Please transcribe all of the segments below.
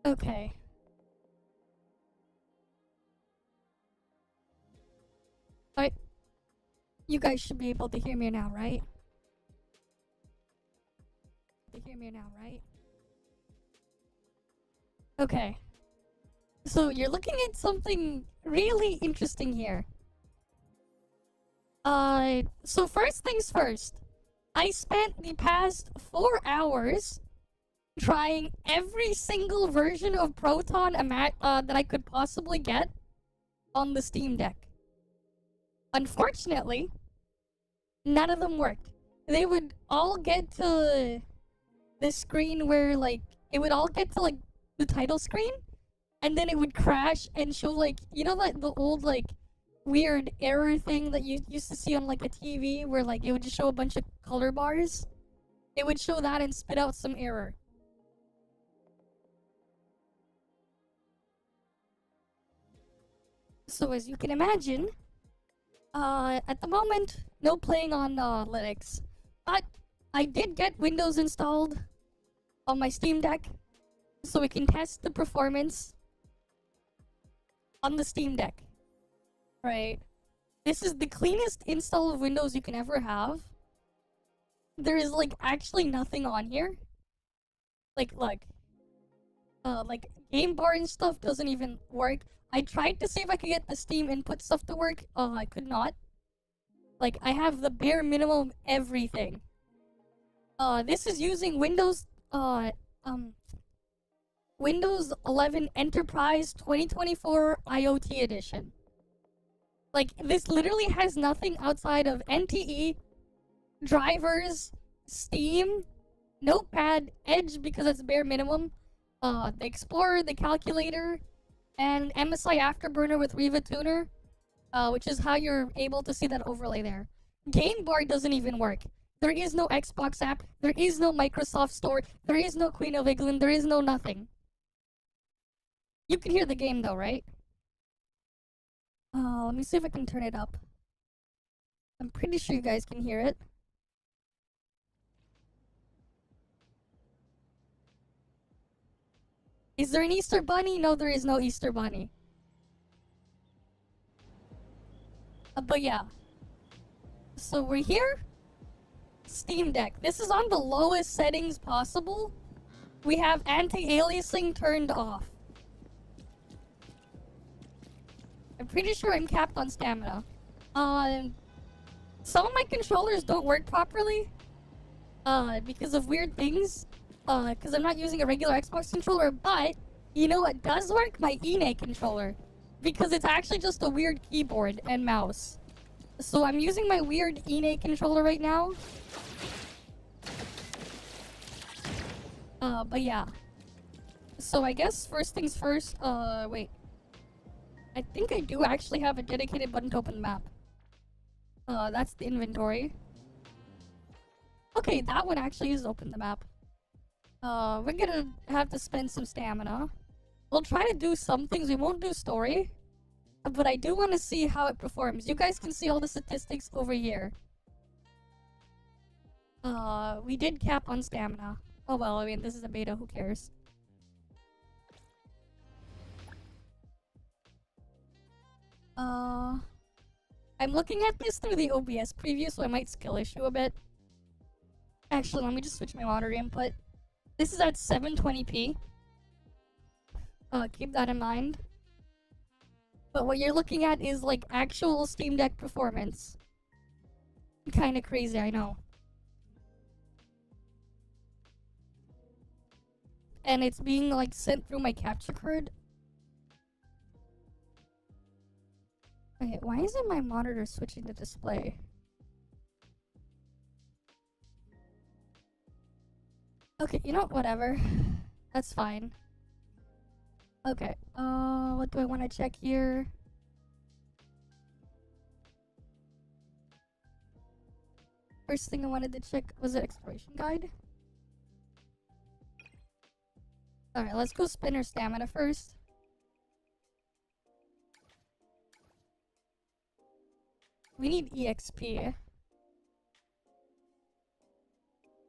Okay. Alright. You guys should be able to hear me now, right? Okay. So you're looking at something really interesting here. So first things first. I spent the past 4 hours trying every single version of Proton that I could possibly get on the Steam Deck. Unfortunately, none of them worked. They would all get to the screen where, like, it would all get to, like, the title screen, and then it would crash and show, like, you know, like, the old, like, weird error thing that you used to see on, like, a TV where, like, it would just show a bunch of color bars? It would show that and spit out some error. So as you can imagine, at the moment, no playing on Linux. But I did get Windows installed on my Steam Deck, so we can test the performance on the Steam Deck. Right. This is the cleanest install of Windows you can ever have. There is, like, actually nothing on here. Like, look. Like, game bar and stuff doesn't even work. I tried to see if I could get the Steam input stuff to work. I could not. Like, I have the bare minimum everything. This is using Windows 11 Enterprise 2024 IoT Edition. Like, this literally has nothing outside of NTE, drivers, Steam, Notepad, Edge because it's bare minimum, the Explorer, the Calculator, and MSI Afterburner with Riva Tuner, which is how you're able to see that overlay there. Game Bar doesn't even work. There is no Xbox app, there is no Microsoft Store, there is no Queen of England, there is no nothing. You can hear the game though, right? Let me see if I can turn it up. I'm pretty sure you guys can hear it. Is there an Easter Bunny? No, there is no Easter Bunny. But yeah. So we're here. Steam Deck. This is on the lowest settings possible. We have anti-aliasing turned off. I'm pretty sure I'm capped on stamina. Some of my controllers don't work properly. Because of weird things. Because I'm not using a regular Xbox controller, but you know what does work? My ENA controller. Because it's actually just a weird keyboard and mouse. So I'm using my weird ENA controller right now. But yeah. So I guess first things first, wait. I think I do actually have a dedicated button to open the map. That's the inventory. Okay, that one actually is open the map. We're gonna have to spend some stamina. We'll try to do some things, we won't do story. But I do want to see how it performs. You guys can see all the statistics over here. We did cap on stamina. Oh well, I mean, this is a beta, who cares? I'm looking at this through the OBS preview, so I might skill issue a bit. Actually, let me just switch my monitor input. This is at 720p. Keep that in mind. But what you're looking at is, like, actual Steam Deck performance. Kinda crazy, I know. And it's being, like, sent through my capture card. Okay, why isn't my monitor switching to display? Okay, you know what, whatever. That's fine. Okay, what do I want to check here? First thing I wanted to check was the exploration guide. Alright, let's go spinner stamina first. We need EXP.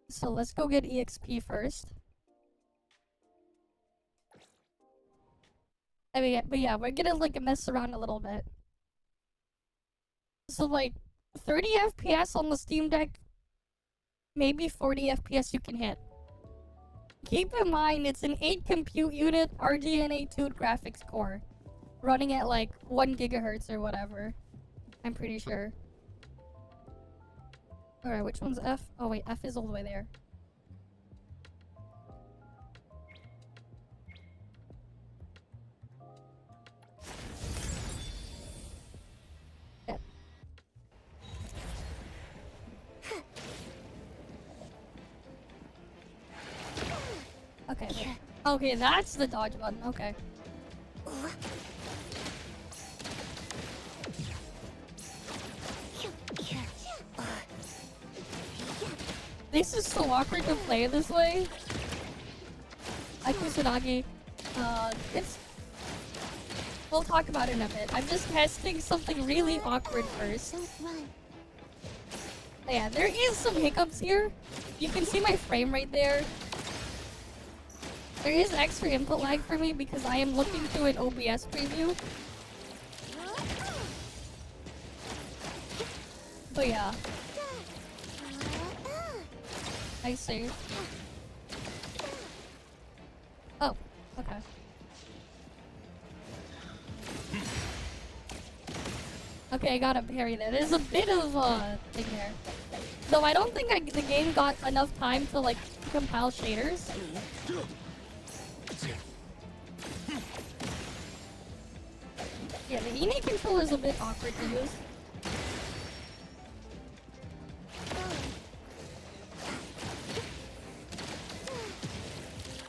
So let's go get EXP first. I mean, but yeah, we're gonna like mess around a little bit. So like 30 FPS on the Steam Deck, maybe 40 FPS you can hit. Keep in mind, it's an 8 compute unit RDNA 2 graphics core, running at like 1 gigahertz or whatever. I'm pretty sure. Alright, which one's F? Oh wait, F is all the way there. Yeah. Okay. Wait. Okay, that's the dodge button. Okay. This is so awkward to play this way. Kusanagi. It's... We'll talk about it in a bit. I'm just testing something really awkward first. Yeah, there is some hiccups here. You can see my frame rate there. There is extra input lag for me because I am looking through an OBS preview. But yeah. I see. Oh, okay. Okay, I got a parry there. There's a bit of thing there. Though I don't think the game got enough time to like compile shaders. Yeah, the ENA controller is a bit awkward to use.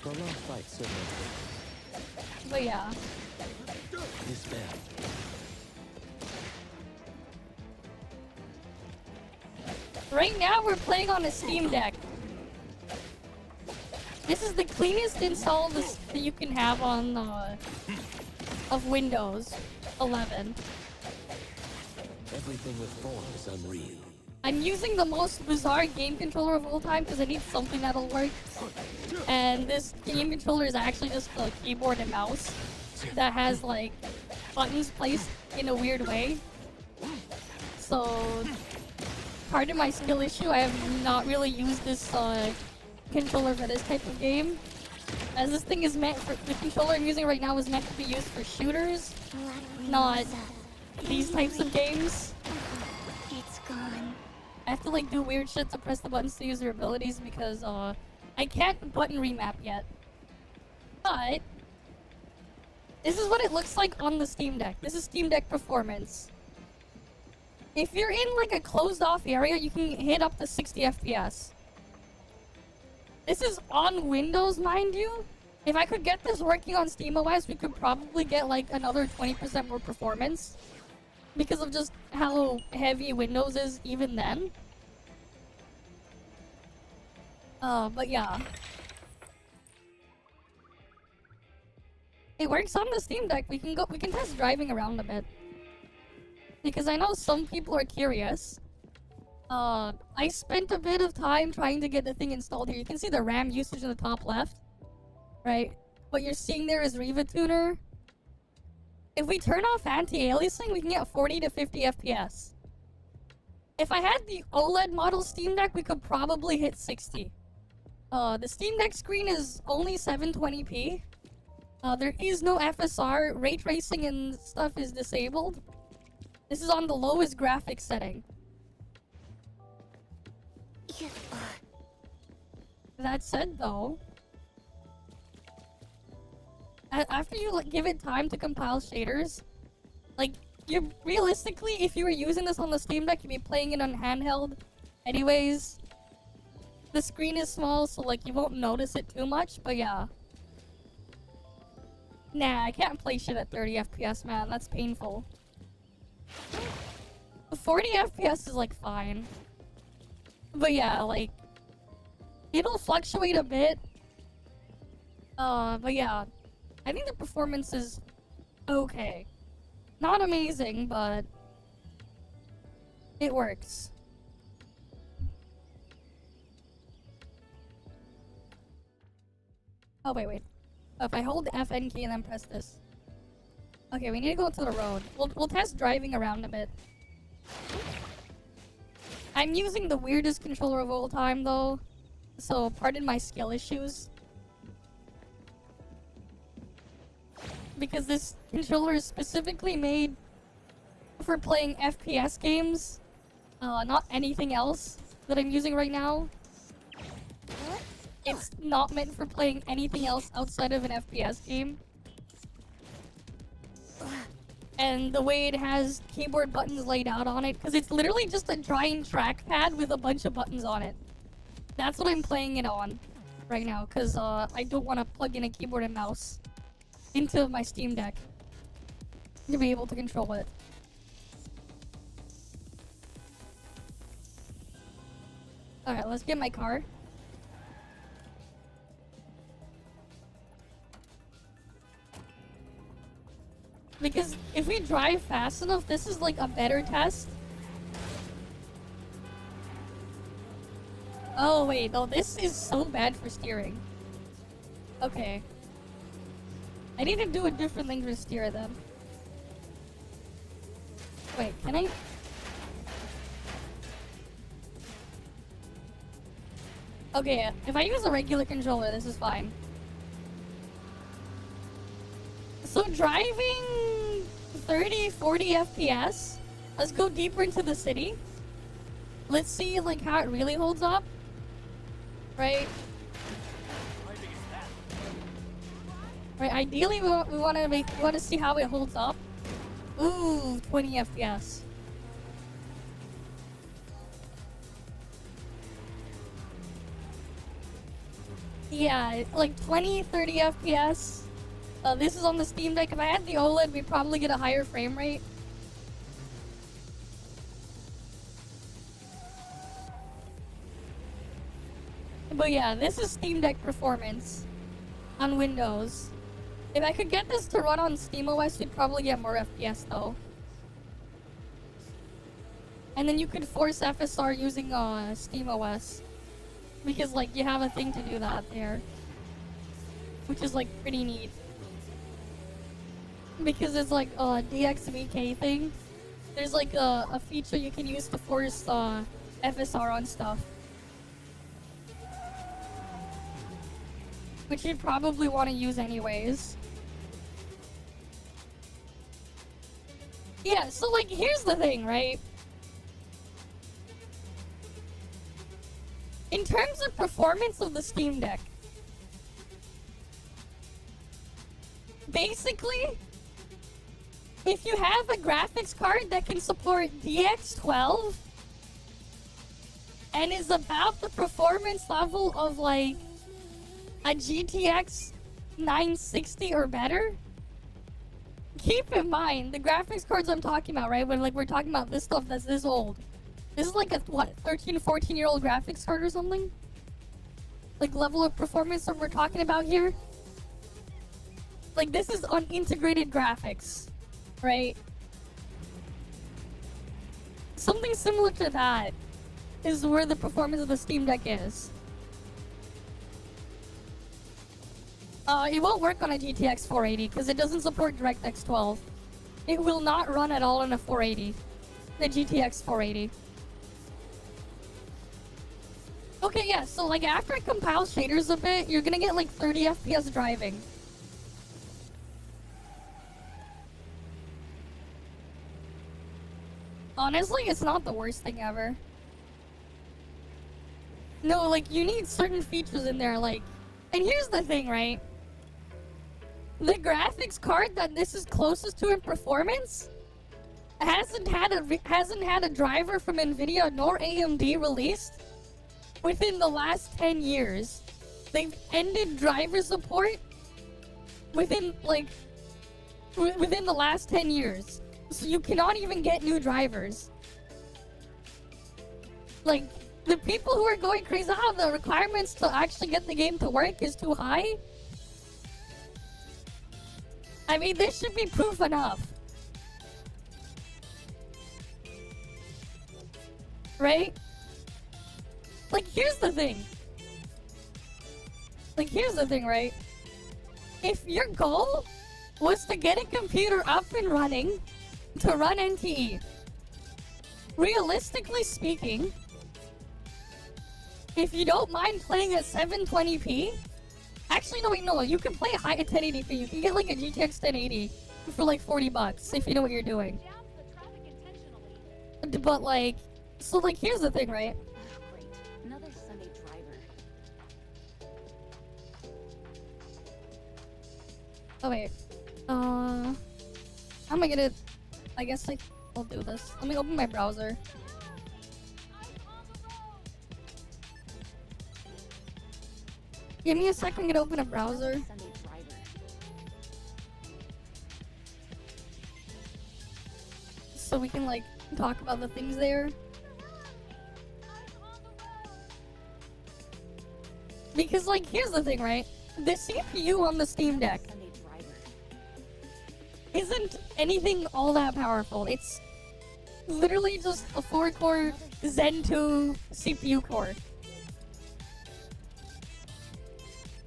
The last fight certainly. But yeah. This bad. Right now we're playing on a Steam Deck. This is the cleanest install that you can have on of Windows 11. Everything with form is unreal. I'm using the most bizarre game controller of all time because I need something that'll work. And this game controller is actually just a keyboard and mouse that has like buttons placed in a weird way. So, part of my skill issue, I have not really used this controller for this type of game. As this thing is meant for, the controller I'm using right now is meant to be used for shooters, not these types of games. It's gone. I have to like do weird shit to press the buttons to use their abilities because I can't button remap yet. But this is what it looks like on the Steam Deck. This is Steam Deck performance. If you're in like a closed off area, you can hit up to 60 FPS. This is on Windows, mind you. If I could get this working on SteamOS, we could probably get like another 20% more performance. Because of just how heavy Windows is even then. But yeah. It works on the Steam Deck. We can test driving around a bit. Because I know some people are curious. I spent a bit of time trying to get the thing installed here. You can see the RAM usage in the top left. Right? What you're seeing there is Riva Tuner. If we turn off anti-aliasing, we can get 40 to 50 FPS. If I had the OLED model Steam Deck, we could probably hit 60. The Steam Deck screen is only 720p. There is no FSR. Ray tracing and stuff is disabled. This is on the lowest graphics setting. That said, though, after you like, give it time to compile shaders, like, you realistically, if you were using this on the Steam Deck, you'd be playing it on handheld anyways. The screen is small, so like you won't notice it too much, but yeah. Nah, I can't play shit at 30 FPS, man. That's painful. 40 FPS is like fine. But yeah, like, it'll fluctuate a bit. But yeah. I think the performance is okay. Not amazing, but it works. Oh, wait. If I hold the FN key and then press this. Okay, we need to go to the road. We'll test driving around a bit. I'm using the weirdest controller of all time, though. So, pardon my skill issues. Because this controller is specifically made for playing FPS games. Not anything else that I'm using right now. It's not meant for playing anything else outside of an FPS game. And the way it has keyboard buttons laid out on it, because it's literally just a giant trackpad with a bunch of buttons on it. That's what I'm playing it on right now, because I don't want to plug in a keyboard and mouse into my Steam Deck to be able to control it. Alright, let's get my car. Because if we drive fast enough, this is like a better test. Oh wait, no, this is so bad for steering. Okay. I need to do a different thing for steer then. Wait, can I? Okay, if I use a regular controller, this is fine. So driving 30, 40 FPS. Let's go deeper into the city. Let's see like how it really holds up. Right? Right, ideally we want to see how it holds up. Ooh, 20 FPS. Yeah, like 20, 30 FPS. This is on the Steam Deck. If I had the OLED, we'd probably get a higher frame rate. But yeah, this is Steam Deck performance on Windows. If I could get this to run on SteamOS, we'd probably get more FPS though. And then you could force FSR using SteamOS. Because like you have a thing to do that there. Which is like pretty neat. Because it's like a DXVK thing. There's like a feature you can use to force FSR on stuff. Which you'd probably want to use anyways. Yeah, so like here's the thing, right? In terms of performance of the Steam Deck, basically, if you have a graphics card that can support DX12 and is about the performance level of like a GTX 960 or better, keep in mind the graphics cards I'm talking about, right? When like we're talking about this stuff that's this old. This is like a, what, 13, 14-year-old graphics card or something? Like level of performance that we're talking about here? Like this is unintegrated graphics, right? Something similar to that is where the performance of the Steam Deck is. It won't work on a GTX 480 because it doesn't support DirectX 12. It will not run at all on a 480. The GTX 480. Okay, yeah, so like after it compiles shaders a bit, you're gonna get like 30 FPS driving. Honestly, it's not the worst thing ever. No, like you need certain features in there, like, and here's the thing, right? The graphics card that this is closest to in performance hasn't had a driver from NVIDIA nor AMD released within the last 10 years. They've ended driver support within the last 10 years. So you cannot even get new drivers. Like, the people who are going crazy, the requirements to actually get the game to work is too high. I mean, this should be proof enough. Right? Like, here's the thing. Right? If your goal was to get a computer up and running to run NTE. Realistically speaking, if you don't mind playing at 720p, actually no, wait, no, you can play high at 1080p. You can get like a GTX 1080 for like $40 if you know what you're doing. But like, so like, here's the thing, right? Great. Another Sunday driver. Oh wait, how am I gonna? I guess like I'll do this. Let me open my browser. Give me a second to open a browser. Sunday driver. So we can like talk about the things there. Because like, here's the thing, right? The CPU on the Steam Deck Sunday driver. isn't anything all that powerful. It's literally just a 4-core Zen 2 CPU core.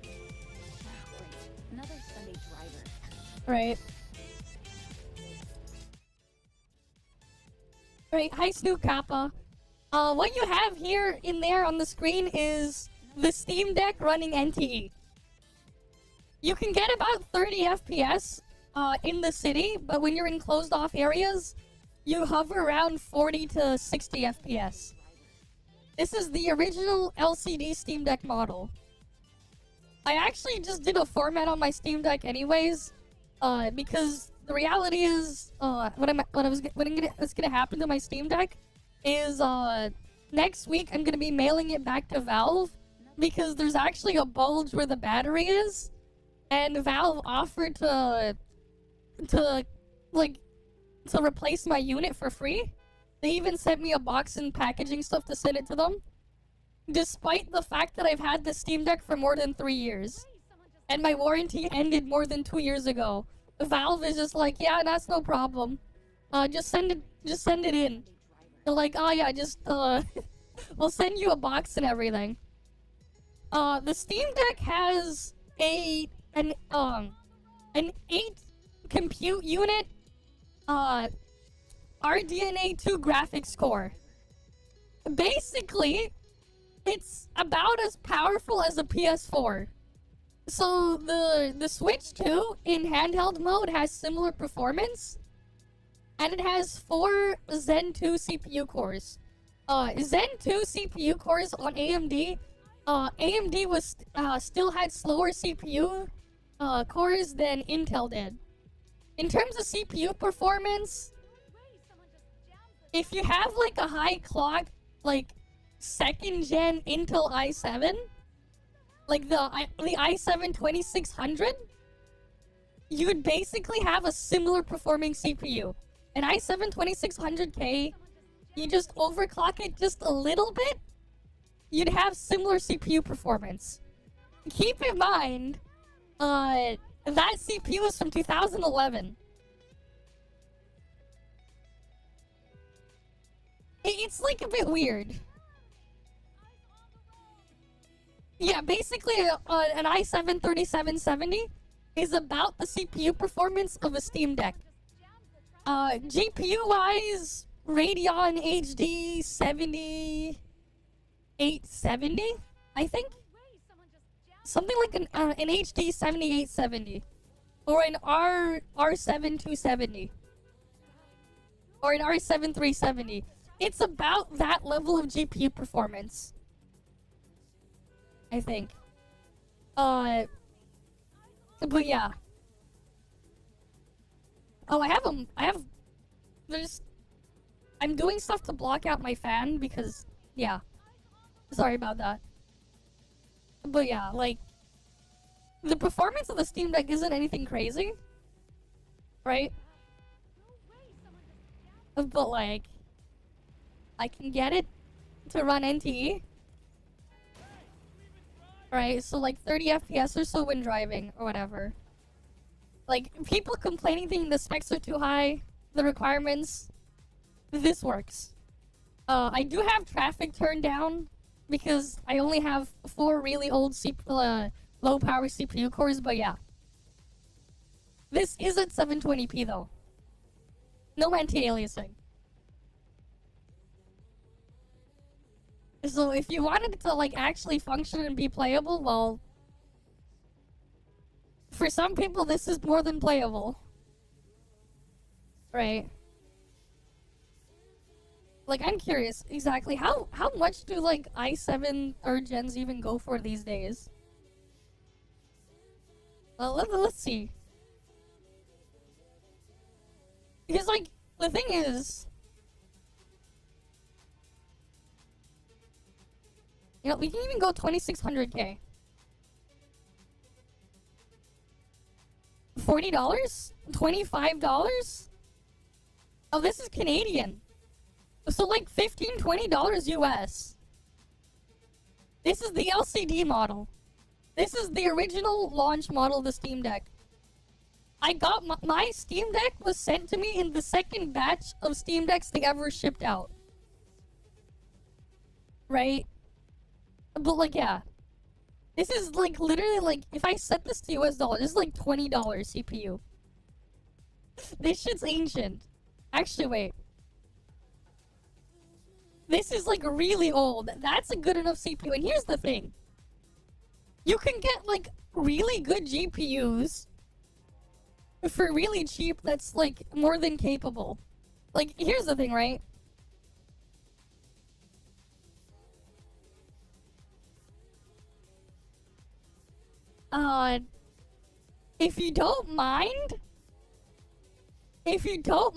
Great. Another Sunday driver. Right. Right, hi Snoop Kappa. What you have here in there on the screen is the Steam Deck running NTE. You can get about 30 FPS in the city, but when you're in closed off areas, you hover around 40 to 60 FPS. This is the original LCD Steam Deck model. I actually just did a format on my Steam Deck anyways, because the reality is, what's gonna happen to my Steam Deck is, next week I'm gonna be mailing it back to Valve, because there's actually a bulge where the battery is, and Valve offered to replace my unit for free. They even sent me a box and packaging stuff to send it to them, despite the fact that I've had the Steam Deck for more than 3 years, and my warranty ended more than 2 years ago. Valve is just like, yeah, that's no problem. Just send it in. They're like, oh yeah, just we'll send you a box and everything. The Steam Deck has an 8 compute unit RDNA 2 graphics core. Basically, it's about as powerful as a PS4. So the Switch 2 in handheld mode has similar performance, and it has 4 Zen 2 CPU cores. Zen 2 CPU cores on AMD. AMD was still had slower CPU cores than Intel did. In terms of CPU performance, if you have like a high clock, like 2nd gen Intel i7, like the i7 2600, you would basically have a similar performing CPU. An i7 2600K, you just overclock it just a little bit, you'd have similar CPU performance. Keep in mind, that CPU is from 2011. It's like a bit weird. Yeah, basically an i7 3770 is about the CPU performance of a Steam Deck. GPU-wise, Radeon HD 7870, I think? Something like an HD 7870. Or an R7 270. Or an R7 370. It's about that level of GPU performance, I think. But yeah. Oh, I'm doing stuff to block out my fan because, yeah. Sorry about that. But yeah, like, the performance of the Steam Deck isn't anything crazy, right? But like, I can get it to run NTE. Right, so like 30 FPS or so when driving, or whatever. Like, people complaining thinking the specs are too high, the requirements, this works. I do have traffic turned down, because I only have 4 really old low power CPU cores, but yeah. This isn't 720p though. No anti-aliasing. So if you wanted it to like actually function and be playable, well, for some people this is more than playable. Right. Like, I'm curious, exactly, how much do, like, i7 3rd gens even go for these days? Well, let's see. Because, like, the thing is... You know, we can even go 2600K. $40? $25? Oh, this is Canadian. So like $15, $20 US. This is the LCD model. This is the original launch model of the Steam Deck. I got my Steam Deck was sent to me in the second batch of Steam Decks they ever shipped out. Right? But like, yeah. This is like literally like, if I set this to US dollars, this is like $20 CPU. This shit's ancient. Actually, wait. This is like really old. That's a good enough CPU. And here's the thing. You can get like really good GPUs for really cheap that's like more than capable. Like, here's the thing, right? If you don't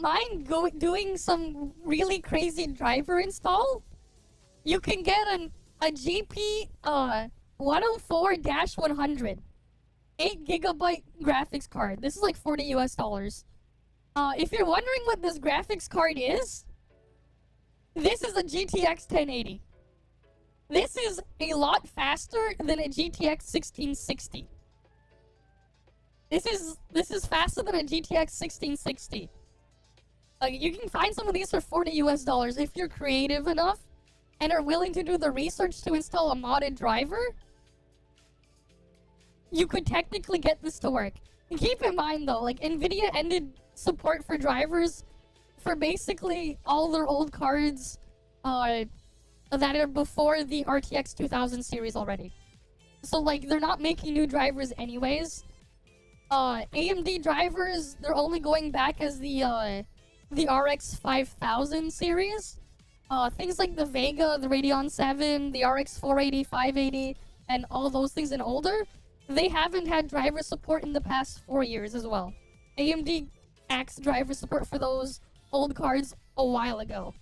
mind doing some really crazy driver install, you can get a GP 104-100 8GB graphics card. This is like $40 US. If you're wondering what this graphics card is, this is a GTX 1080. This is a lot faster than a GTX 1660. This is faster than a GTX 1660. You can find some of these for $40 US if you're creative enough and are willing to do the research to install a modded driver. You could technically get this to work. And keep in mind though, like, NVIDIA ended support for drivers for basically all their old cards that are before the RTX 2000 series already. So like, they're not making new drivers anyways. AMD drivers, they're only going back as the RX 5000 series. Things like the Vega, the Radeon 7, the RX 480, 580, and all those things and older, they haven't had driver support in the past 4 years as well. AMD axed driver support for those old cards a while ago.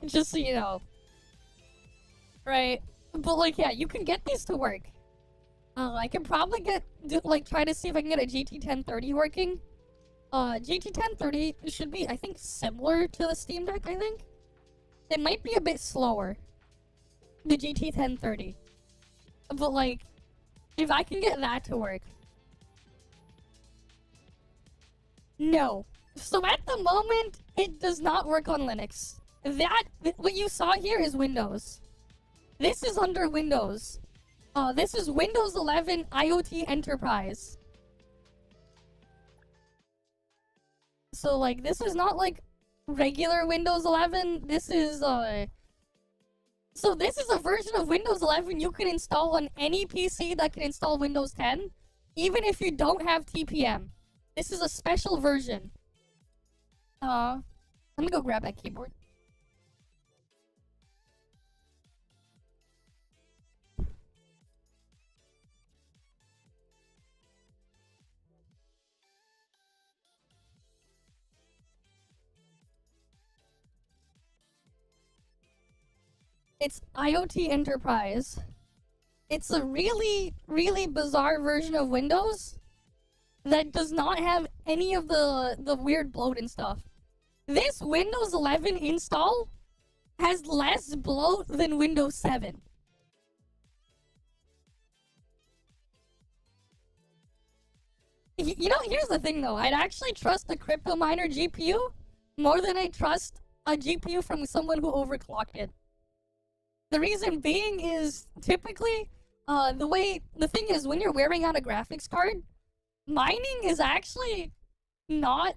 Just so you know. Right? But like, yeah, you can get these to work. I can probably try to see if I can get a GT 1030 working. GT 1030 should be, I think, similar to the Steam Deck, I think. It might be a bit slower. The GT 1030. But like, if I can get that to work. No. So at the moment, it does not work on Linux. What you saw here is Windows. This is under Windows. This is Windows 11 IoT Enterprise. So like, this is not like regular Windows 11. This is so this is a version of Windows 11 you can install on any PC that can install Windows 10, even if you don't have TPM. This is a special version. Let me go grab that keyboard. It's IoT Enterprise. It's a really, really bizarre version of Windows that does not have any of the weird bloat and stuff. This Windows 11 install has less bloat than Windows 7. You know, here's the thing though. I'd actually trust a crypto miner GPU more than I trust a GPU from someone who overclocked it. The reason being is typically, the thing is when you're wearing out a graphics card, mining is actually not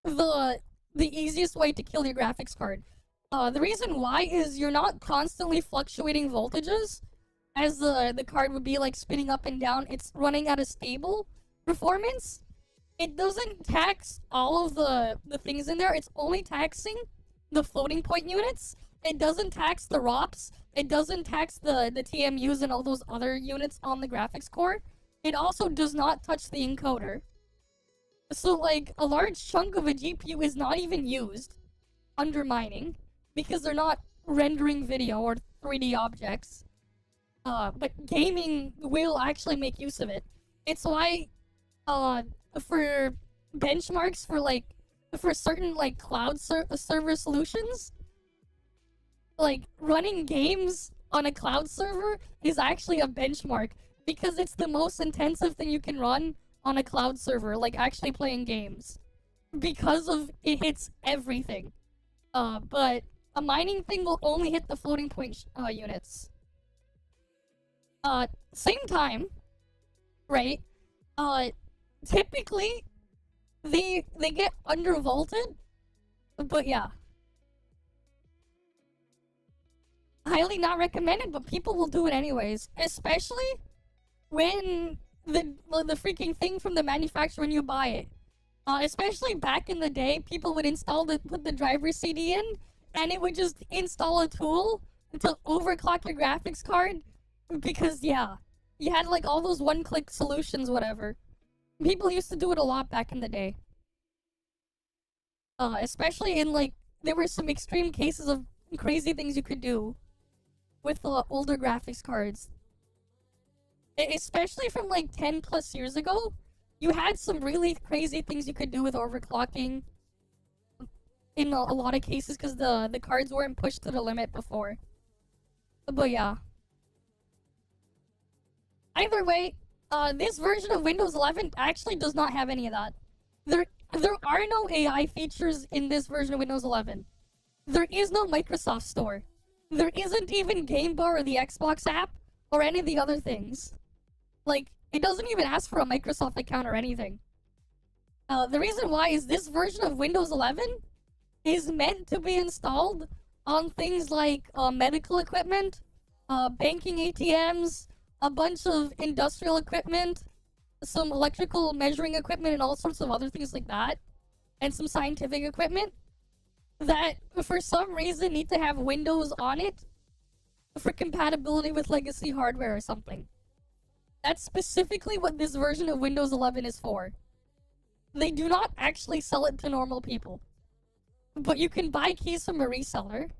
the easiest way to kill your graphics card. The reason why is you're not constantly fluctuating voltages, as the card would be like spinning up and down. It's running at a stable performance. It doesn't tax all of the things in there. It's only taxing the floating point units. It doesn't tax the ROPs. It doesn't tax the TMUs and all those other units on the graphics core. It also does not touch the encoder. So, like, a large chunk of a GPU is not even used under mining because they're not rendering video or 3D objects. But gaming will actually make use of it. It's why, for benchmarks for certain, like, cloud server solutions, like, running games on a cloud server is actually a benchmark because it's the most intensive thing you can run on a cloud server, like actually playing games, because of it hits everything. But a mining thing will only hit the floating point units. Same time, right? Typically they get undervolted, but yeah. Highly not recommended, but people will do it anyways, especially when the freaking thing from the manufacturer when you buy it. Especially back in the day, people would put the driver CD in, and it would just install a tool to overclock your graphics card, because yeah, you had like all those one-click solutions, whatever. People used to do it a lot back in the day. Especially in like, there were some extreme cases of crazy things you could do with older graphics cards. Especially from like 10 plus years ago, you had some really crazy things you could do with overclocking in a lot of cases because the cards weren't pushed to the limit before. But yeah. Either way, this version of Windows 11 actually does not have any of that. There are no AI features in this version of Windows 11. There is no Microsoft Store. There isn't even Game Bar or the Xbox app or any of the other things. Like, it doesn't even ask for a Microsoft account or anything. The reason why is this version of Windows 11 is meant to be installed on things like medical equipment, banking ATMs, a bunch of industrial equipment, some electrical measuring equipment, and all sorts of other things like that, and some scientific equipment that, for some reason, need to have Windows on it for compatibility with legacy hardware or something. That's specifically what this version of Windows 11 is for. They do not actually sell it to normal people. But you can buy keys from a reseller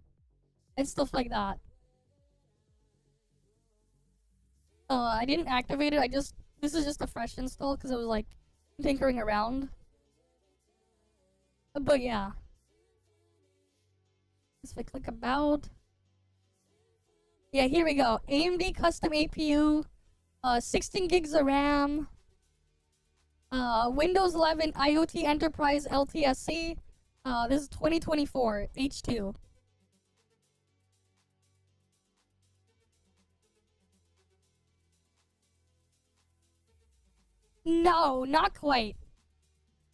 and stuff like that. I didn't activate it. This is just a fresh install because I was like tinkering around. But yeah. If I click about. Yeah, here we go. AMD custom APU. 16 gigs of RAM. Windows 11 IoT Enterprise LTSC. This is 2024 H2. No, not quite.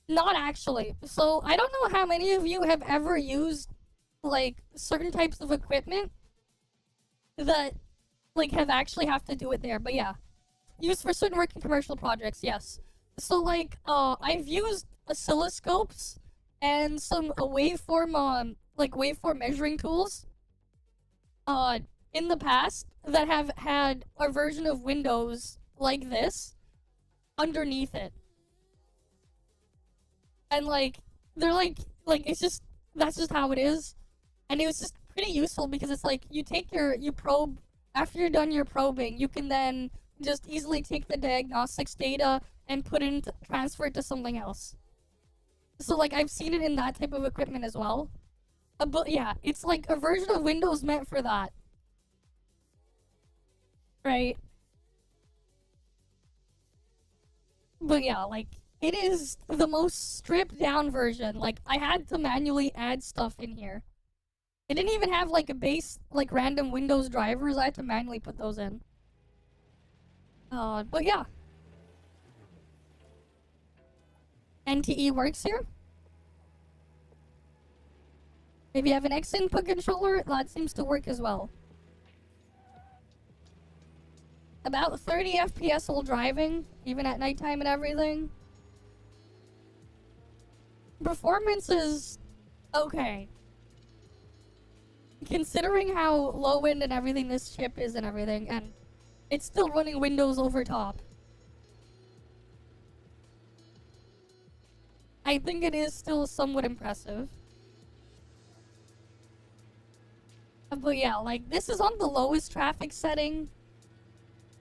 Not actually. So, I don't know how many of you have ever used, like, certain types of equipment that, like, have to do it there, but yeah. Used for certain working commercial projects, yes. So, like, I've used oscilloscopes and some waveform measuring tools, in the past that have had a version of Windows like this underneath it. And, like, they're like, it's just, that's just how it is. And it was just pretty useful because it's like, you probe, after you're done your probing, you can then just easily take the diagnostics data and transfer it to something else. So, like, I've seen it in that type of equipment as well. But yeah, it's like a version of Windows meant for that. Right? But yeah, like, it is the most stripped down version. Like, I had to manually add stuff in here. It didn't even have, like, a base, like, random Windows drivers. I had to manually put those in. But yeah. NTE works here. If you have an X input controller, that seems to work as well. About 30 FPS while driving, even at nighttime and everything. Performance is okay. Considering how low end and everything this chip is and everything, and it's still running Windows over top. I think it is still somewhat impressive. But yeah, like, this is on the lowest traffic setting.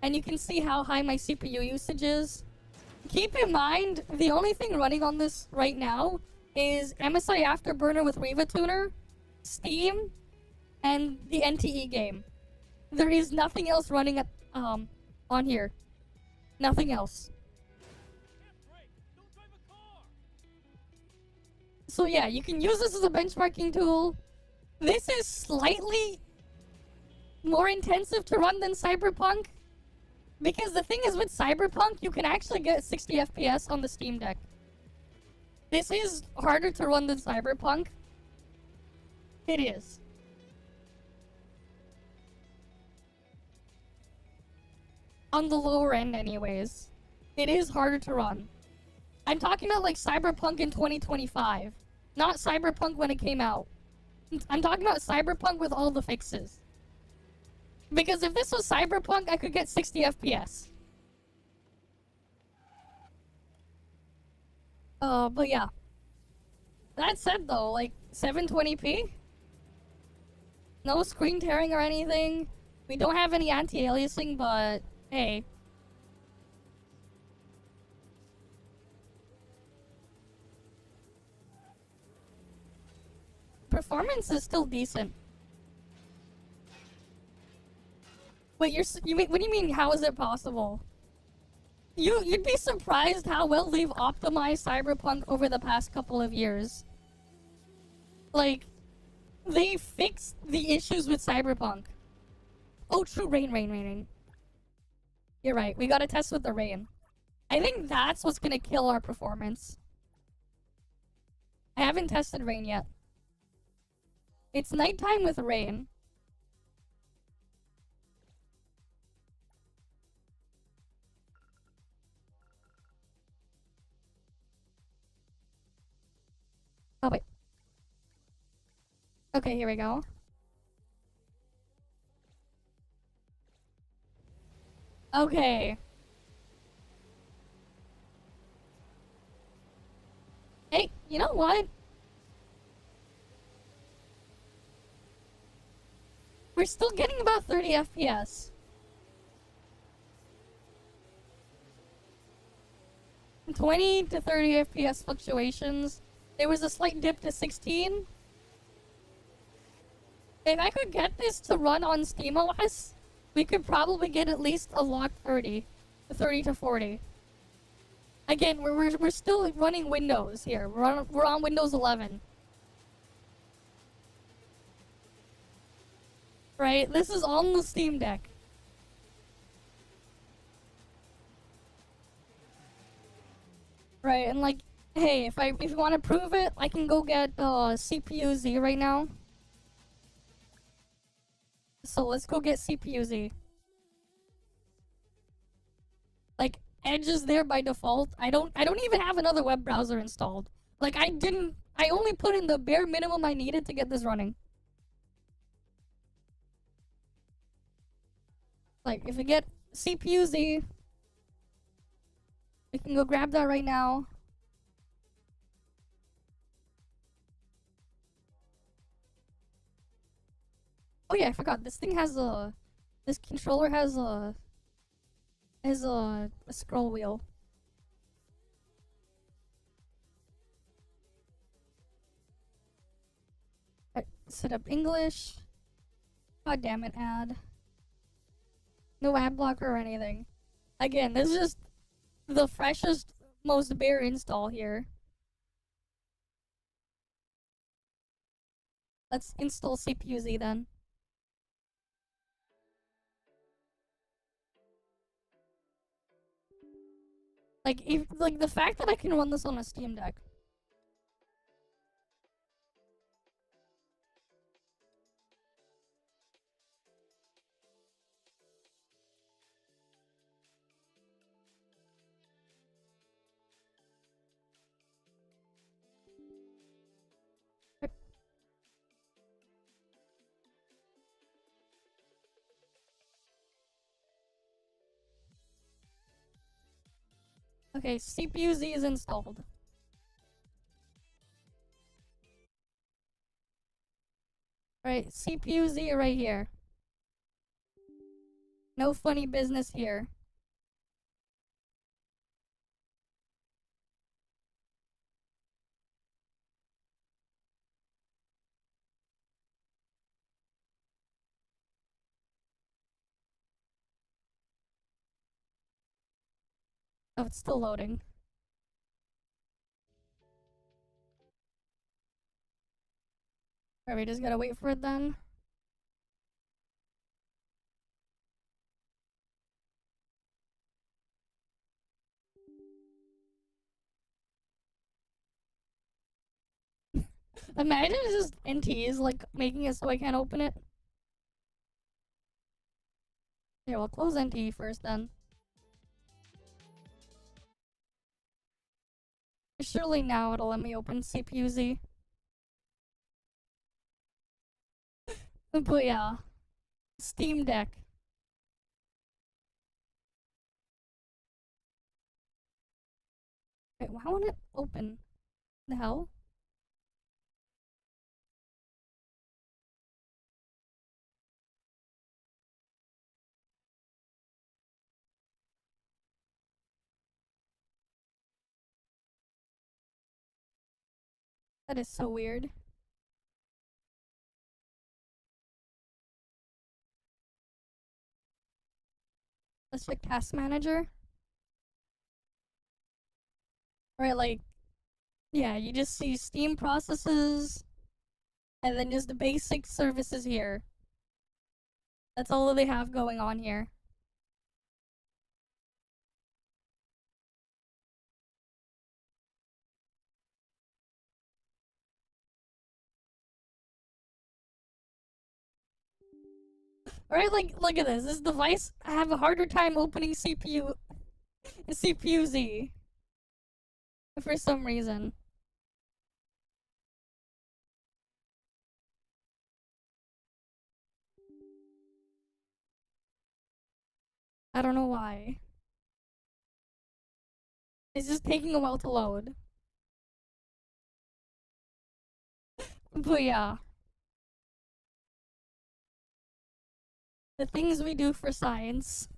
And you can see how high my CPU usage is. Keep in mind, the only thing running on this right now is MSI Afterburner with Riva Tuner, Steam, and the NTE game. There is nothing else running at, on here. Nothing else. So yeah, you can use this as a benchmarking tool. This is slightly more intensive to run than Cyberpunk. Because the thing is with Cyberpunk, you can actually get 60 FPS on the Steam Deck. This is harder to run than Cyberpunk. It is. On the lower end anyways. It is harder to run. I'm talking about like Cyberpunk in 2025. Not Cyberpunk when it came out. I'm talking about Cyberpunk with all the fixes. Because if this was Cyberpunk, I could get 60 FPS. But yeah. That said though, like, 720p? No screen tearing or anything. We don't have any anti-aliasing, but hey. Performance is still decent. Wait, what do you mean, how is it possible? You'd be surprised how well they've optimized Cyberpunk over the past couple of years. Like, they fixed the issues with Cyberpunk. Oh, true, rain. You're right, we gotta test with the rain. I think that's what's gonna kill our performance. I haven't tested rain yet. It's nighttime with rain. Oh, wait. Okay, here we go. Okay. Hey, you know what? We're still getting about 30 FPS. 20 to 30 FPS fluctuations. There was a slight dip to 16. If I could get this to run on SteamOS, we could probably get at least a locked 30 to 40. Again, we're still running Windows here. We're on Windows 11. Right? This is on the Steam Deck. Right, and like, hey, if you want to prove it, I can go get CPU Z right now. So let's go get CPU Z. Like, Edge is there by default. I don't even have another web browser installed. Like, I only put in the bare minimum I needed to get this running. Like, if we get CPU Z, we can go grab that right now. Oh yeah, I forgot. This thing has a... This controller has a scroll wheel. Set up English. God damn it, ad. No ad blocker or anything. Again, this is just the freshest, most bare install here. Let's install CPU Z then. Like, if, like the fact that I can run this on a Steam Deck. Okay, CPU Z is installed. Right, CPU Z right here. No funny business here. Oh, it's still loading. Alright, we just gotta wait for it then. Imagine it's just NTEs like making it so I can't open it. Here, we'll close NTE first then. Surely now it'll let me open CPU Z. But yeah, Steam Deck. Wait, why won't it open? The hell? That is so weird. Let's check Task Manager. Right, like, yeah, you just see Steam processes, and then just the basic services here. That's all that they have going on here. Right, like, look at this. This device, I have a harder time opening CPU Z. For some reason. I don't know why. It's just taking a while to load. But yeah. The things we do for science.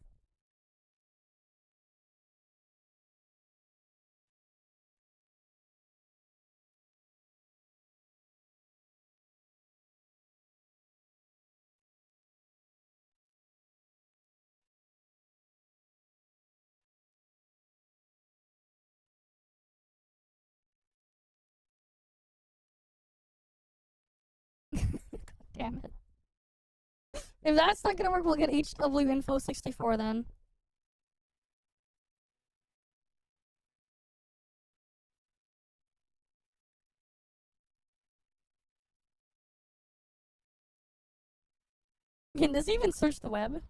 Damn it. If that's not gonna work, we'll get HW Info 64 then. Can this even search the web?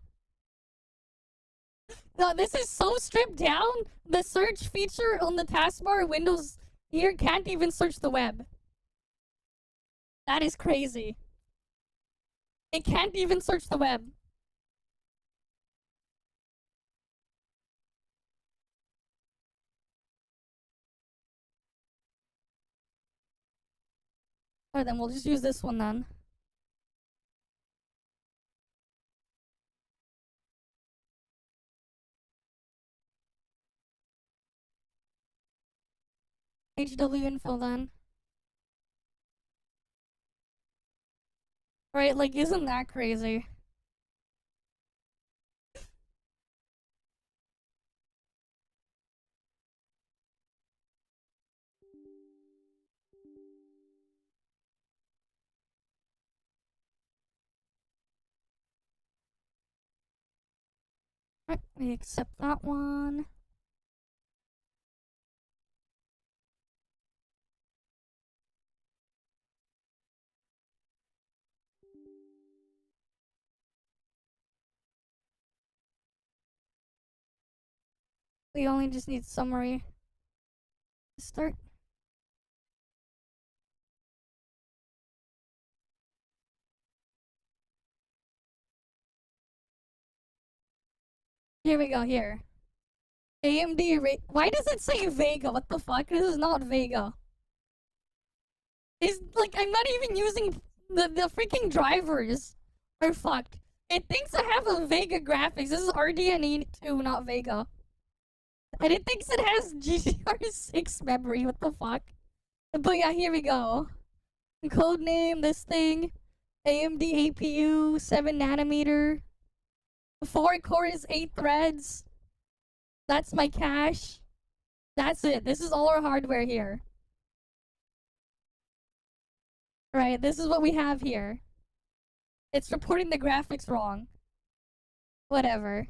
No, this is so stripped down. The search feature on the taskbar Windows here can't even search the web. That is crazy. It can't even search the web. Alright, then we'll just use this one then. HW Info then. Right, like, isn't that crazy? Alright, we accept that one. We only just need summary to start. Here we go, here. AMD why does it say Vega? What the fuck? This is not Vega. It's like I'm not even using the freaking drivers. Are fucked. It thinks I have a Vega graphics. This is RDNE 2, not Vega. And it thinks it has GDR6 memory. What the fuck? But yeah, here we go. Codename, this thing. AMD APU, 7 nanometer. 4 cores, 8 threads. That's my cache. That's it. This is all our hardware here. Right, this is what we have here. It's reporting the graphics wrong. Whatever.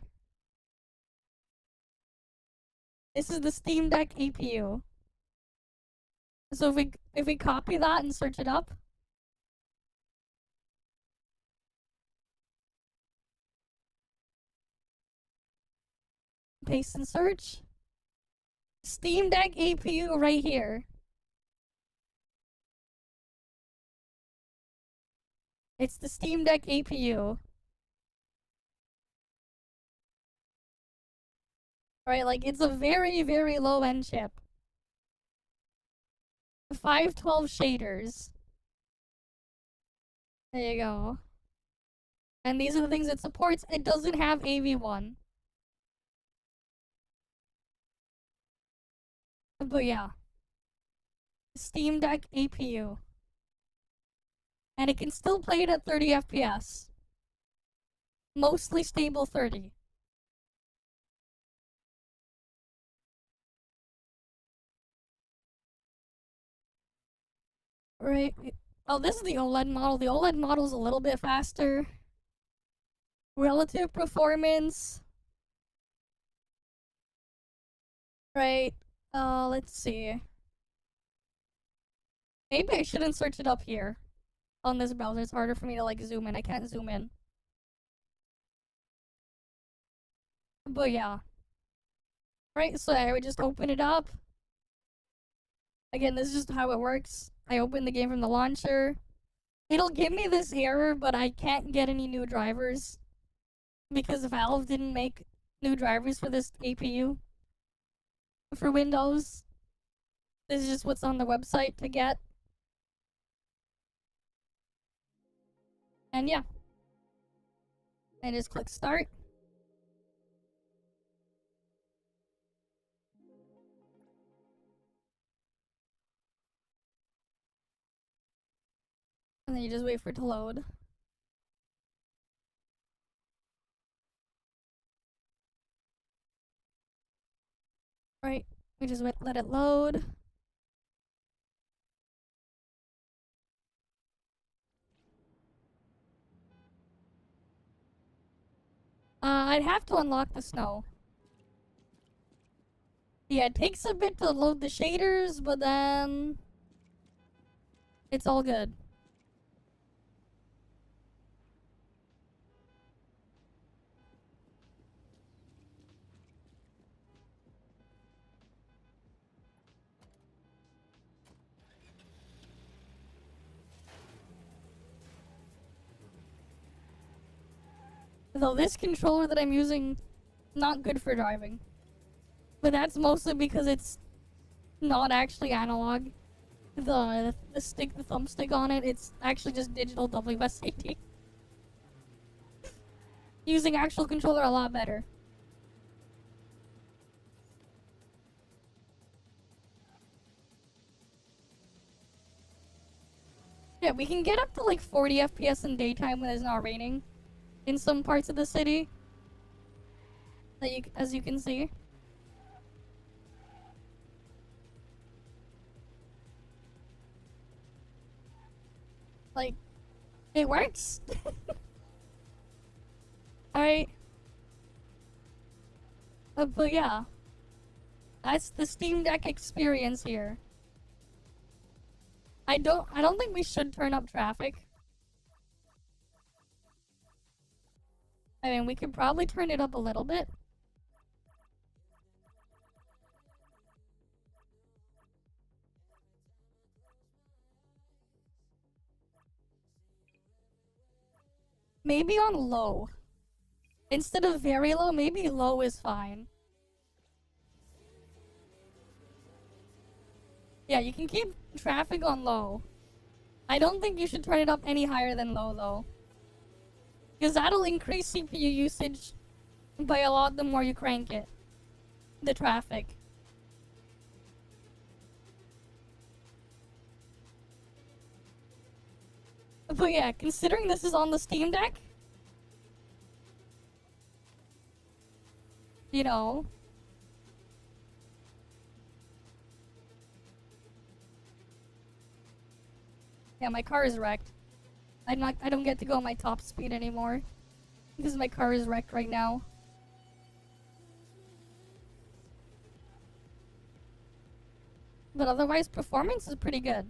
This is the Steam Deck APU. So if we copy that and search it up. Paste and search. Steam Deck APU right here. It's the Steam Deck APU. Right, like it's a very, very low end chip. 512 shaders. There you go. And these are the things it supports. It doesn't have AV1. But yeah. Steam Deck APU. And it can still play it at 30 FPS. Mostly stable 30. Right. Oh, this is the OLED model. The OLED model is a little bit faster. Relative performance. Right. Let's see. Maybe I shouldn't search it up here. On this browser, it's harder for me to like zoom in. I can't zoom in. But yeah. Right, so I would just open it up. Again, this is just how it works. I open the game from the launcher. It'll give me this error, but I can't get any new drivers. Because Valve didn't make new drivers for this APU. For Windows. This is just what's on the website to get. And yeah. And just click start. And then you just wait for it to load. Right, we just let it load. I'd have to unlock the snow. Yeah, it takes a bit to load the shaders, but then it's all good. Though this controller that I'm using, not good for driving. But that's mostly because it's not actually analog. The stick, the thumbstick on it, it's actually just digital WSAD. Using actual controller a lot better. Yeah, we can get up to like 40 FPS in daytime when it's not raining. In some parts of the city. That you, as you can see. Like, it works. Alright. But yeah. That's the Steam Deck experience here. I don't think we should turn up traffic. I mean, we could probably turn it up a little bit. maybe on low. Instead of very low, maybe low is fine. Yeah, you can keep traffic on low. I don't think you should turn it up any higher than low, though. Because that'll increase CPU usage by a lot the more you crank it. The traffic. But yeah, considering this is on the Steam Deck, you know. Yeah, my car is wrecked. I don't get to go my top speed anymore. Because my car is wrecked right now. But otherwise, performance is pretty good.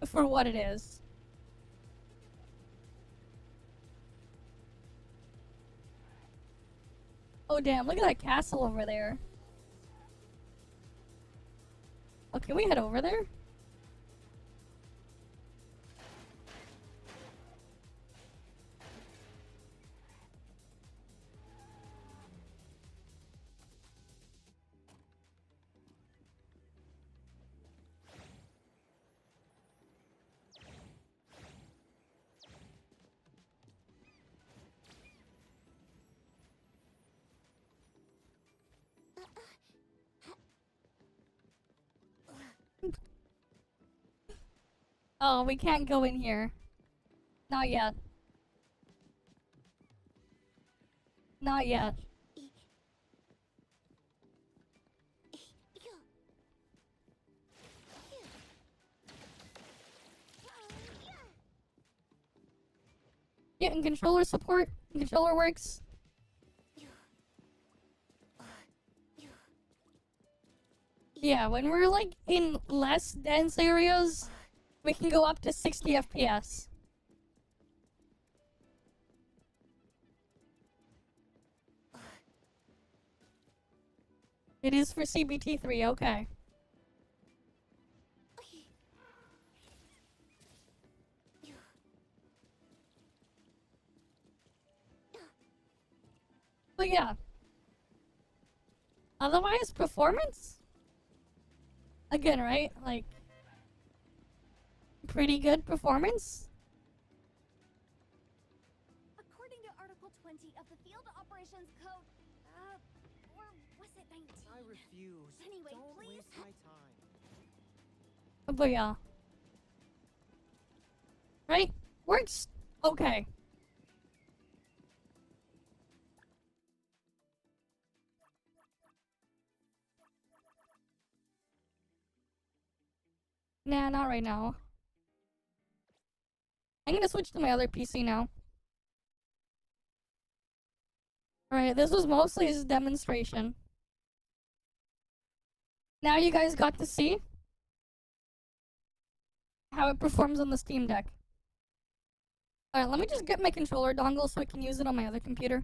For what it is. Oh damn, look at that castle over there. Oh, can we head over there? Oh, we can't go in here. Not yet. Not yet. Yeah, and controller support, controller works. Yeah, when we're like in less dense areas, we can go up to 60 FPS. It is for CBT3, okay. But yeah. Otherwise, performance? Again, right? Like, pretty good performance? According to Article 20 of the Field Operations Code, or was it 19? I refuse. Anyway, Don't please. waste my time. But yeah. Right? Works okay. Nah, not right now. I'm gonna switch to my other PC now. Alright, this was mostly just a demonstration. Now you guys got to see how it performs on the Steam Deck. Alright, let me just get my controller dongle so I can use it on my other computer.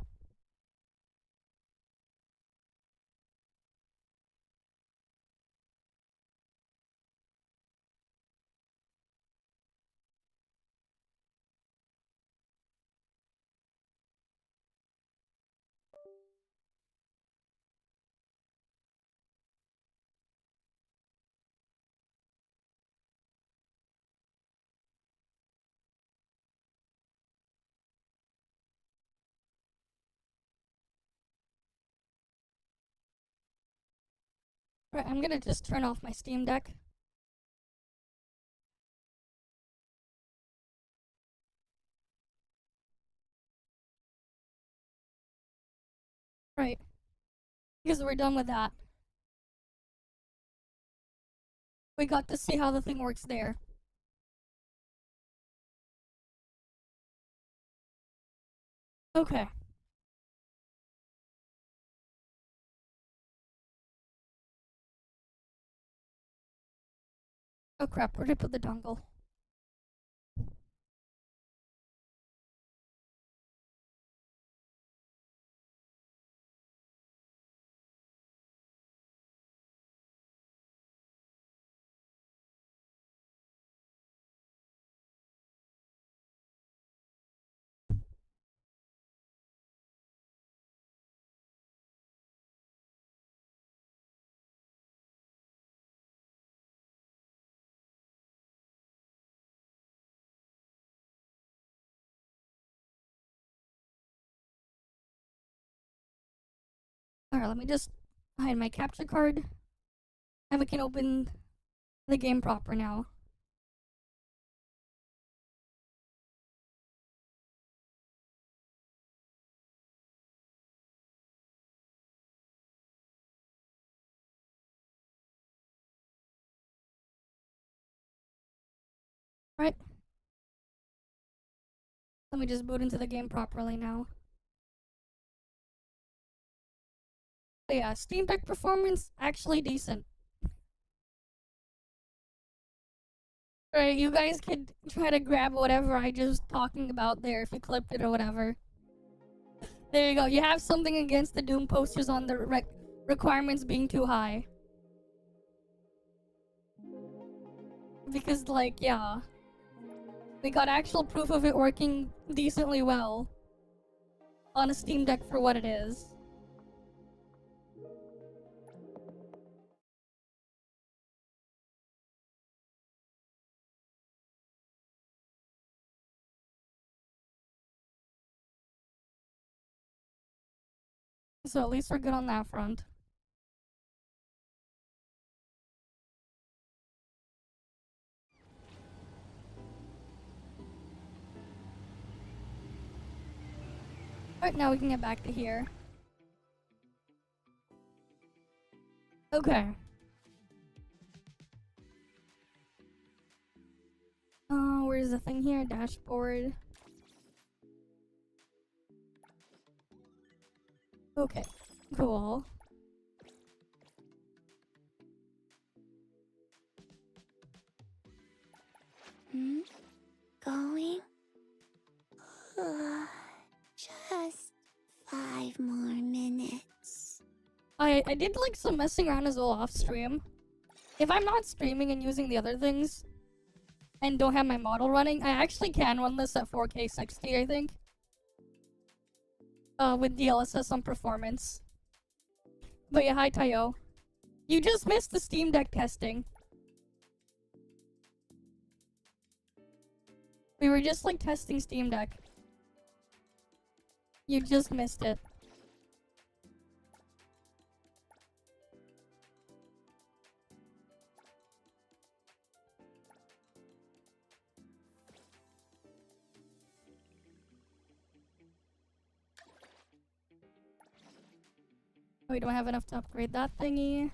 Alright, I'm gonna just turn off my Steam Deck. Right. Because we're done with that. We got to see how the thing works there. Okay. Oh crap, where'd I put the dongle? Alright, let me just hide my capture card. And we can open the game proper now. Right. Let me just boot into the game properly now. But yeah, Steam Deck performance actually decent. Alright, you guys could try to grab whatever I just talking about there if you clipped it or whatever. There you go. You have something against the Doom posters on the requirements being too high. Because, like, yeah. We got actual proof of it working decently well on a Steam Deck for what it is. So at least we're good on that front. Alright, now we can get back to here. Okay. Where's the thing here? Dashboard. Okay, cool. Going? Just 5 more minutes. I did like some messing around as well off stream. If I'm not streaming and using the other things and don't have my model running, I actually can run this at 4K 60, I think. With DLSS on performance. But yeah, hi Tayo. You just missed the Steam Deck testing. We were just like testing Steam Deck. You just missed it. We don't have enough to upgrade that thingy.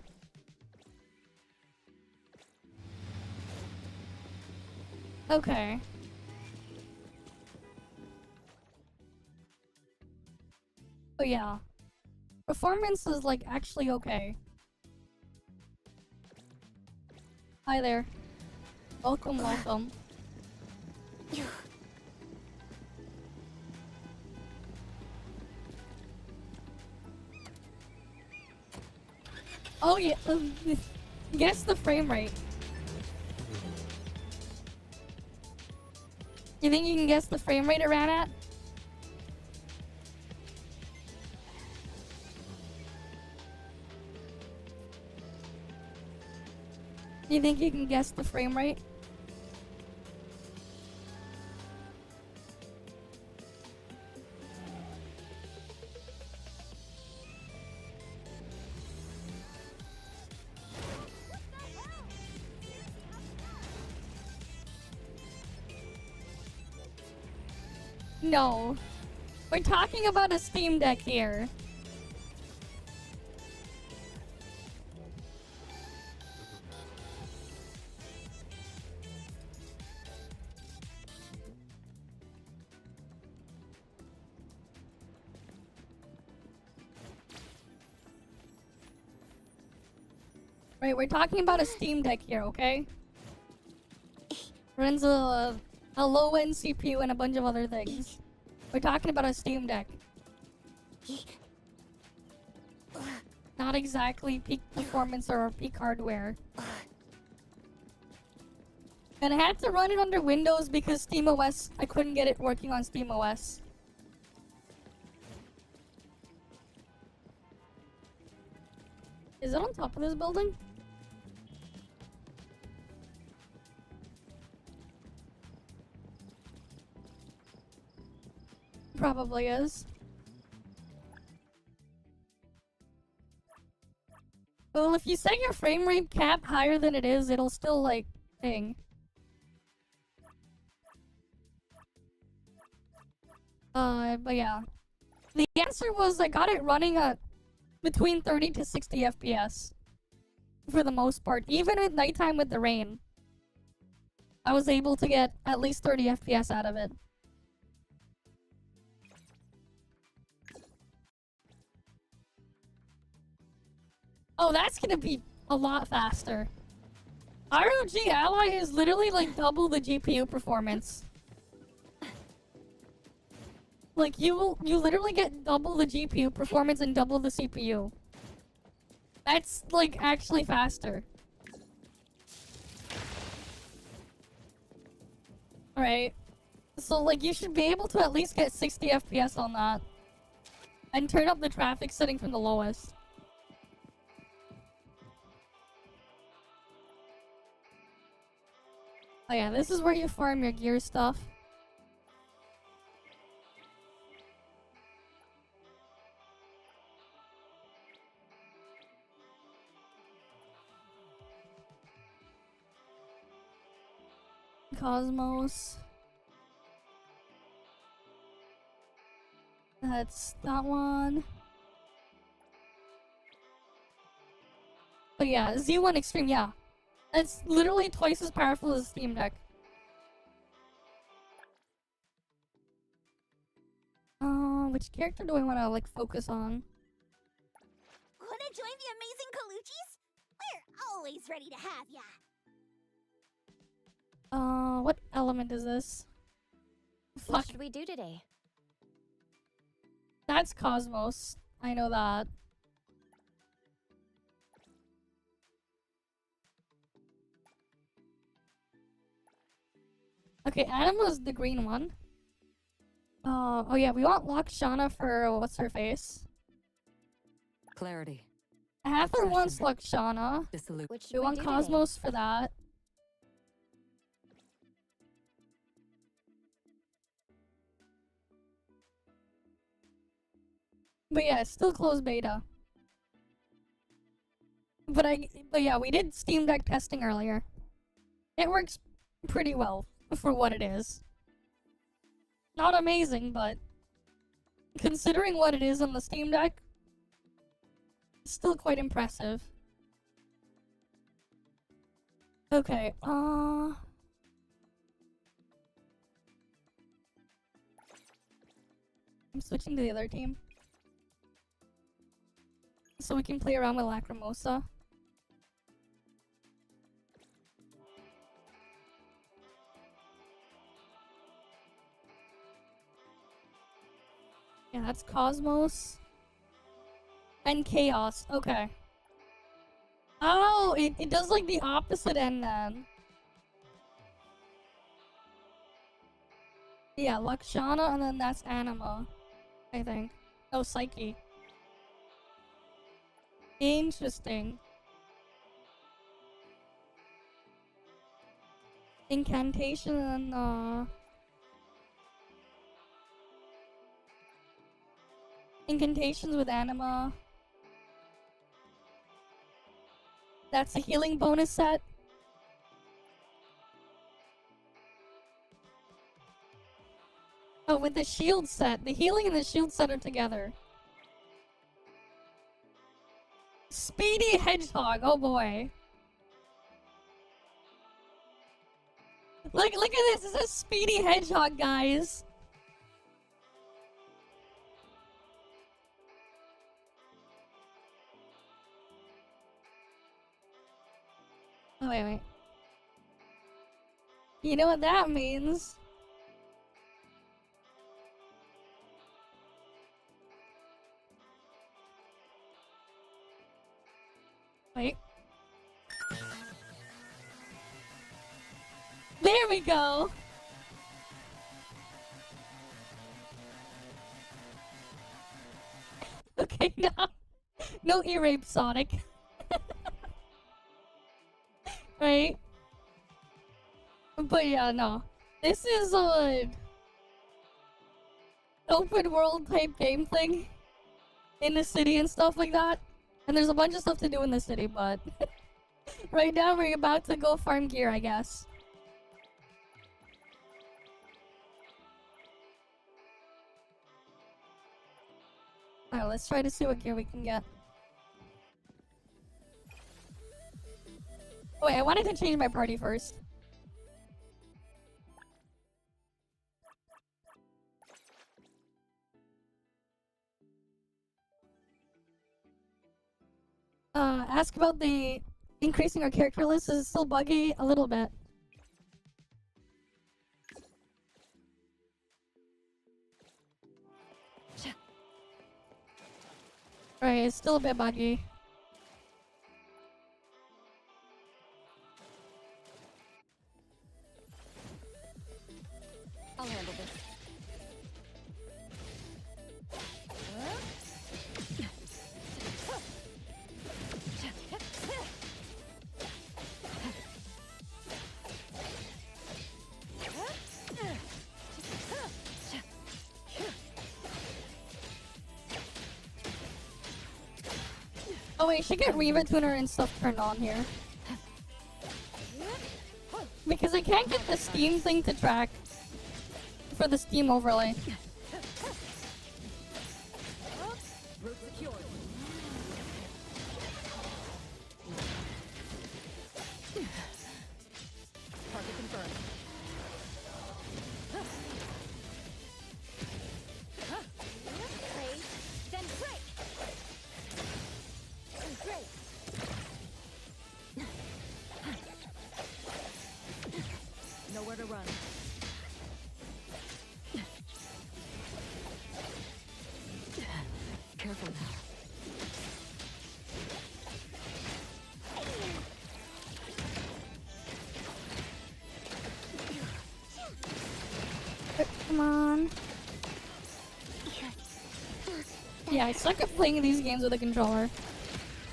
Okay. But yeah. Performance is like actually okay. Hi there. Welcome, welcome. Oh yeah, guess the frame rate. You think you can guess the frame rate it ran at? You think you can guess the frame rate? No. We're talking about a Steam Deck here. Right, we're talking about a Steam Deck here, okay? Runs a low-end CPU and a bunch of other things. We're talking about a Steam Deck. Not exactly peak performance or peak hardware. And I had to run it under Windows because SteamOS, I couldn't get it working on SteamOS. Is it on top of this building? Probably is. Well, if you set your frame rate cap higher than it is, it'll still, like, thing. But yeah. The answer was I got it running at between 30 to 60 FPS. For the most part. Even at nighttime with the rain. I was able to get at least 30 FPS out of it. Oh, that's gonna be a lot faster. ROG Ally is literally like double the GPU performance. Like you literally get double the GPU performance and double the CPU. That's like actually faster. Alright. So like you should be able to at least get 60 FPS on that. And turn up the traffic setting from the lowest. Oh yeah, this is where you farm your gear stuff. Cosmos. That's that one. But yeah, Z1 Extreme, yeah. It's literally twice as powerful as Steam Deck. Which character do I want to like focus on? Wanna join the amazing Colucci's? We're always ready to have ya. What element is this? What Fuck, should we do today? that's Cosmos. I know that. Okay, Anima's the green one. Oh yeah, we want Lakshana for what's her face? Clarity. Hather wants Lakshana. Dissolution. What should We we want do Cosmos for that. But yeah, it's still closed beta. But yeah, we did Steam Deck testing earlier. It works pretty well for what it is. Not amazing, but considering what it is on the Steam Deck, it's still quite impressive. Okay, I'm switching to the other team. So we can play around with Lacrimosa. Yeah, that's Cosmos. And Chaos. Okay. Oh, it does like the opposite end then. Yeah, Lakshana and then that's Anima. I think. Oh, Psyche. Interesting. Incantation and Incantations with Anima. That's a healing bonus set. Oh, with the shield set. The healing and the shield set are together. Speedy Hedgehog, oh boy. Look at this, this is a Speedy Hedgehog, guys. Oh, wait. You know what that means? Wait. There we go! Okay, no ear rape, Sonic. Right? But yeah, no. This is a open world type game thing in the city and stuff like that. And there's a bunch of stuff to do in the city, but right now we're about to go farm gear, I guess. Alright, let's try to see what gear we can get. Oh, wait, I wanted to change my party first. Ask about the increasing our character list. Is it still buggy? A little bit. Right, it's still a bit buggy. I'll handle this. Oh wait, should get Reva Tuner and stuff turned on here. Because I can't get the Steam thing to track for the Steam overlay. Route secured. Target confirmed. Break, then break. Great. Nowhere to run. Careful now. Come on. Yeah, I suck at playing these games with a controller.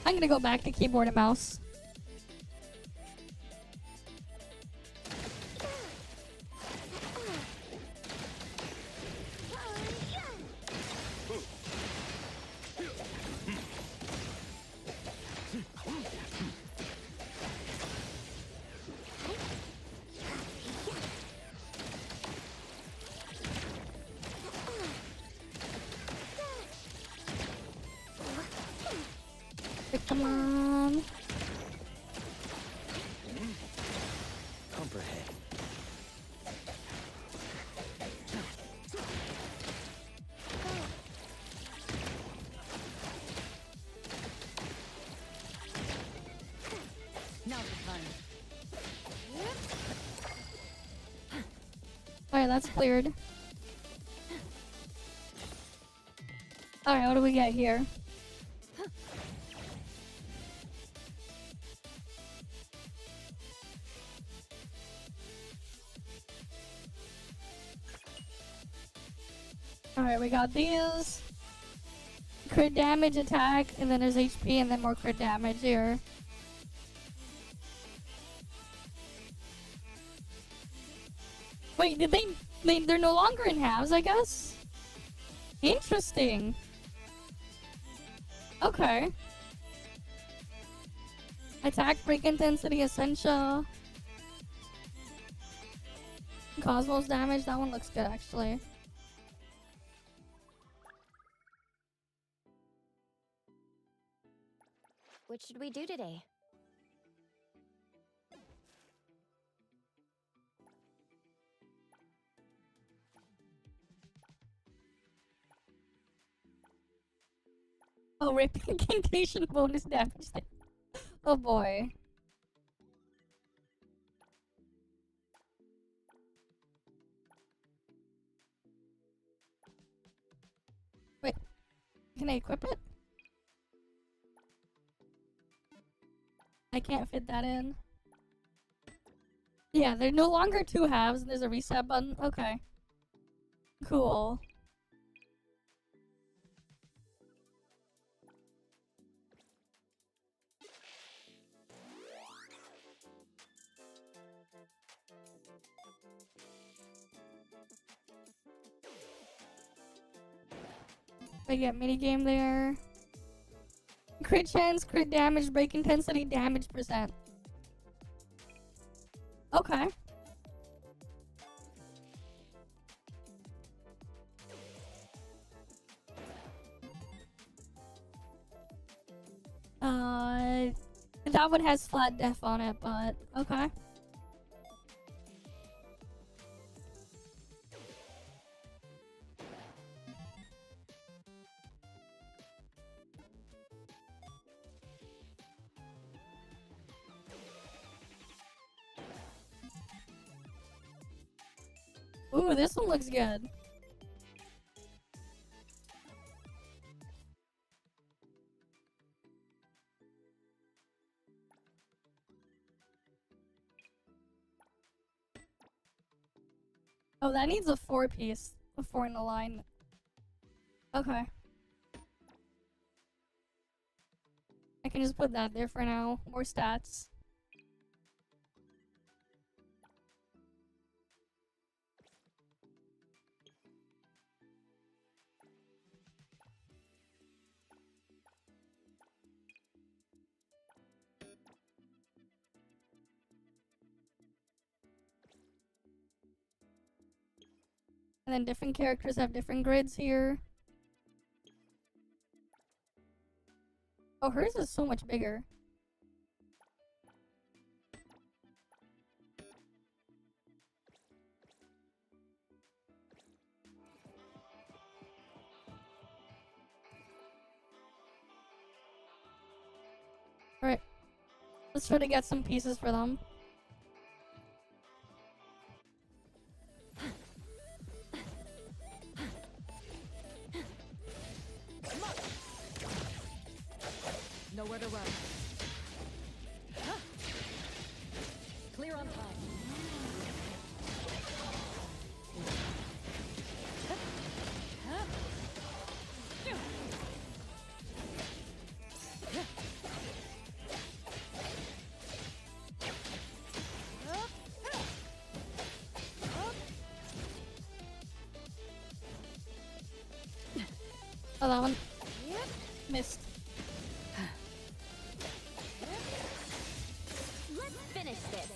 I'm gonna go back to keyboard and mouse. Come on. Comprehend. Now it's fun. Alright, that's cleared. Alright, what do we get here? Alright, we got these. Crit damage, attack, and then there's HP, and then more crit damage here. Wait, did they're no longer in halves, I guess? Interesting. Okay. Attack, break intensity, essential. Cosmos damage, that one looks good actually. What should we do today? Oh, rip incantation bonus damage. Oh boy. Wait, can I equip it? I can't fit that in. Yeah, they're no longer two halves and there's a reset button. Okay. Cool. I get minigame there. crit chance, crit damage, break intensity, damage percent. Okay. That one has flat def on it, but okay. Ooh, this one looks good. Oh, that needs a 4-piece. A 4 in the line. Okay. I can just put that there for now. More stats. And then different characters have different grids here. Oh, hers is so much bigger. Alright. Let's try to get some pieces for them. Nowhere to run. Clear on time. Oh, that one missed. Let's finish this.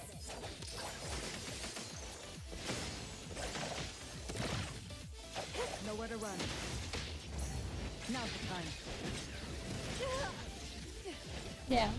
Nowhere to run. Now's the time. Yeah.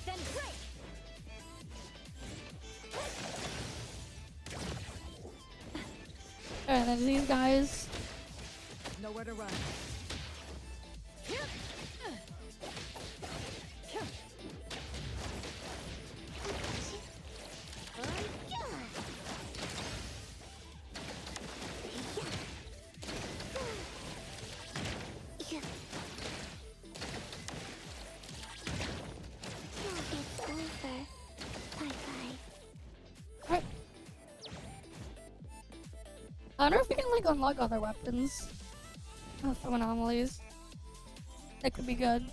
Then break. Alright, then these guys. Nowhere to run. It's over. Bye-bye. Alright. I wonder if we can like unlock other weapons from anomalies. That could be good.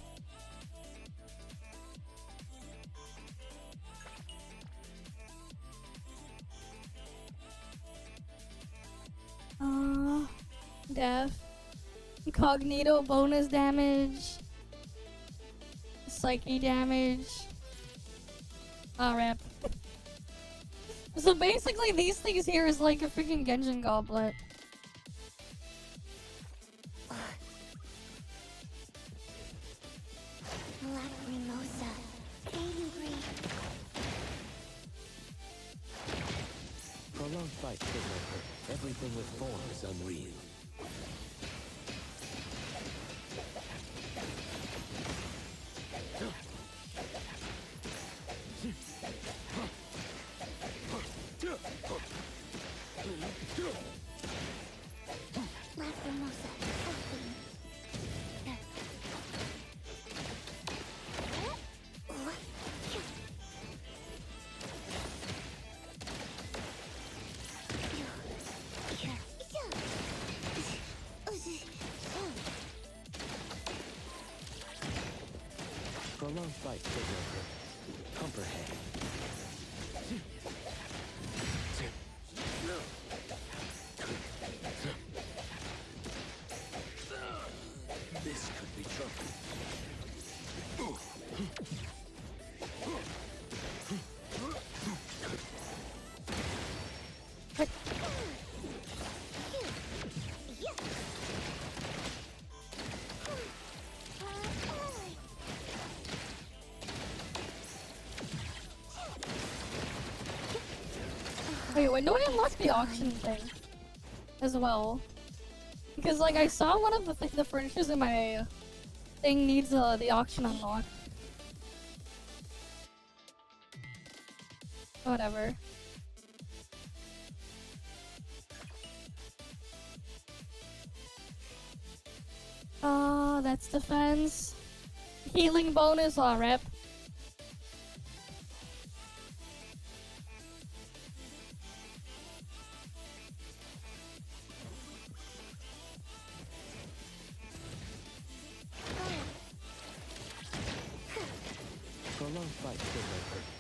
Death. Incognito bonus damage. Psyche damage. Rip. So basically these things here is like a freaking Genshin goblet. Black Mimosa. Angry. Prolonged fight could make her. Everything with form is unreal. Black Mimosa. Open. Prolonged fight serve no purpose. Comprehend. This could be trouble. Wait, when do I unlock the auction thing as well? Because like I saw one of the furnitures in my thing needs the auction unlock. Whatever. That's defense. Healing bonus, rep. Prolonged fight serve no purpose.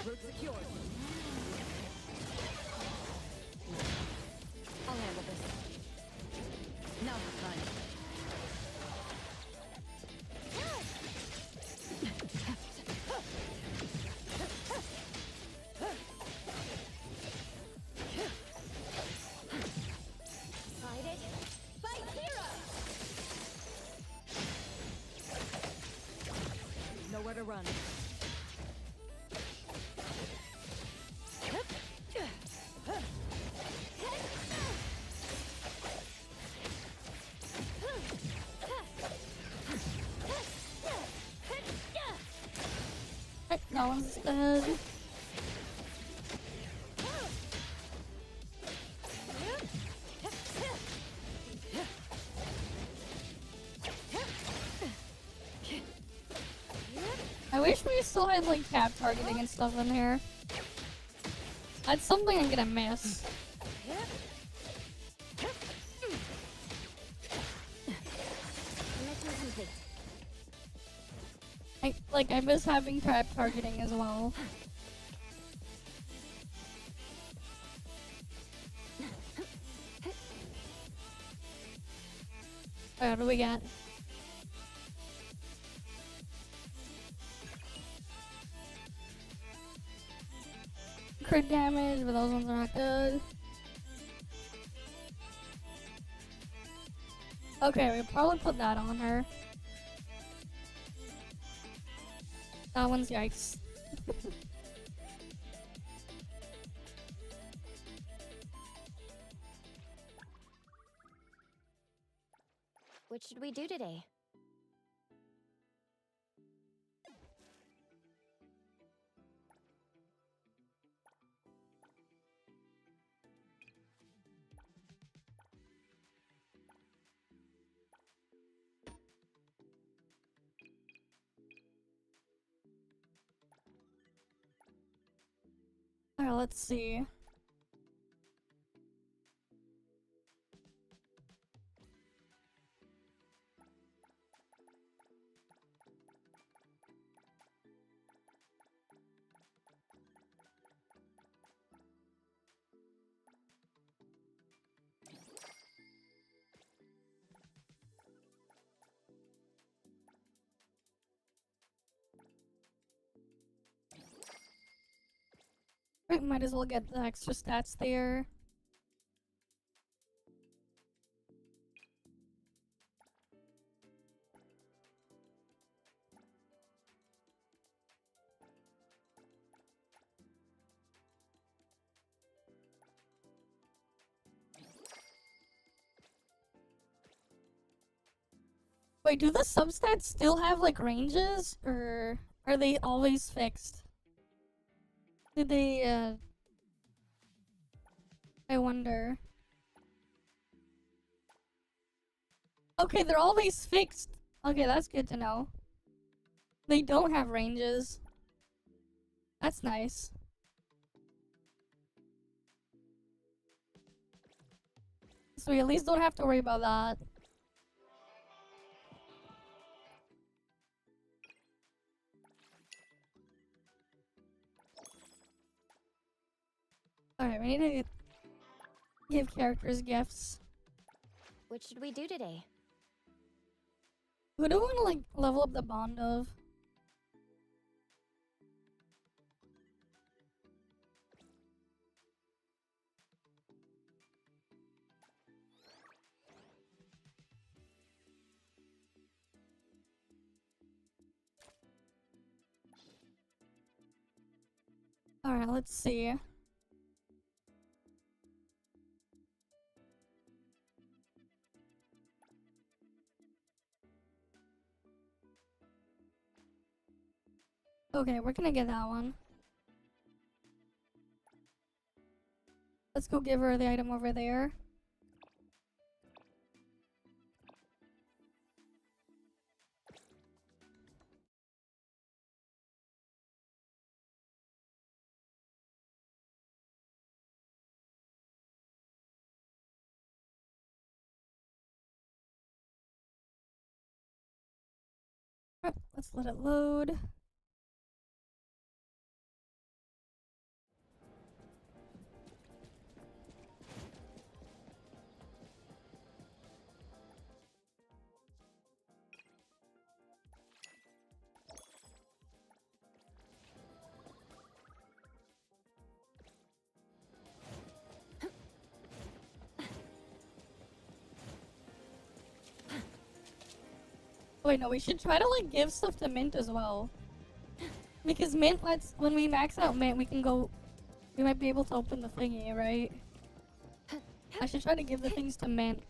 Route secured. I'll handle this. Now's the time. Fight it. Fight hero! Nowhere to run. That one's dead. I wish we still had like cap targeting and stuff in here. That's something I'm gonna miss. Mission complete. I miss having cap targeting as well. Alright, what do we got? Crit damage, but those ones are not good. Okay, we probably put that on her. That one's yikes. What should we do today? Alright, let's see. Right, might as well get the extra stats there. Wait, do the substats still have like ranges, or are they always fixed? Did they, I wonder. Okay, they're always fixed. Okay, that's good to know. They don't have ranges. That's nice. So we at least don't have to worry about that. Alright, we need to give characters gifts. What should we do today? Who do we want to, like, level up the bond of? Alright, let's see. Okay, we're gonna get that one. Let's go give her the item over there. Alright, let's let it load. Wait, no, we should try to, like, give stuff to Mint as well. Because Mint lets, when we max out Mint, we can go, we might be able to open the thingy, right? I should try to give the things to Mint.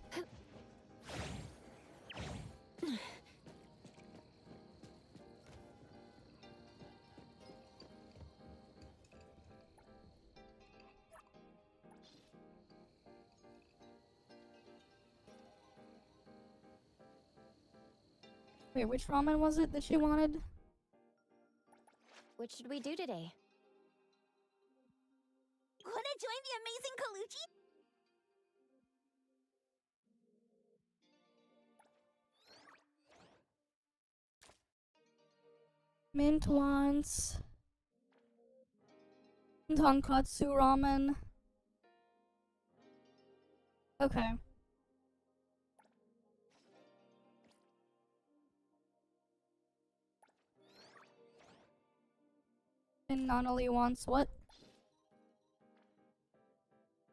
Wait, which ramen was it that she wanted? What should we do today? Wanna join the amazing Kaluchi? Mint wants tonkatsu ramen. Okay. And Nanali wants what?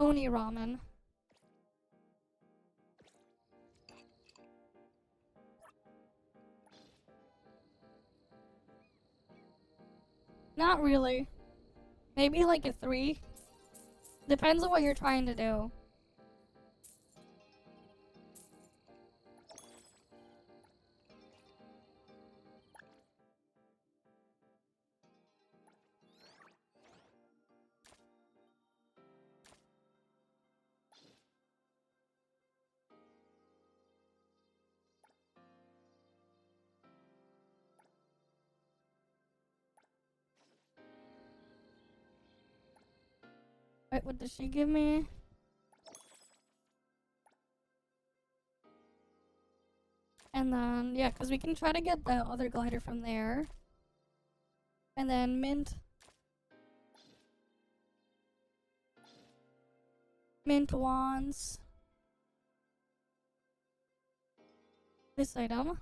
Oni ramen. Not really. Maybe like a 3. Depends on what you're trying to do. Wait, what does she give me? And then, yeah, because we can try to get the other glider from there. And then Mint. Mint wants this item.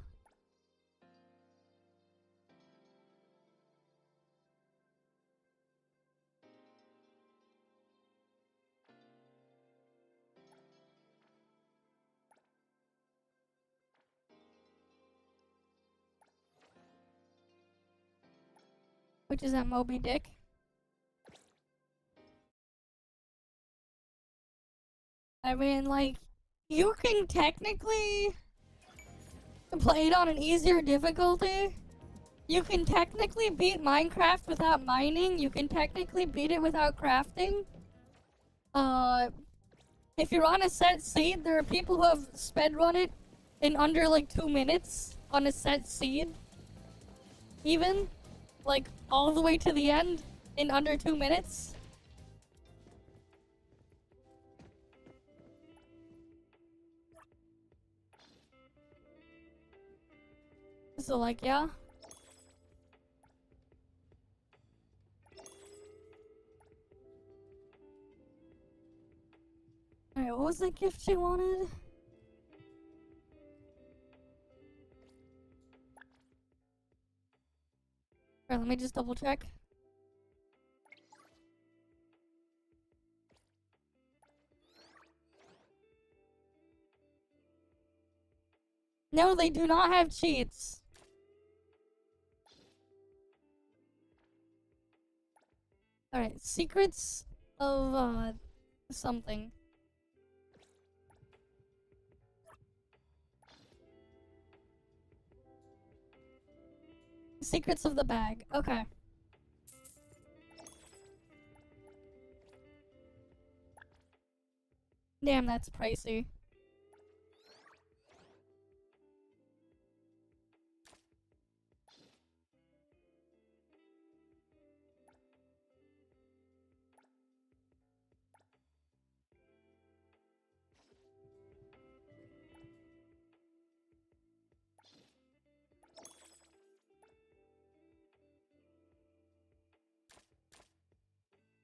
Which is at Moby Dick. I mean, like, you can technically play it on an easier difficulty. You can technically beat Minecraft without mining. You can technically beat it without crafting. If you're on a set seed, there are people who have speedrun it in under like 2 minutes on a set seed. Even, like, all the way to the end in under 2 minutes. So, like, yeah. Alright, what was that gift she wanted? Alright, let me just double check. No, they do not have cheats. Alright, secrets of, something. Secrets of the bag. Okay. Damn, that's pricey.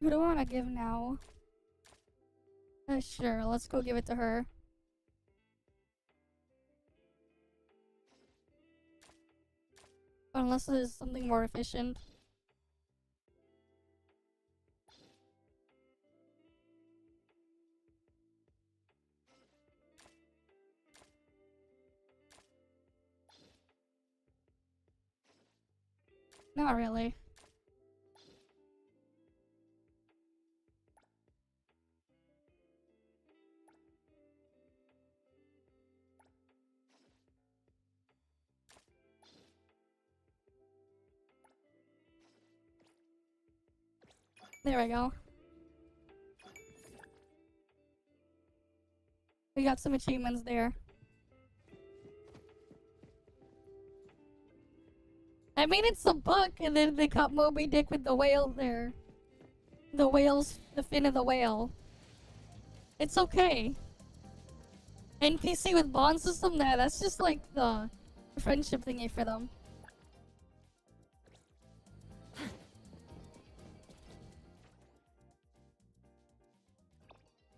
Who do I want to give now? Sure, let's go give it to her. Unless there's something more efficient. Not really. There we go. We got some achievements there. I mean, it's a book, and then they got Moby Dick with the whale there. The whale's the fin of the whale. It's okay. NPC with bond system, that's just like the friendship thingy for them.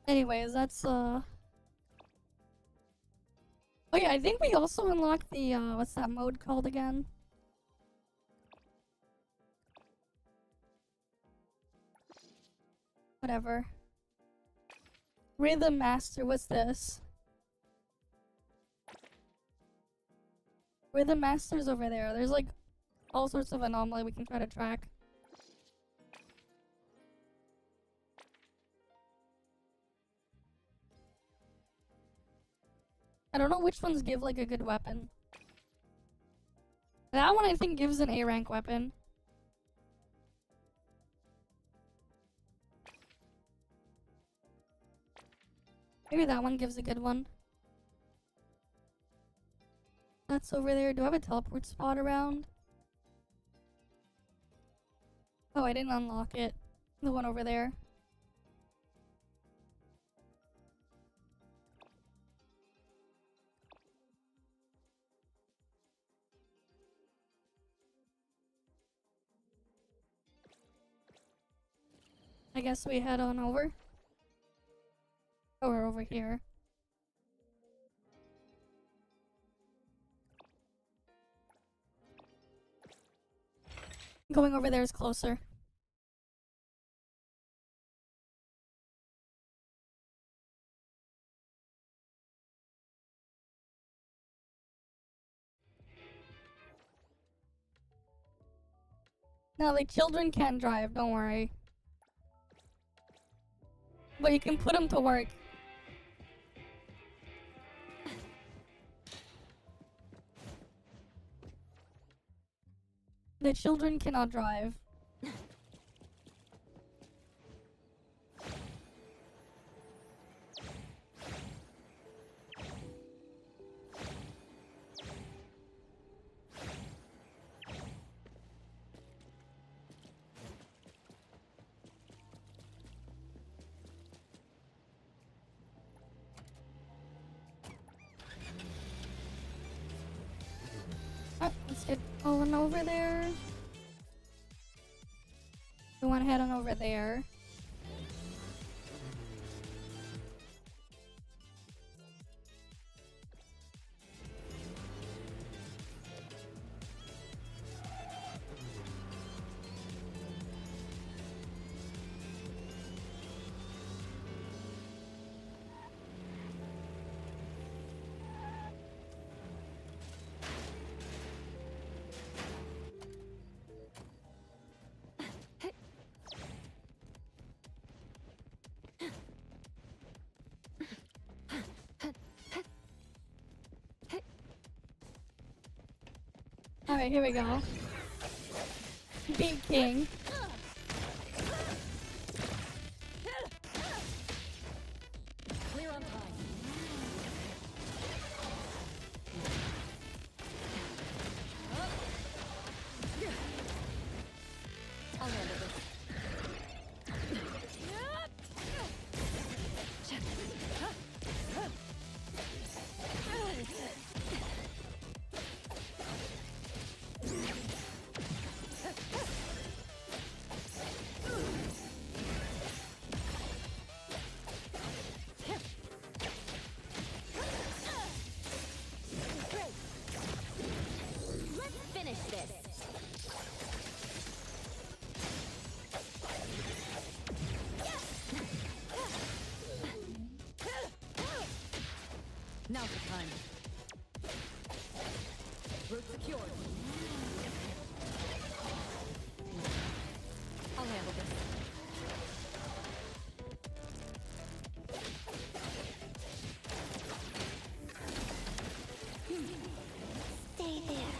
Anyways, that's Oh yeah, I think we also unlocked the what's that mode called again? Whatever. Rhythm Master, what's this? Rhythm Master's over there. There's like all sorts of anomaly we can try to track. I don't know which ones give like a good weapon. That one I think gives an A rank weapon. Maybe that one gives a good one. That's over there. Do I have a teleport spot around? Oh, I didn't unlock it. The one over there. I guess we head on over. Oh, we're over here. Going over there is closer. No, the children can't drive, don't worry. But you can put them to work. The children cannot drive. Let's get on over there. We want to head on over there. Alright, here we go. Beat King. Clear on time. I'll handle this. Let's finish this. Now's the time. Route secured. I'll handle this. Stay there.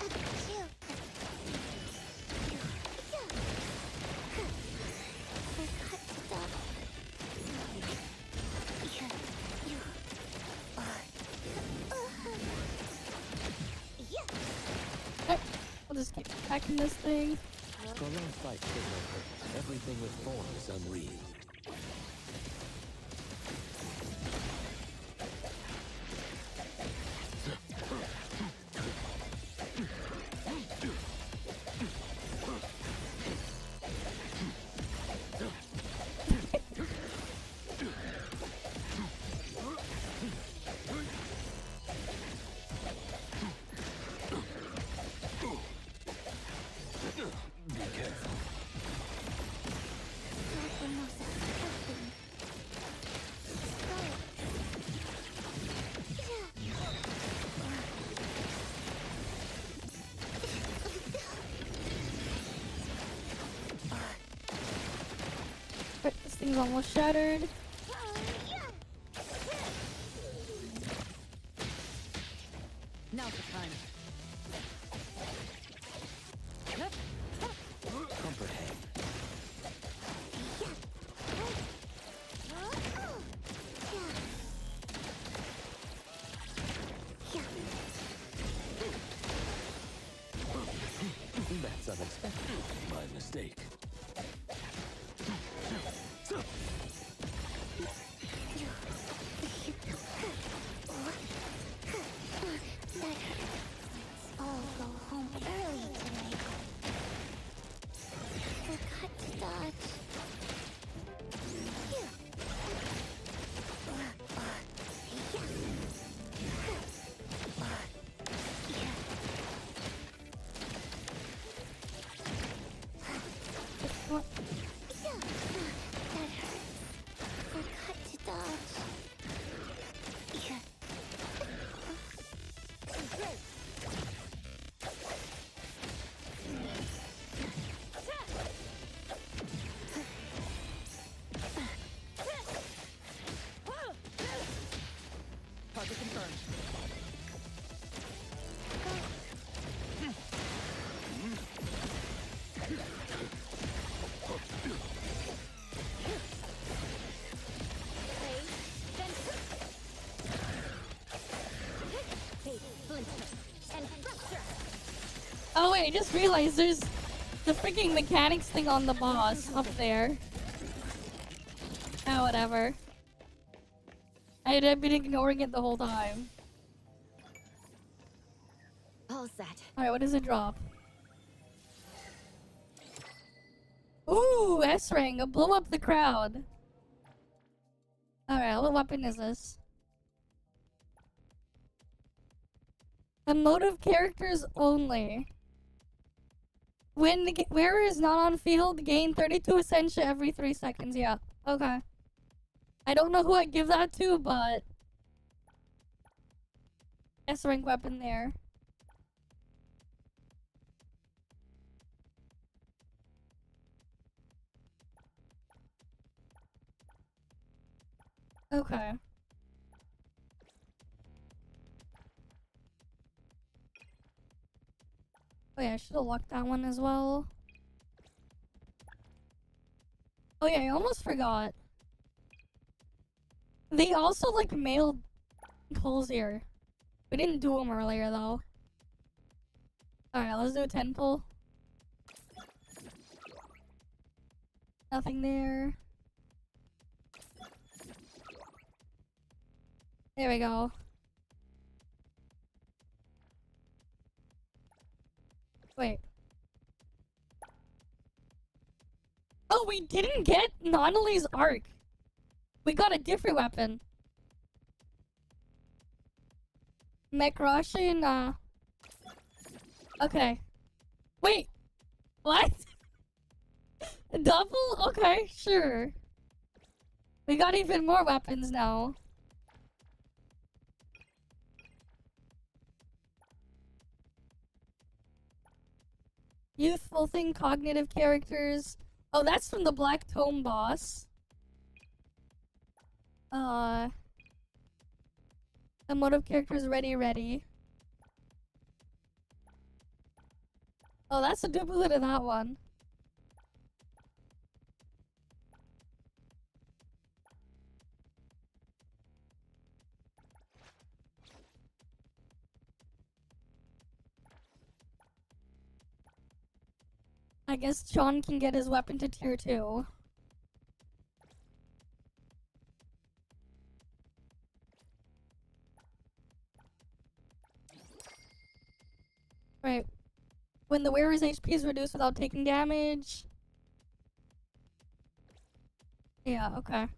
Achoo. Forgot to stop. Alright, we'll just keep hacking this thing. Prolonged fight could make everything with forms unreal. Be careful. But this thing's almost shattered. Now's the time. Comfort hand. That's unexpected. My mistake. Let's all go home early today. Forgot to dodge. What? That hurts. Forgot to dodge. Target confirmed. Oh wait, I just realized there's the freaking mechanics thing on the boss up there. Oh, whatever. I had been ignoring it the whole time. All set. Alright, what does it drop? Ooh, S-Ring, blow up the crowd. Alright, what weapon is this? Emotive characters only. When the wearer is not on field, gain 32 Essentia every 3 seconds. Yeah, okay. I don't know who I'd give that to, but... S-Rank weapon there. Okay. Oh yeah, I should have locked that one as well. Oh yeah, I almost forgot. They also like mailed pulls here. We didn't do them earlier though. Alright, let's do a 10 pull. Nothing there. There we go. Wait. Oh, we didn't get Anomaly's arc. We got a different weapon. Mech okay. Wait. What? Double? Okay, sure. We got even more weapons now. Youthful thing, cognitive characters. Oh, that's from the Black Tome boss. Emotive characters ready. Oh, that's a duplicate of that one. I guess John can get his weapon to tier 2. Right. When the wearer's HP is reduced without taking damage. Yeah, okay.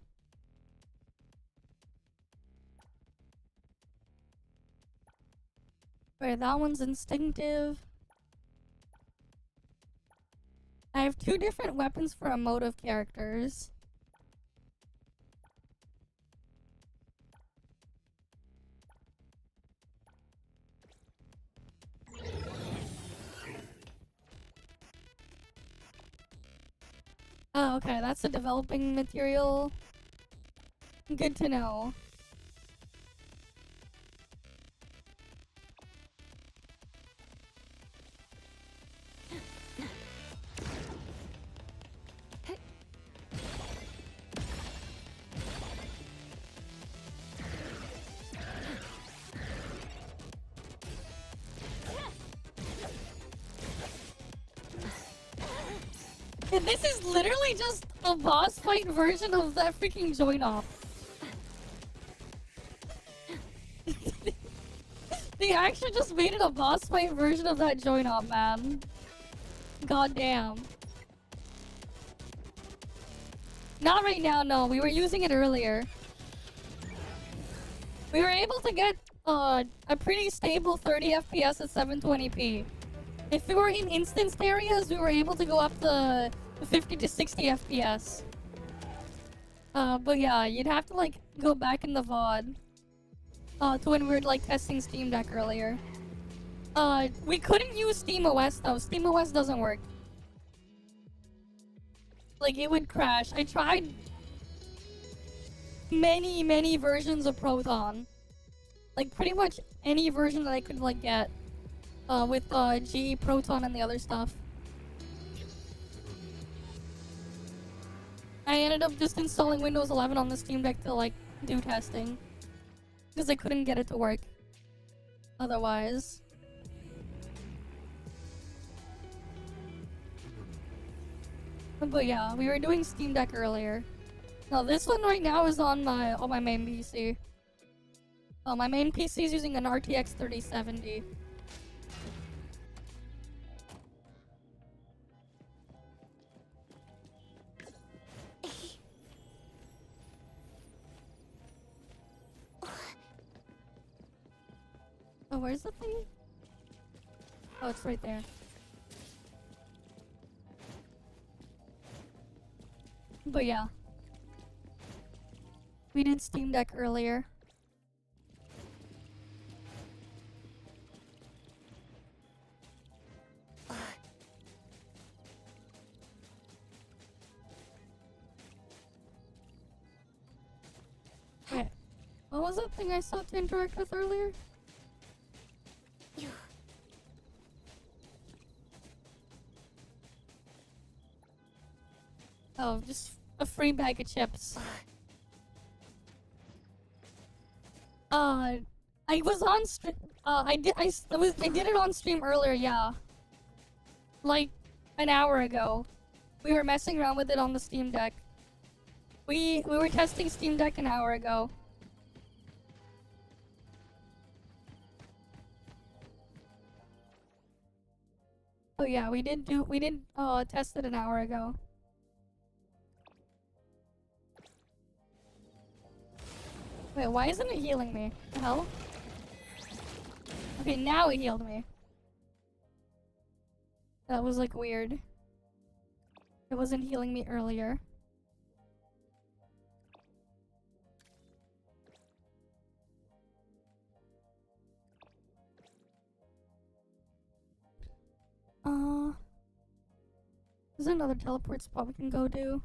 Right, that one's instinctive. I have 2 different weapons for emotive characters. Oh, okay, that's a developing material. Good to know. And this is literally just a boss fight version of that freaking join off. They actually just made it a boss fight version of that join off, man. God damn. Not right now, no. We were using it earlier. We were able to get a pretty stable 30 FPS at 720p. If we were in instanced areas, we were able to go up to 50 to 60 FPS. But yeah, you'd have to like go back in the VOD to when we were like testing Steam Deck earlier. We couldn't use SteamOS though. SteamOS doesn't work. Like it would crash. I tried many versions of Proton. Like pretty much any version that I could like get. With GE Proton and the other stuff. I ended up just installing Windows 11 on the Steam Deck to like do testing. Because I couldn't get it to work. Otherwise. But yeah, we were doing Steam Deck earlier. Now this one right now is on my main PC. My main PC is using an RTX 3070. Oh, where's the thing? Oh, it's right there. But yeah. We did Steam Deck earlier. Wait, what was that thing I saw to interact with earlier? Oh, just a free bag of chips. I was on stream. I did it on stream earlier. Yeah, like an hour ago. We were messing around with it on the Steam Deck. We were testing Steam Deck an hour ago. Oh yeah, we did test it an hour ago. Wait, why isn't it healing me? The hell? Okay, now it healed me. That was like weird. It wasn't healing me earlier. Is there another teleport spot we can go to?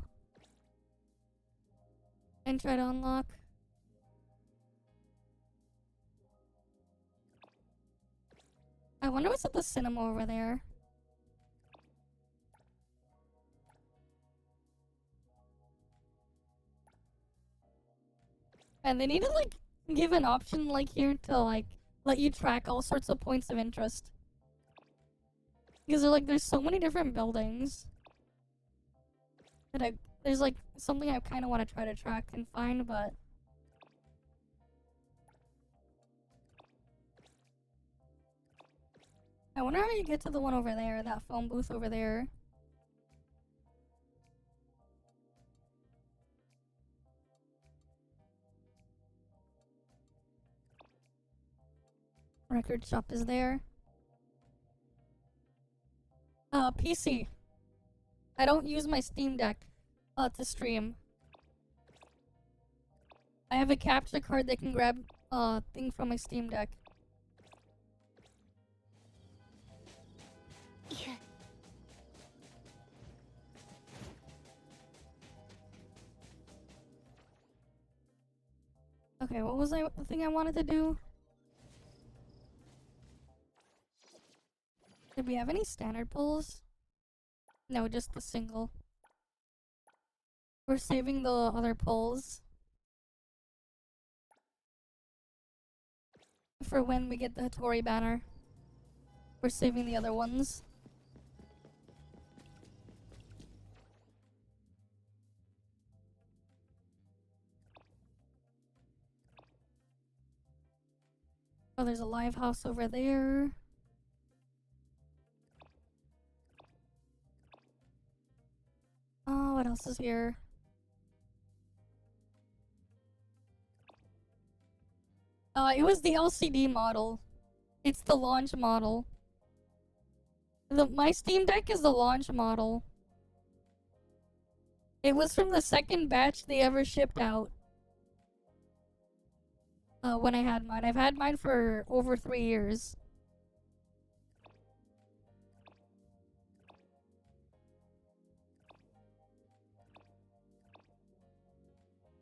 And try to unlock? I wonder what's at the cinema over there. And they need to like give an option like here to like let you track all sorts of points of interest. Because there's so many different buildings that there's like something I kind of want to try to track and find, but I wonder how you get to the one over there, that phone booth over there. Record shop is there. PC. I don't use my Steam Deck to stream. I have a capture card that can grab thing from my Steam Deck. Yeah. Okay, what was the thing I wanted to do? Did we have any standard pulls? No, just the single. We're saving the other pulls for when we get the Hattori banner. We're saving the other ones. Oh, there's a live house over there. Oh, what else is here? It was the LCD model. It's the launch model. My Steam Deck is the launch model. It was from the second batch they ever shipped out. When I had mine. I've had mine for over 3 years.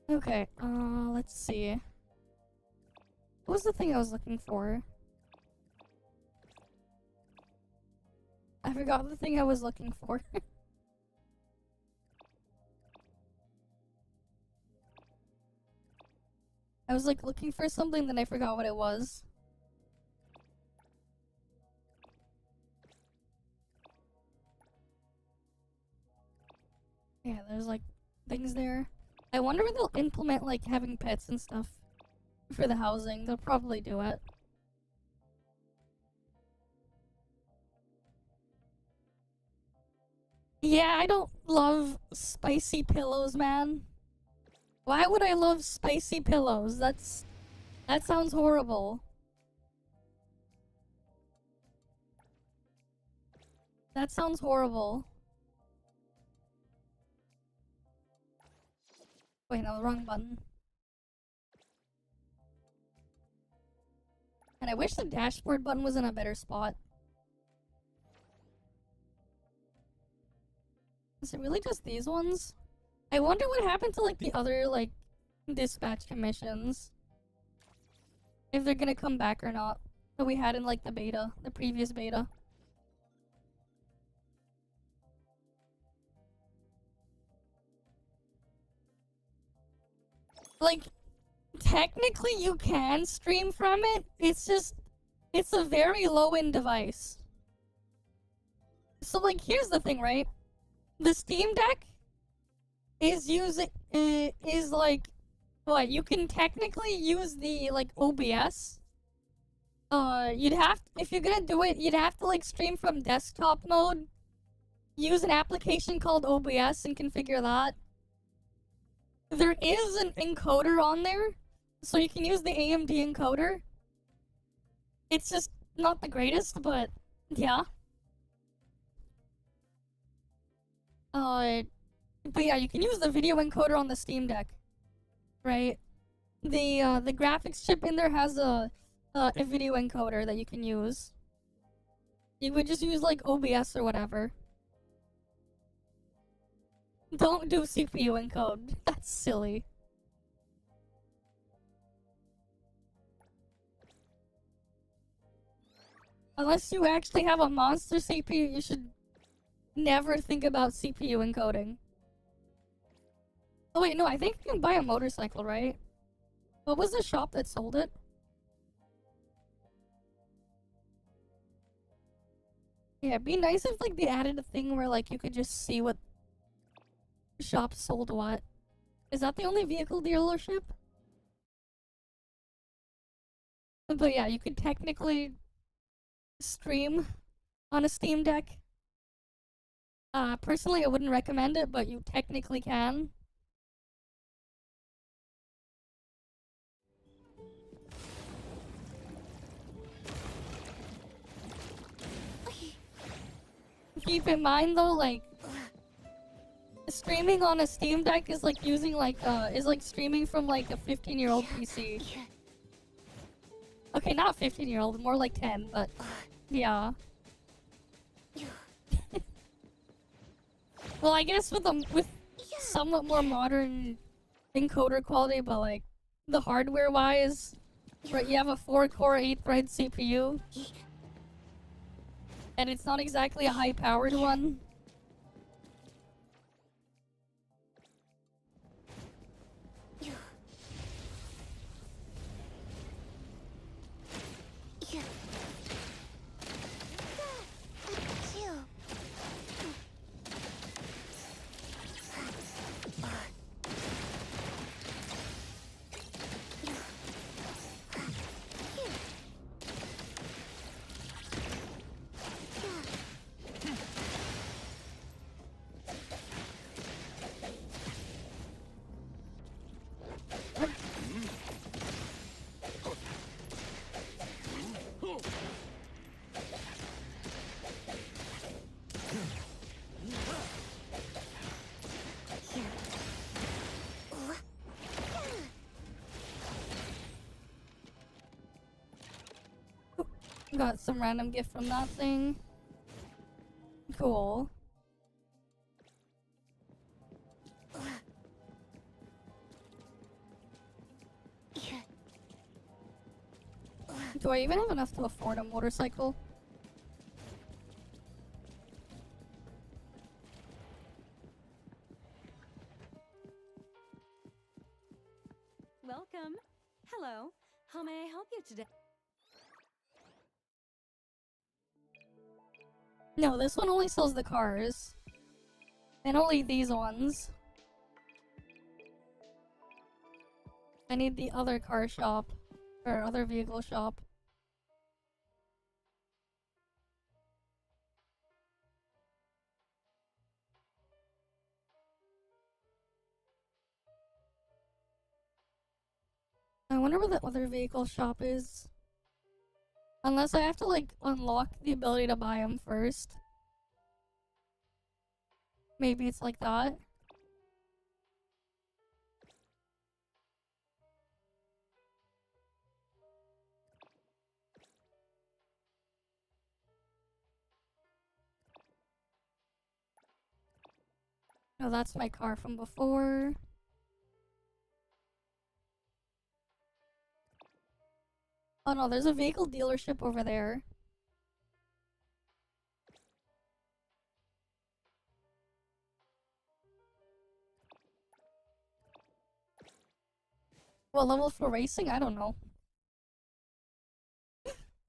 Okay, let's see. What was the thing I was looking for? I forgot the thing I was looking for. I was like looking for something, then I forgot what it was. Yeah, there's like things there. I wonder when they'll implement like having pets and stuff for the housing. They'll probably do it. Yeah, I don't love spicy pillows, man. Why would I love spicy pillows? That sounds horrible. That sounds horrible. Wait, no, the wrong button. And I wish the dashboard button was in a better spot. Is it really just these ones? I wonder what happened to like the other like dispatch commissions. If they're gonna come back or not. That we had in like the beta, the previous beta. Like, technically you can stream from it, it's just, it's a very low-end device. So like, here's the thing, right? The Steam Deck is is like, what, you can technically use the, like, OBS. You'd have, if you're gonna do it, you'd have to like stream from desktop mode, use an application called OBS and configure that. There is an encoder on there, so you can use the AMD encoder. It's just not the greatest, but yeah. But yeah, you can use the video encoder on the Steam Deck, right? The graphics chip in there has a video encoder that you can use. You would just use like OBS or whatever. Don't do CPU encode. That's silly. Unless you actually have a monster CPU, you should never think about CPU encoding. Oh wait, no, I think you can buy a motorcycle, right? What was the shop that sold it? Yeah, it'd be nice if like they added a thing where like you could just see what shop sold what. Is that the only vehicle dealership? But yeah, you could technically stream on a Steam Deck. Personally I wouldn't recommend it, but you technically can. Keep in mind though, like, streaming on a Steam Deck is like using like, is like streaming from like a 15-year-old PC. Okay, not 15-year-old, more like 10, but yeah. Well, I guess with somewhat more modern encoder quality, but like the hardware-wise, right? You have a 4-core 8-thread CPU, and it's not exactly a high-powered one. Got some random gift from that thing. Cool. Do I even have enough to afford a motorcycle? Welcome. Hello. How may I help you today? No, this one only sells the cars. And only these ones. I need the other car shop. Or other vehicle shop. I wonder where the other vehicle shop is. Unless I have to like unlock the ability to buy them first. Maybe it's like that. No, that's my car from before. Oh no, there's a vehicle dealership over there. What level for racing? I don't know.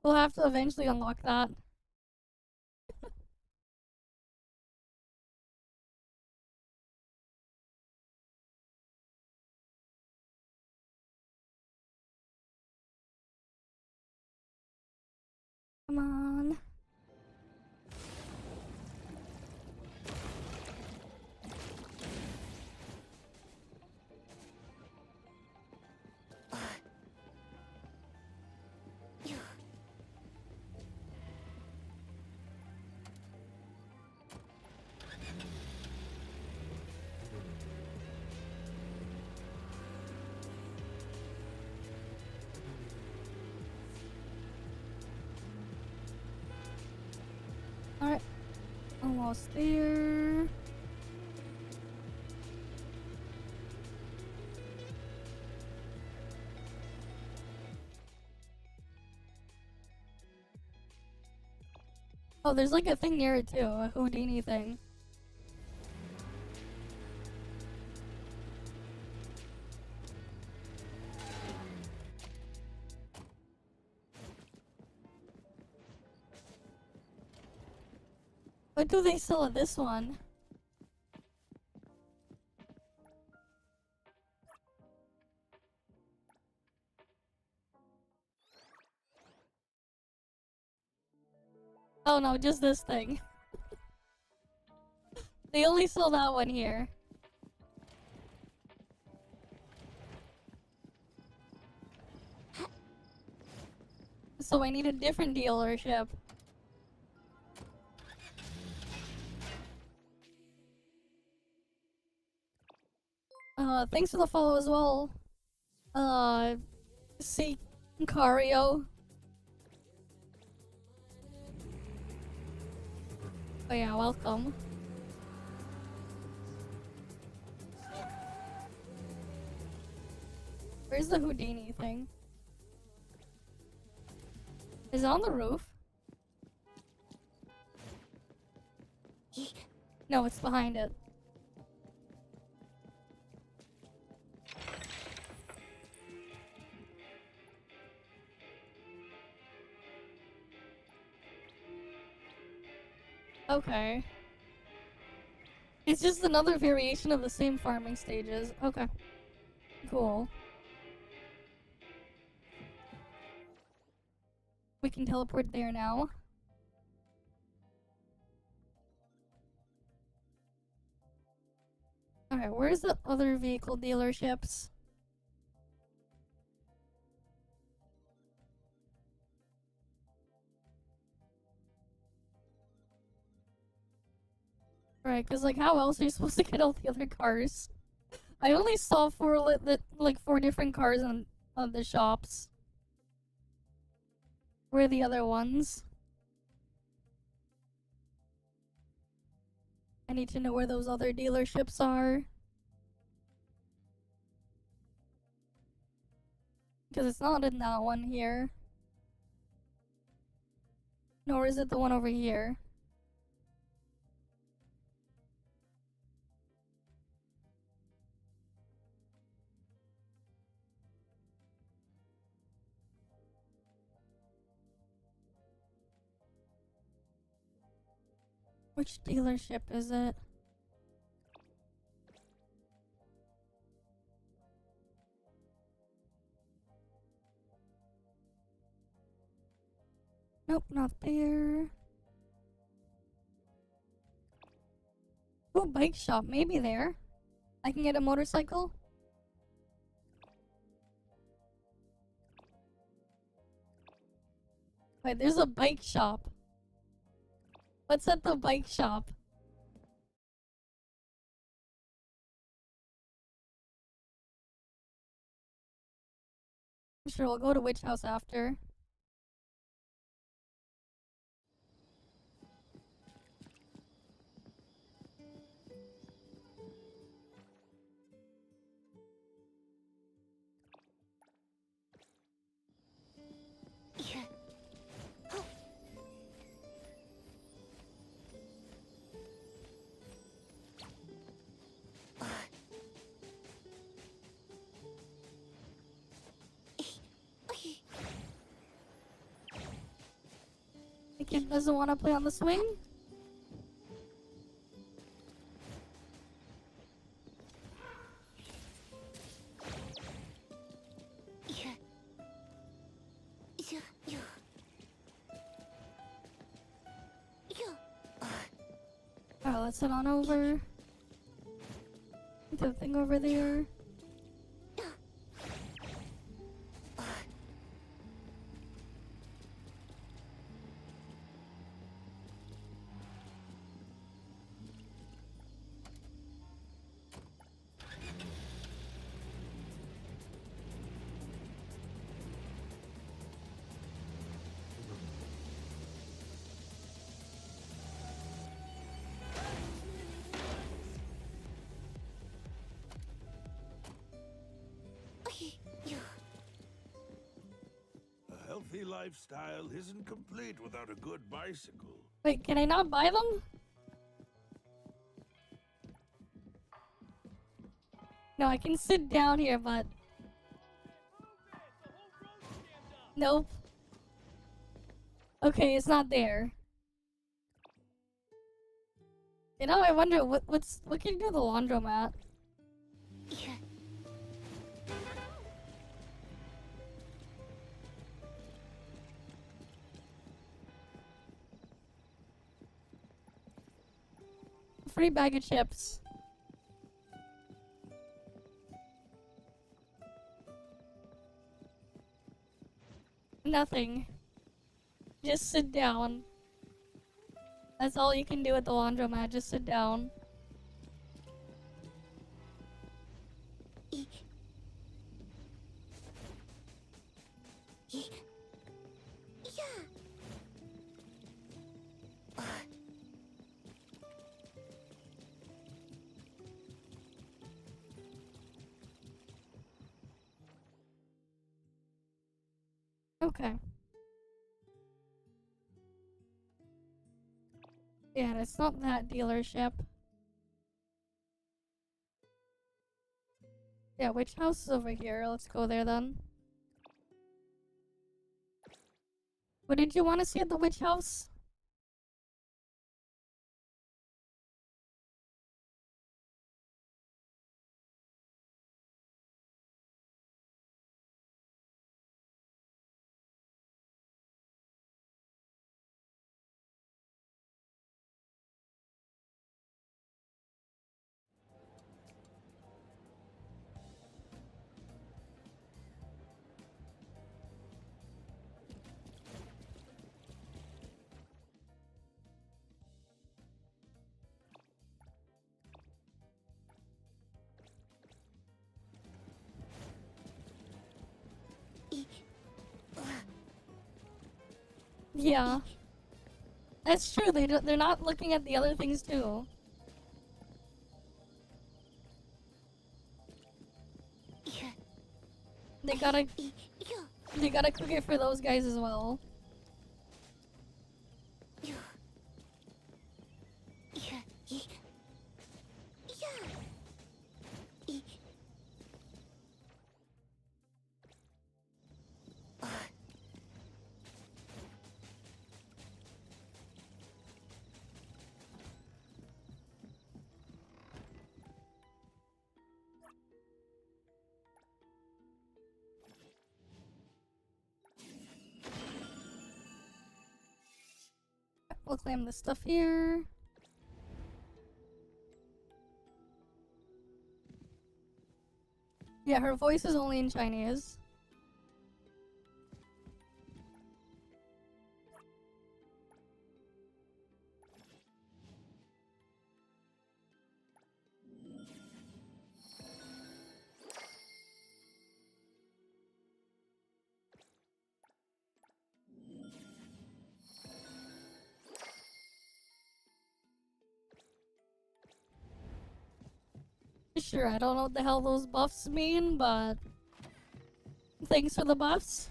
We'll have to eventually unlock that. Come on. Alright. Almost there. Oh, there's like a thing near it too, a Houdini thing. What do they sell at this one? Oh no, just this thing. They only sell that one here. So I need a different dealership. Thanks for the follow as well. Cario. Oh yeah, welcome. Where's the Houdini thing? Is it on the roof? No, it's behind it. Okay. It's just another variation of the same farming stages. Okay. Cool. We can teleport there now. Alright, where's the other vehicle dealerships? Right, because like how else are you supposed to get all the other cars? I only saw four different cars in the shops. Where are the other ones? I need to know where those other dealerships are. Because it's not in that one here. Nor is it the one over here. Which dealership is it? Nope, not there. Oh, bike shop, maybe there. I can get a motorcycle? Wait, there's a bike shop. What's at the bike shop? Sure, we'll go to Witch House after. The kid doesn't want to play on the swing? Alright, let's head on over to the thing over there. A healthy lifestyle isn't complete without a good bicycle. Wait, can I not buy them? No, I can sit down here, but... Nope. Okay, it's not there. You know, I wonder what can you do with the laundromat? Free bag of chips. Nothing. Just sit down. That's all you can do at the laundromat, just sit down. Okay. Yeah, it's not that dealership. Yeah, which house is over here? Let's go there then. What did you want to see at the witch house? Yeah. That's true, they're not looking at the other things too. They gotta cook it for those guys as well. We'll claim this stuff here. Yeah, her voice is only in Chinese. Sure, I don't know what the hell those buffs mean, but thanks for the buffs.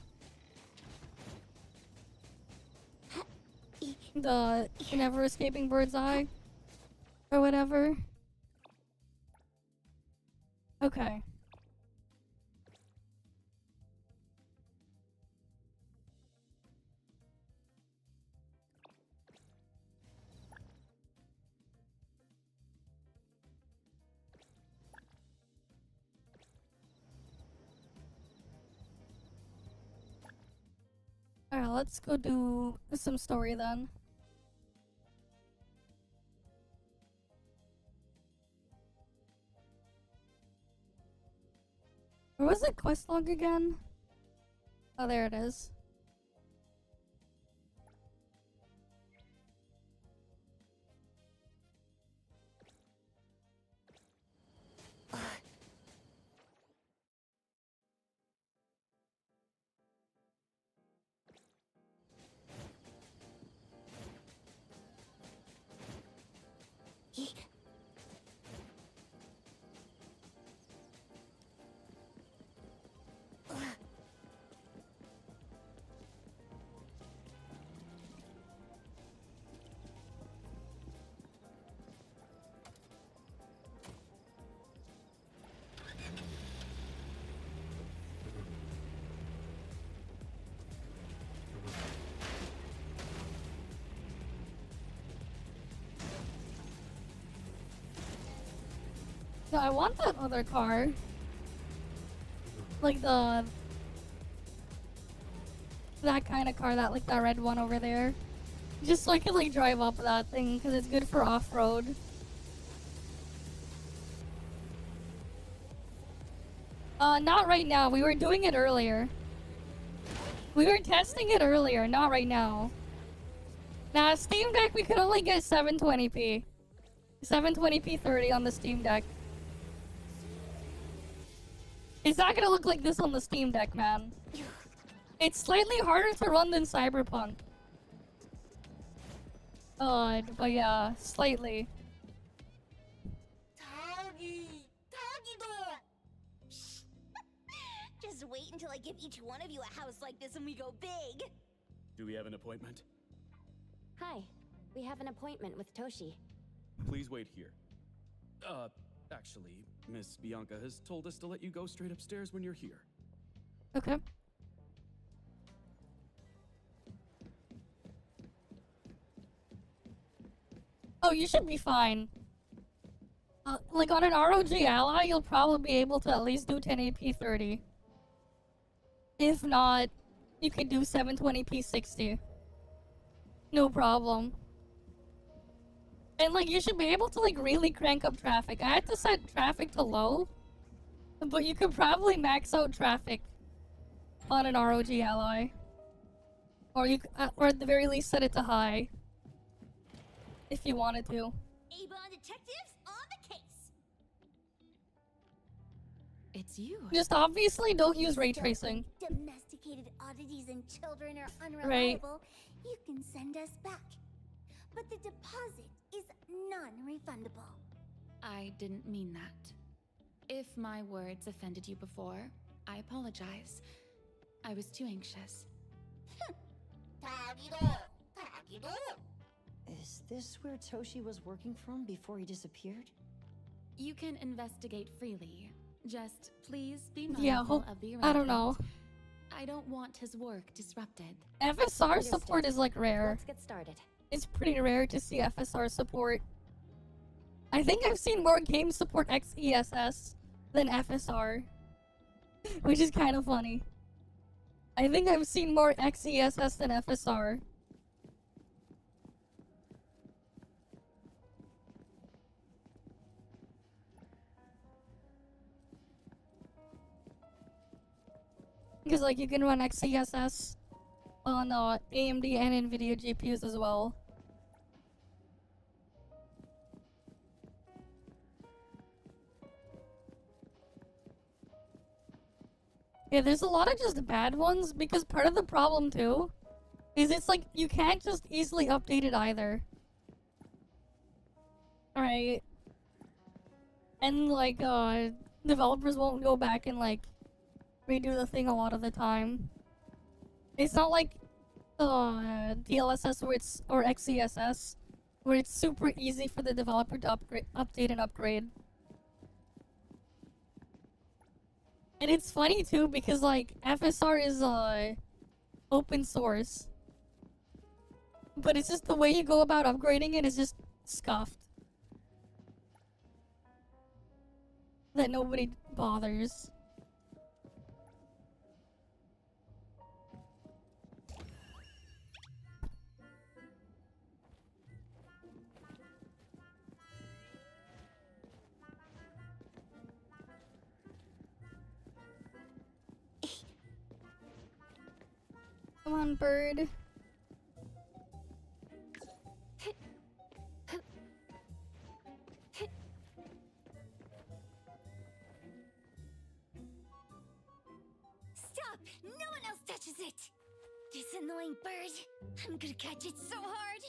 The never escaping bird's eye or whatever. Okay. Alright, let's go do some story then. Where was the quest log again? Oh, there it is. No, I want that other car. Like that kind of car, that red one over there. Just so I can like drive up that thing, because it's good for off-road. Not right now. We were doing it earlier. We were testing it earlier, not right now. Nah, Steam Deck, we could only get 720p. 720p 30 on the Steam Deck. It's not gonna look like this on the Steam Deck, man. It's slightly harder to run than Cyberpunk. But yeah, slightly. Just wait until I give each one of you a house like this and we go big. Do we have an appointment? Hi, we have an appointment with Toshi. Please wait here. Actually, Miss Bianca has told us to let you go straight upstairs when you're here. Okay. Oh, you should be fine. Like on an ROG Ally, you'll probably be able to at least do 1080p 30. If not, you could do 720p 60. No problem. And like, you should be able to like really crank up traffic. I had to set traffic to low, but you could probably max out traffic on an ROG Ally. Or or at the very least set it to high. If you wanted to. Avon detectives on the case. It's you. Just obviously don't use ray tracing. Domesticated oddities and children are unreliable. You can send us back. But the deposit is non-refundable. I didn't mean that. If my words offended you before, I apologize. I was too anxious. Is this where Toshi was working from before he disappeared? You can investigate freely. Just please be Yeah, mindful of the I don't know. I don't want his work disrupted. FSR support is like rare. Let's get started. It's pretty rare to see FSR support. I think I've seen more game support XESS than FSR. Which is kind of funny. I think I've seen more XESS than FSR. Because like you can run XESS on AMD and NVIDIA GPUs as well. Yeah, there's a lot of just bad ones, because part of the problem too is it's like you can't just easily update it either. Alright. And like developers won't go back and like redo the thing a lot of the time. It's not like DLSS or XCSS where it's super easy for the developer to update and upgrade. And it's funny too because like FSR is open source. But it's just the way you go about upgrading it is just scuffed. That nobody bothers. Come on, bird. Stop! No one else touches it! This annoying bird. I'm gonna catch it so hard.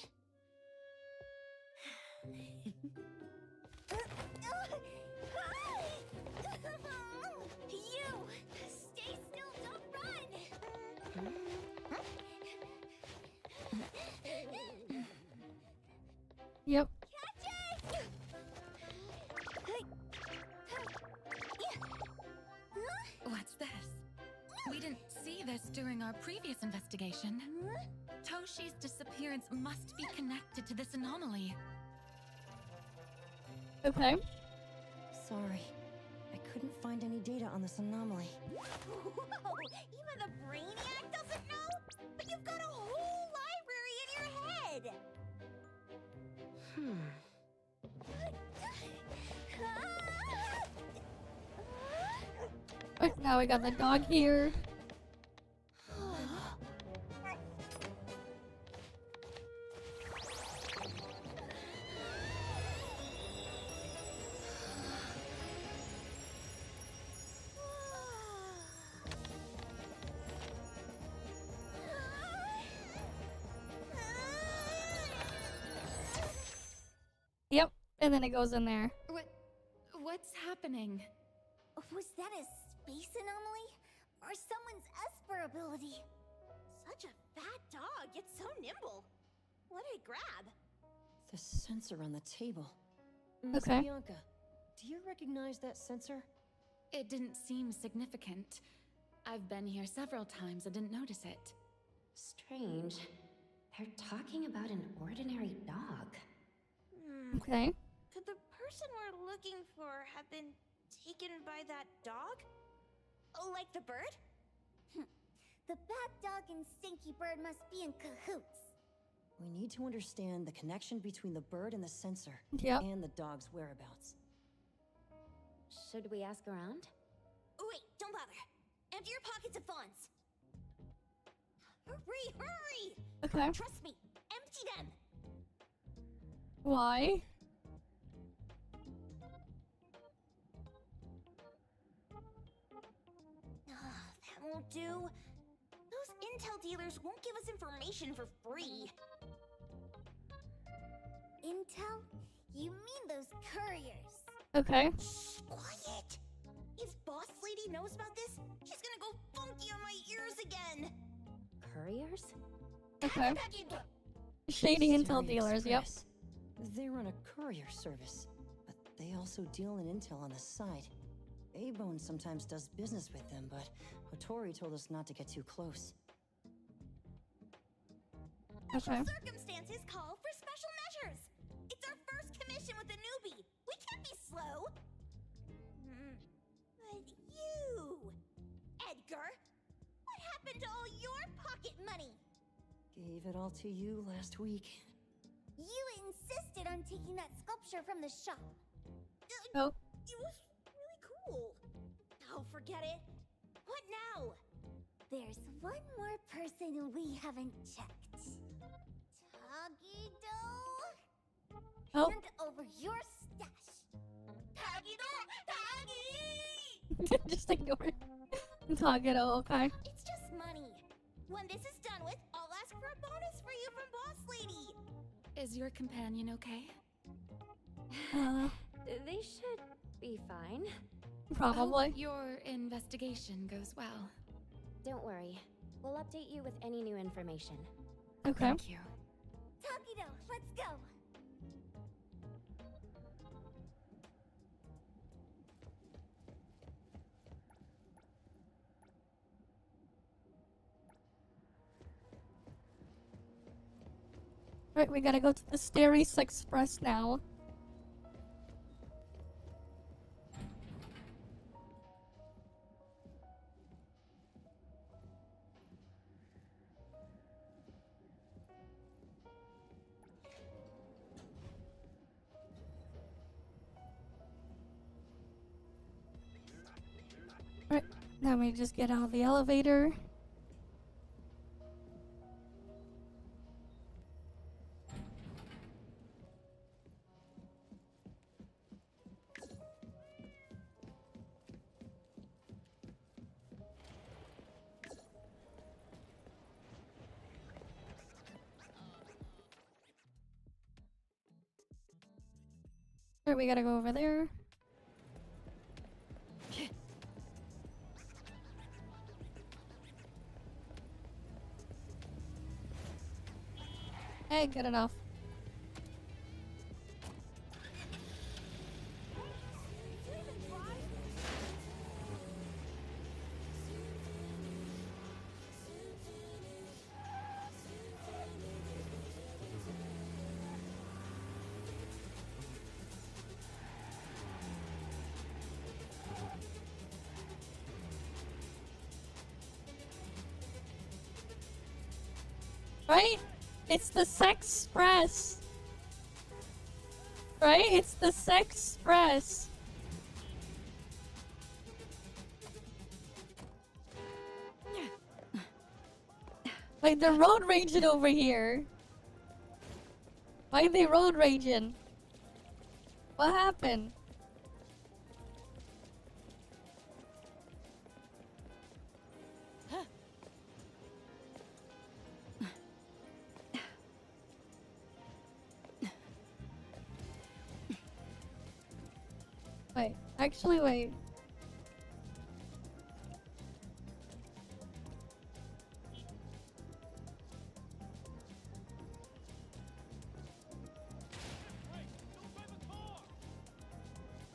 You! Stay still, don't run! Yep. Catch it! What's this? We didn't see this during our previous investigation. Toshi's disappearance must be connected to this anomaly. Okay. Sorry. I couldn't find any data on this anomaly. Whoa! Even the brainiac doesn't know? But you've got a whole library in your head! Right, now we got the dog here. Yep, and then it goes in there. What's happening? Was that a space anomaly? Or someone's Esper ability? Such a fat dog, yet so nimble. What did it grab? The sensor on the table. Miss Okay. Bianca, do you recognize that sensor? It didn't seem significant. I've been here several times and didn't notice it. Strange. They're talking about an ordinary dog. Okay. Could the person we're looking for have been taken by that dog? Oh, like the bird? The bad dog and Stinky Bird must be in cahoots. We need to understand the connection between the bird and the sensor. Yep. And the dog's whereabouts. Should we ask around? Oh, wait, don't bother. Empty your pockets of funds. Hurry, hurry! Okay. Trust me, empty them! Why? That won't do. Those intel dealers won't give us information for free. Intel? You mean those couriers? Okay. Shh, quiet! If Boss Lady knows about this, she's gonna go funky on my ears again! Couriers? Okay. Shady intel dealers, yep. Express. They run a courier service, but they also deal in intel on the side. A-Bone sometimes does business with them, but Hotori told us not to get too close. Okay. Circumstances call for special measures! It's our first commission with a newbie! We can't be slow! But you... Edgar! What happened to all your pocket money? Gave it all to you last week. You insisted on taking that sculpture from the shop. Oh. It was really cool. Oh, forget it. What now? There's one more person we haven't checked. Tagido? Oh. Hand over your stash. Tagido! Tagi! Just ignore it. Tagedo, okay. It's just money. When this is done with, I'll ask for a bonus for you from Boss Lady. Is your companion okay? They should be fine. Probably. Hope your investigation goes well. Don't worry. We'll update you with any new information. Okay. Thank you. Takido, let's go. Right, we gotta go to the Steris Express now. Right, now we just get out of the elevator. Right, we gotta go over there. Hey, good enough. Right? It's the Sexpress. Right? It's the Sexpress. Like, they're road raging over here. Why are they road raging? What happened? Wait, actually, wait.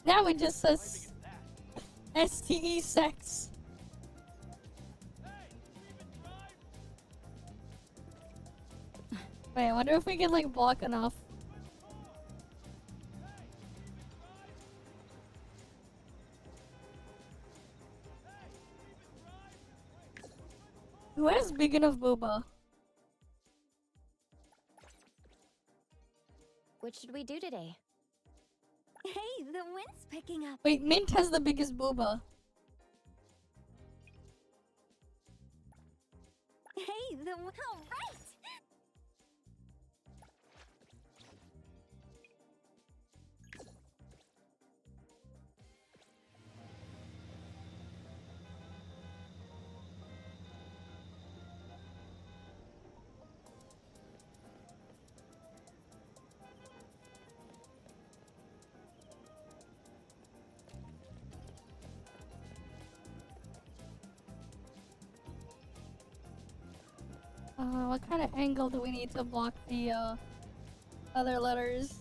Now it just says STE sex. Wait, I wonder if we can like block enough. Who has big enough booba? What should we do today? Hey, the wind's picking up. Wait, Mint has the biggest booba. Hey, the all right. What kind of angle do we need to block the other letters?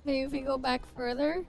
Maybe if we go back further?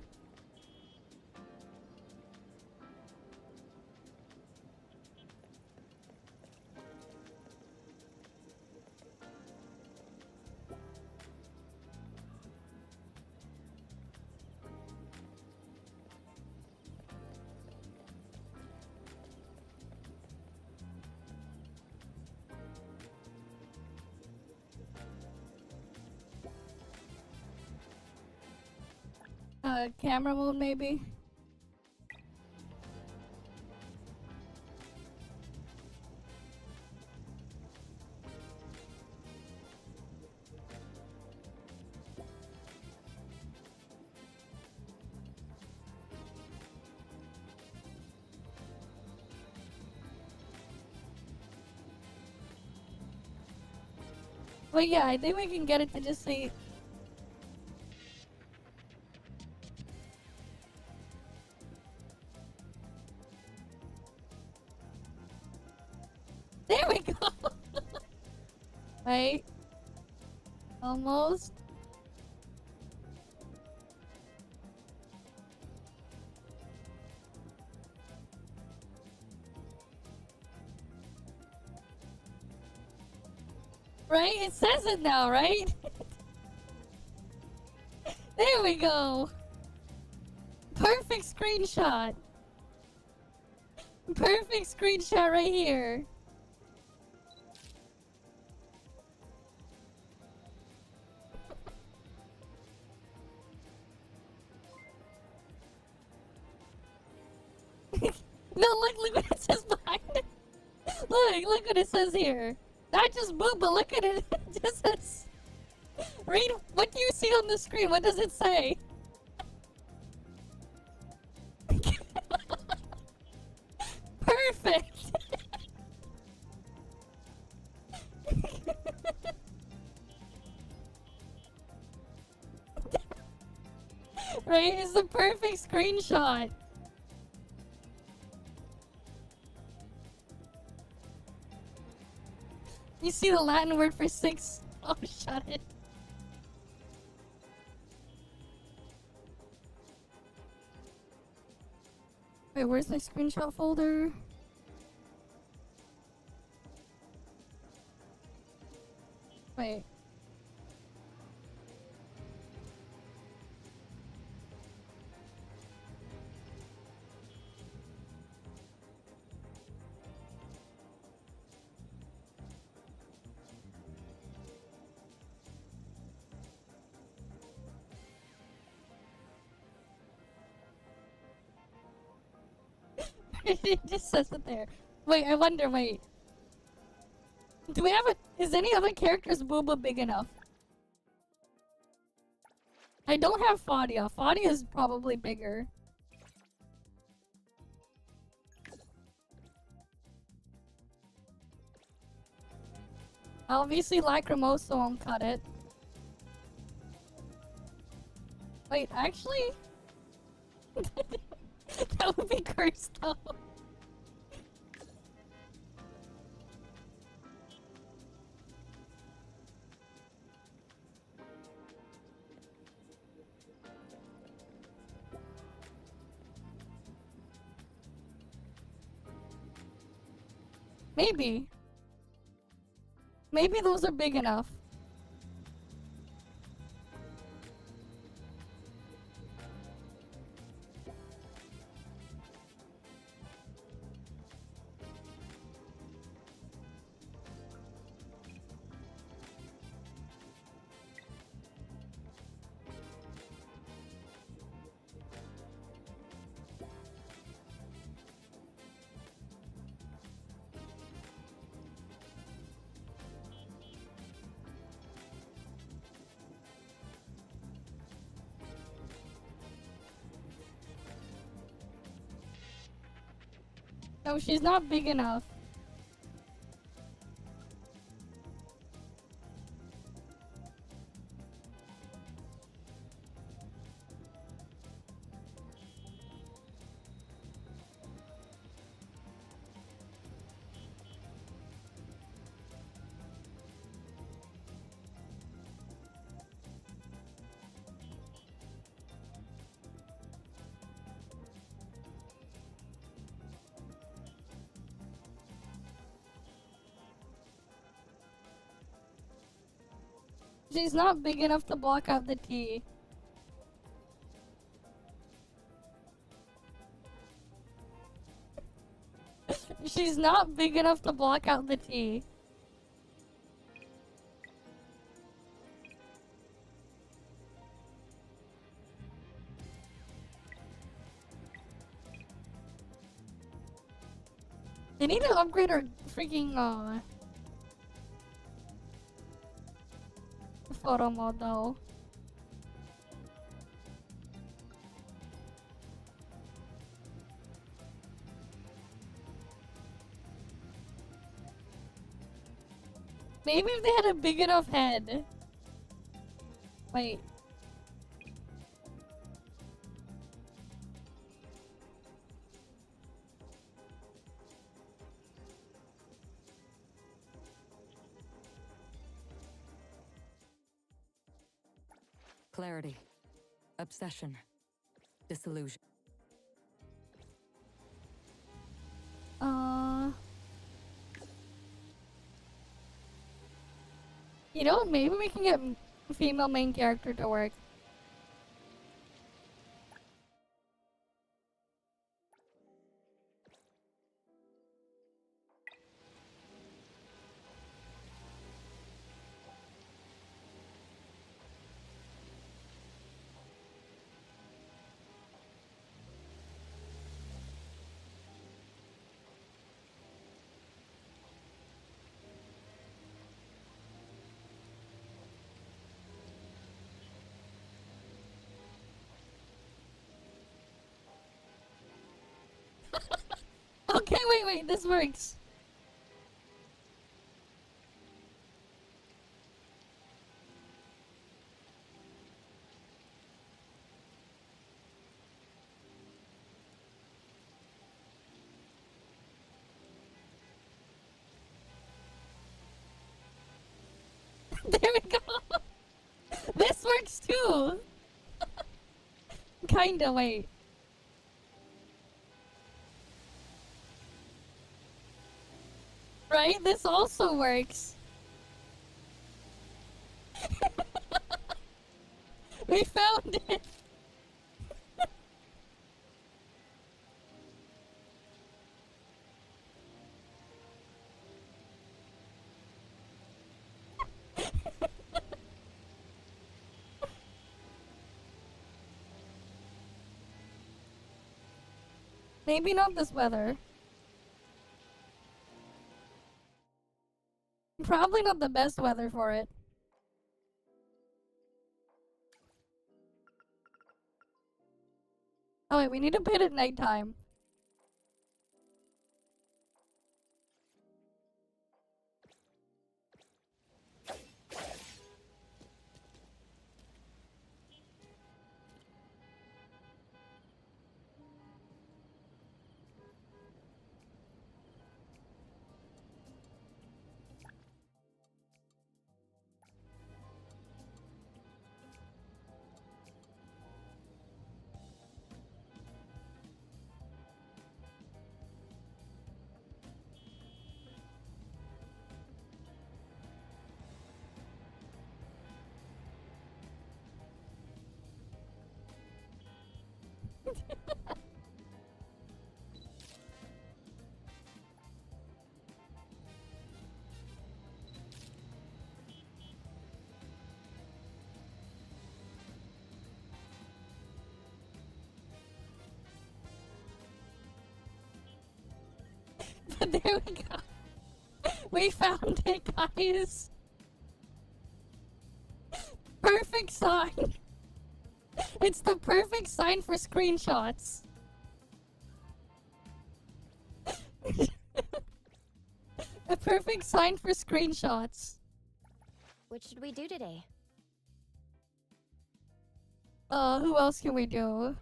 Camera mode maybe? But yeah, I think we can get it to just say... There we go! Right? Almost. Right? It says it now, right? There we go! Perfect screenshot! Perfect screenshot right here! No, look what it says behind it! Look what it says here! Not just boo, but look at it! It just says... Read, what do you see on the screen? What does it say? Perfect! Right? It's the perfect screenshot. You see the Latin word for 6? Oh, shut it. Wait, where's my screenshot folder? Wait. It just says it there. Wait, I wonder, wait. Do we have a... Is any other character's booba big enough? I don't have Fadia. Fadia is probably bigger. Obviously Lacrimosa won't cut it. Wait, actually? That would be cursed though. Maybe. Maybe those are big enough. No, she's not big enough. She's not big enough to block out the T. She's not big enough to block out the T. They need to upgrade her freaking photo mode though. Maybe if they had a big enough head. Wait. Clarity. Obsession. Disillusion. You know, maybe we can get female main character to work. Okay, wait, this works. There we go. This works too. Kinda, wait. Right? This also works. We found it. Maybe not this weather. Probably not the best weather for it. Oh wait, we need to put it at nighttime. But there we go. We found it, guys. Perfect sign. It's the perfect sign for screenshots. A perfect sign for screenshots. What should we do today? Who else can we do?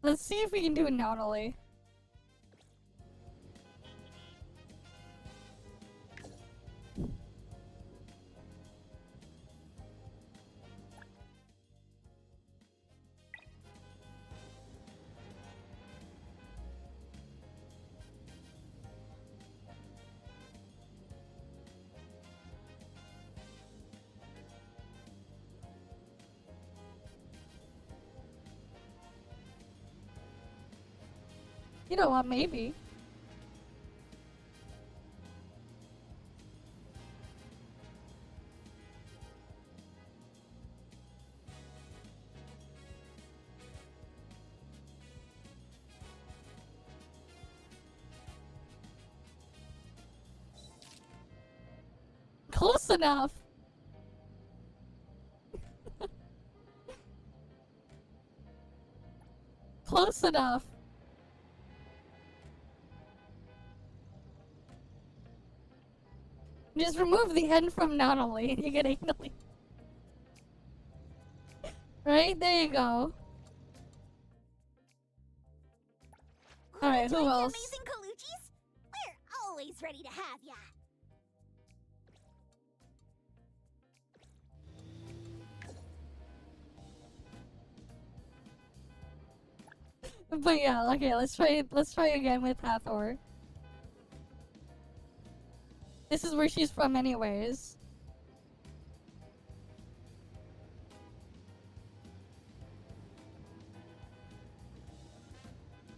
Let's see if we can do an anomaly. You know what, maybe. Close enough. Close enough. Just remove the N from anomaly and you get anally. Right? There you go. Alright, who else? Amazing Coluchis? We're always ready to have ya. But yeah, okay, let's try again with Hathor. This is where she's from anyways.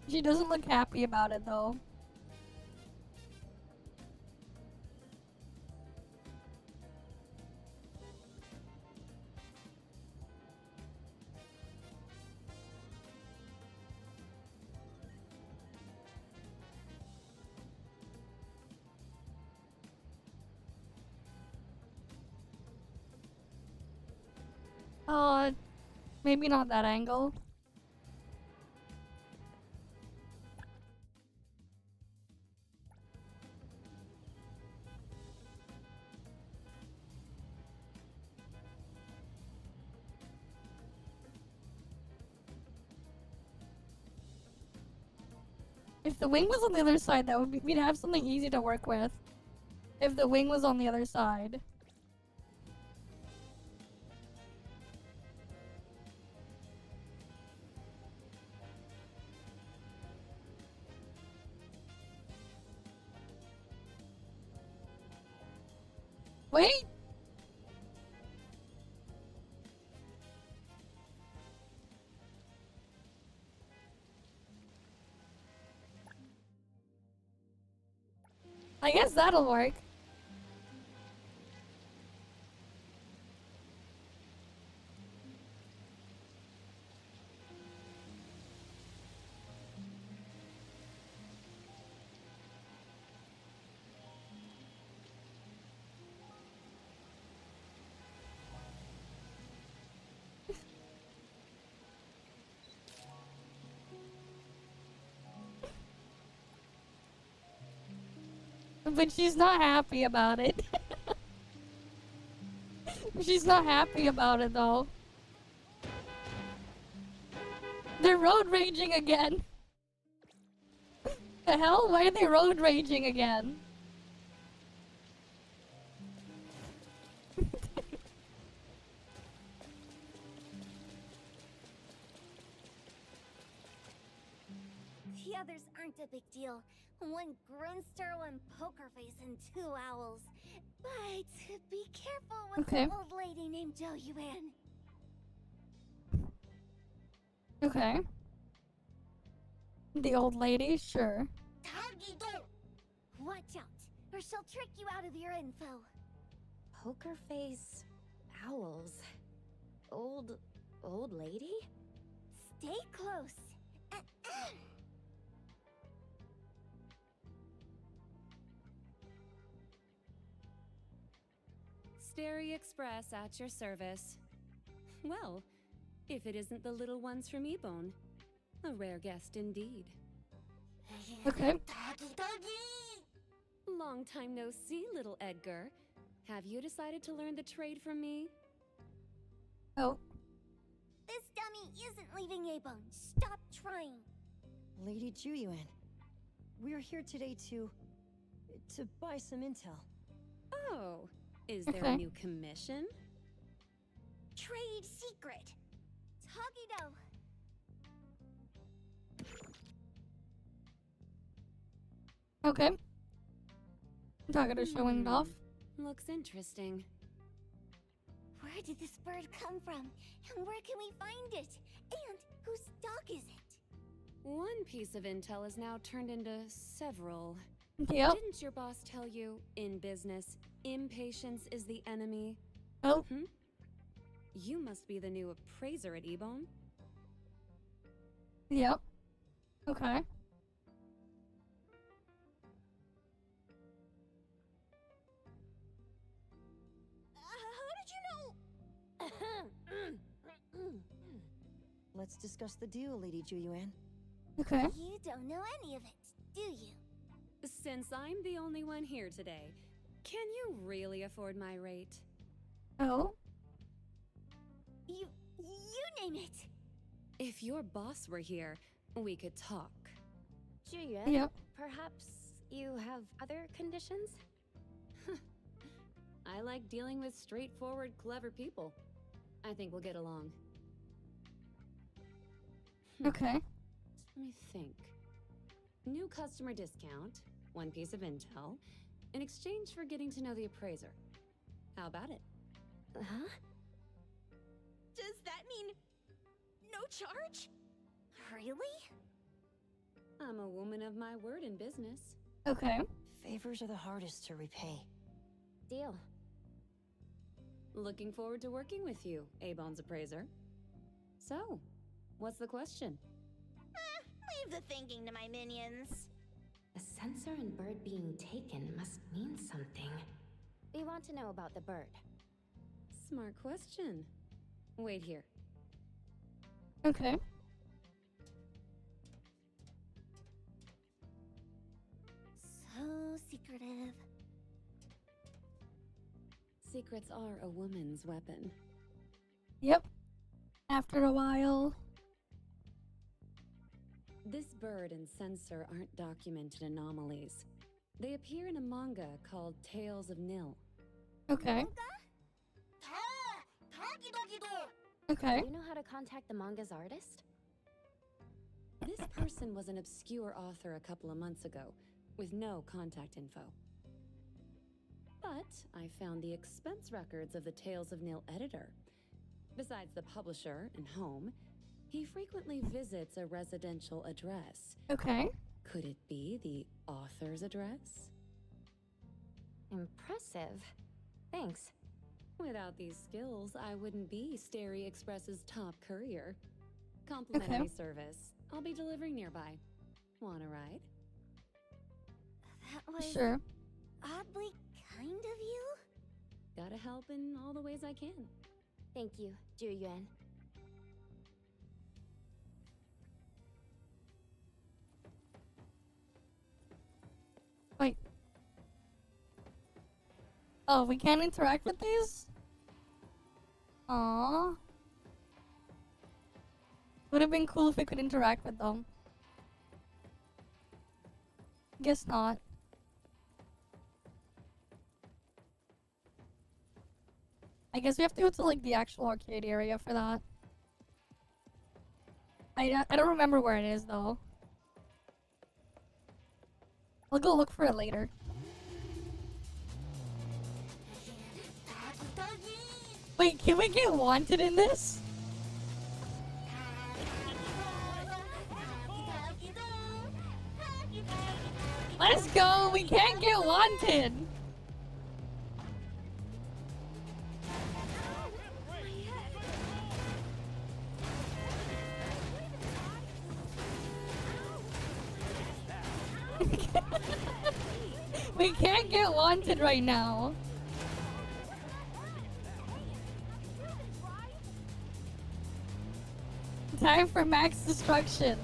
She doesn't look happy about it though. Maybe not that angle. If the wing was on the other side, that would be, we'd have something easy to work with. If the wing was on the other side. Wait! I guess that'll work. But she's not happy about it. She's not happy about it though. They're road raging again. The hell? Why are they road raging again? The others aren't a big deal. One Grunster, one poker face, and two owls. But be careful with the old lady named Jo Yuan. Okay. The old lady? Sure. Watch out, or she'll trick you out of your info. Poker face, owls, old lady? Stay close. Dairy Express at your service. Well, if it isn't the little ones from Ebone. A rare guest indeed. Okay. Long time no see, little Edgar. Have you decided to learn the trade from me? Oh. This dummy isn't leaving Ebone. Stop trying. Lady Juyuan, we're here today to buy some intel. Oh. Is there a new commission? Trade secret. Tagido. Okay. Tagido showing it off. Looks interesting. Where did this bird come from? And where can we find it? And whose dog is it? One piece of intel is now turned into several. Yep. Didn't your boss tell you, in business, impatience is the enemy? Oh. You must be the new appraiser at Ebone. Yep. Okay. let's discuss the deal, Lady Juyuan. Okay. You don't know any of it, do you? Since I'm the only one here today, can you really afford my rate? Oh. You name it. If your boss were here, we could talk. Juyuan, Yep. perhaps you have other conditions? I like dealing with straightforward, clever people. I think we'll get along. Okay. Let me think. New customer discount, one piece of intel, in exchange for getting to know the appraiser. How about it? Huh? Does that mean no charge? Really? I'm a woman of my word in business. Okay. Favors are the hardest to repay. Deal. Looking forward to working with you, A-Bone's appraiser. So, what's the question? Leave the thinking to my minions. A sensor and bird being taken must mean something. We want to know about the bird. Smart question. Wait here. Okay. So secretive. Secrets are a woman's weapon. Yep. After a while. This bird and sensor aren't documented anomalies. They appear in a manga called Tales of Nil. Okay. Okay. Do you know how to contact the manga's artist? This person was an obscure author a couple of months ago, with no contact info. But I found the expense records of the Tales of Nil editor. Besides the publisher and home, he frequently visits a residential address. Okay. Could it be the author's address? Impressive. Thanks. Without these skills, I wouldn't be Starry Express's top courier. Complimentary service. I'll be delivering nearby. Want a ride? That was Sure. oddly kind of you. Gotta help in all the ways I can. Thank you, Juyuan. Wait. Oh, we can't interact with these? Aww. Would have been cool if we could interact with them. Guess not. I guess we have to go to like the actual arcade area for that. I don't remember where it is though. I'll go look for it later. Wait, can we get wanted in this? Let's go! We can't get wanted! We can't get wanted right now. Time for max destruction.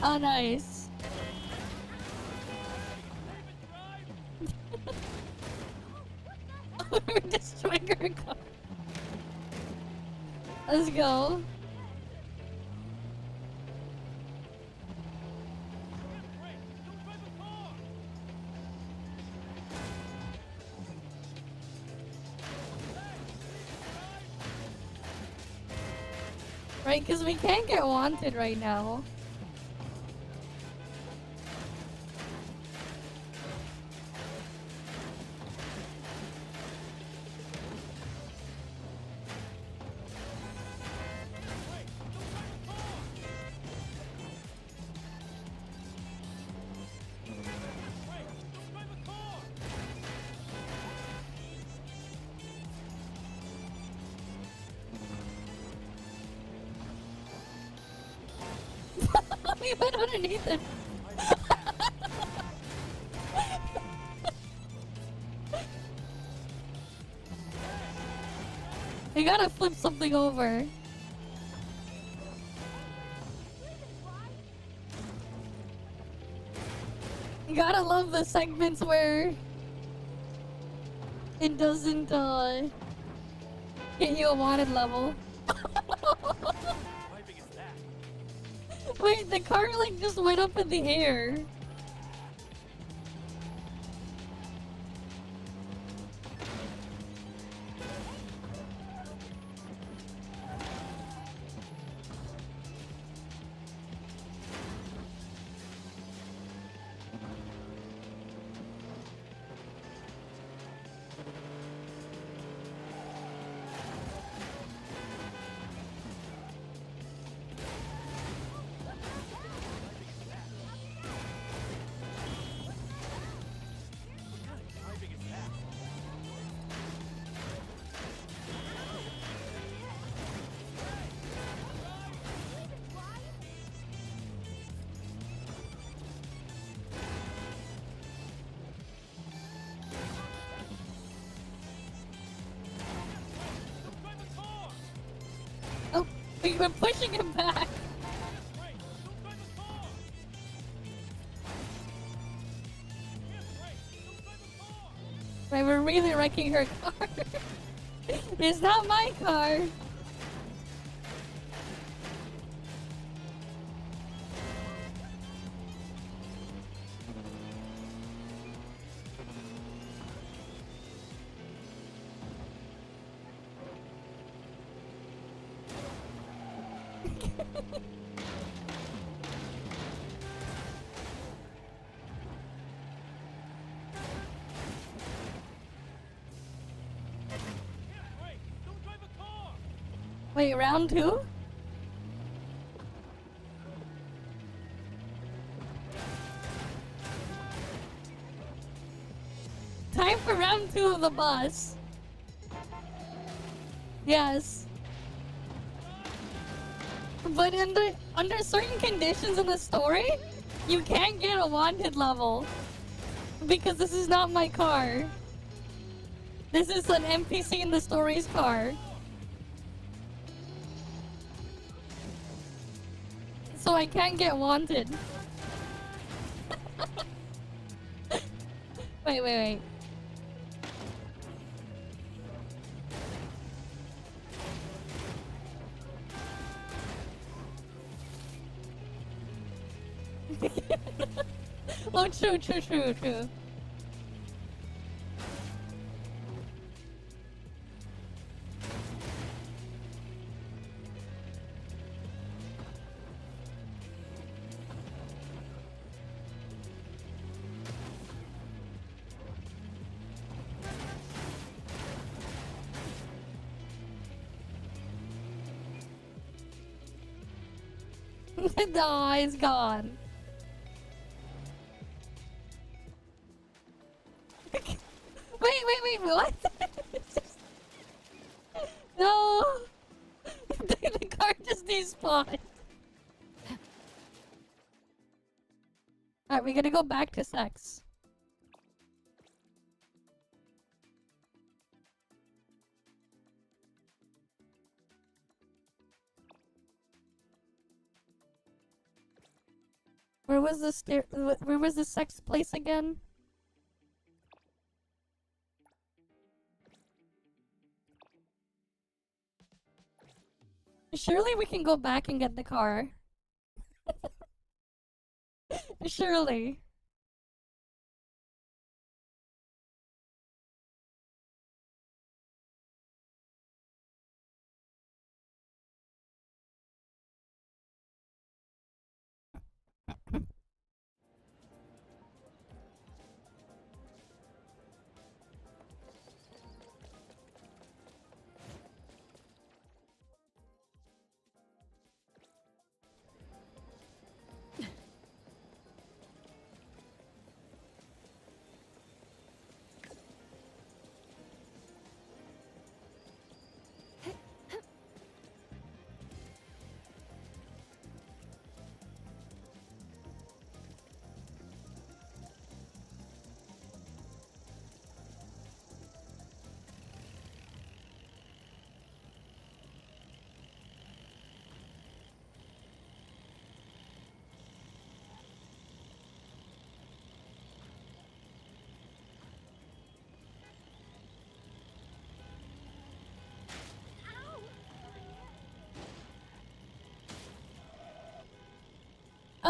Oh, nice. We're destroying our car. Let's go. Right, because we can't get wanted right now. We went underneath it. You gotta flip something over. You gotta love the segments where it doesn't get you a wanted level. Wait, the car like just went up in the air. Oh, we were pushing him back. Right, we're really wrecking her car. It's not my car. Wait, round 2? Time for round 2 of the boss. Yes. But under certain conditions in the story, you can't get a wanted level. Because this is not my car. This is an NPC in the story's car. So I can't get wanted. Wait. Oh, true. No, it's gone. Wait, what? No! The car just despawned. Alright, we gotta go back to sex. Where was the sex place again? Surely we can go back and get the car. Surely.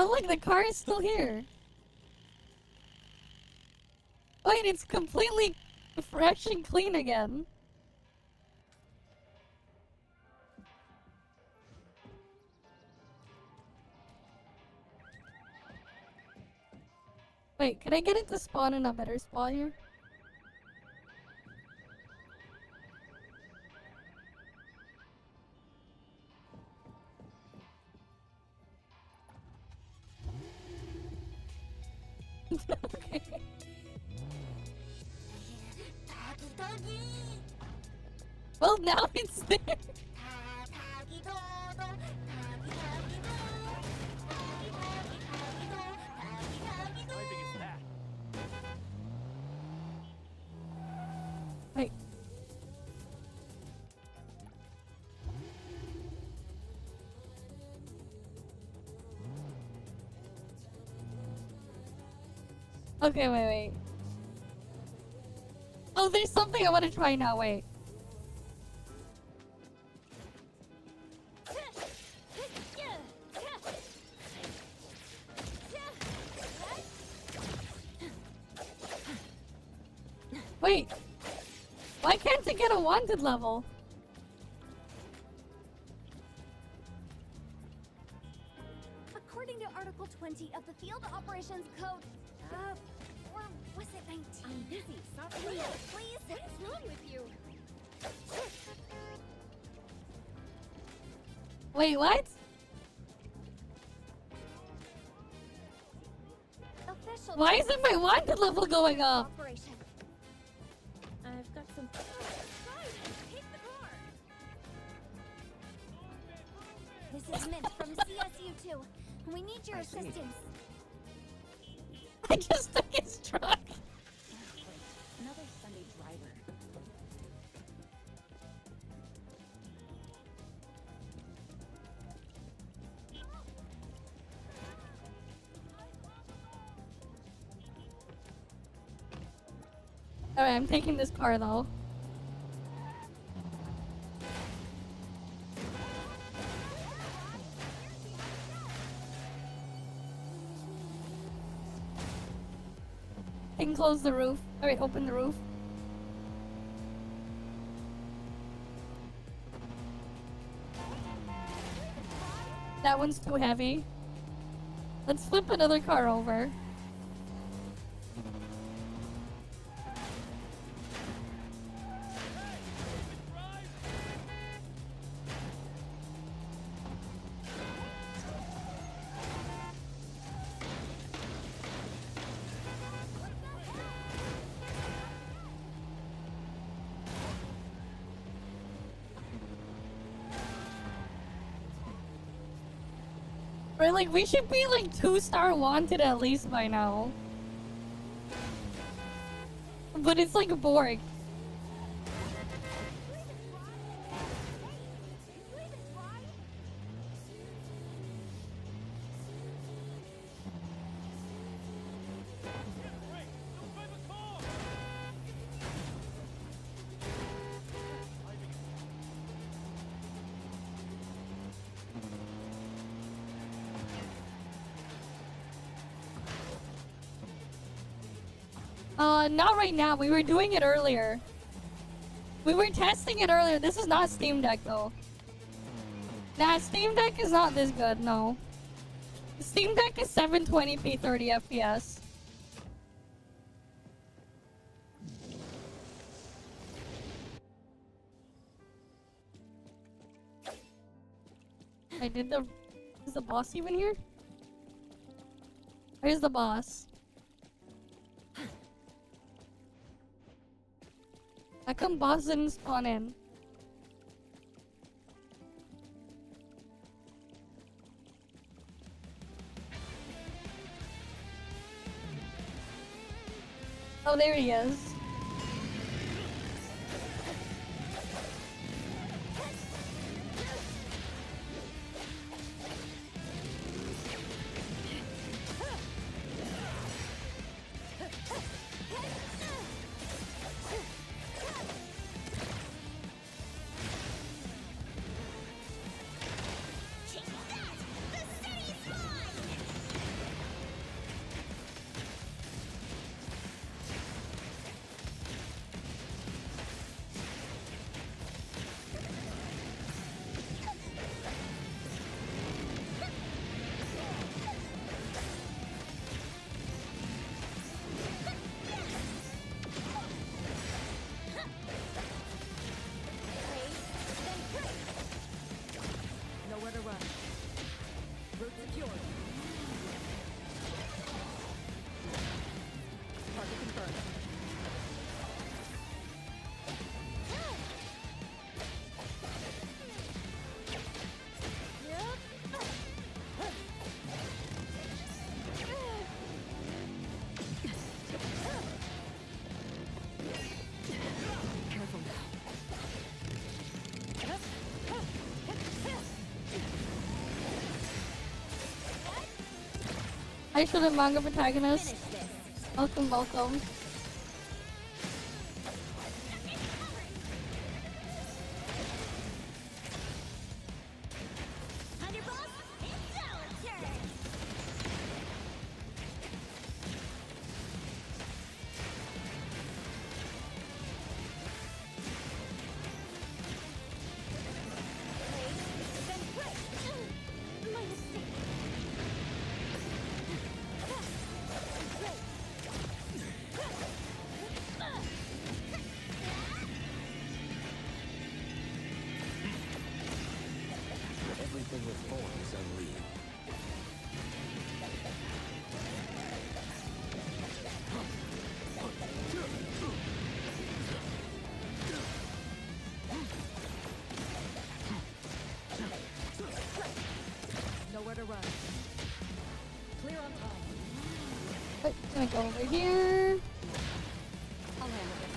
Oh look, the car is still here. Wait, it's completely fresh and clean again. Wait, can I get it to spawn in a better spot here? Okay. Well, now it's there. Wait. Okay, wait. Oh, there's something I want to try now, wait. Wait. Why can't it get a wanted level? According to Article 20 of the Field Operations Code, or was it 19? I'm busy. Stop Please, doing it. please. What is wrong with you? Wait, what? Official. Why isn't my wanted level going up? Operation. I've got some. Take the car. This is Mint from CSU2. We need your assistance. I just took his truck. Another Sunday driver. Alright, I'm taking this car though. I can close the roof. Alright, open the roof. That one's too heavy. Let's flip another car over. Right, like, we should be like 2-star wanted at least by now. But it's like a Borg. Not right now. We were doing it earlier. We were testing it earlier. This is not Steam Deck though. Nah, Steam Deck is not this good, no. Steam Deck is 720p 30 FPS. Is the boss even here? Where's the boss? How come boss didn't spawn in? Oh, there he is. to run. Route secured. Target confirmed. Hi, should a manga protagonist. Welcome, welcome. Everything with forms unleashed. Nowhere to run. Clear on time. Right, gonna go over here. I'll handle this.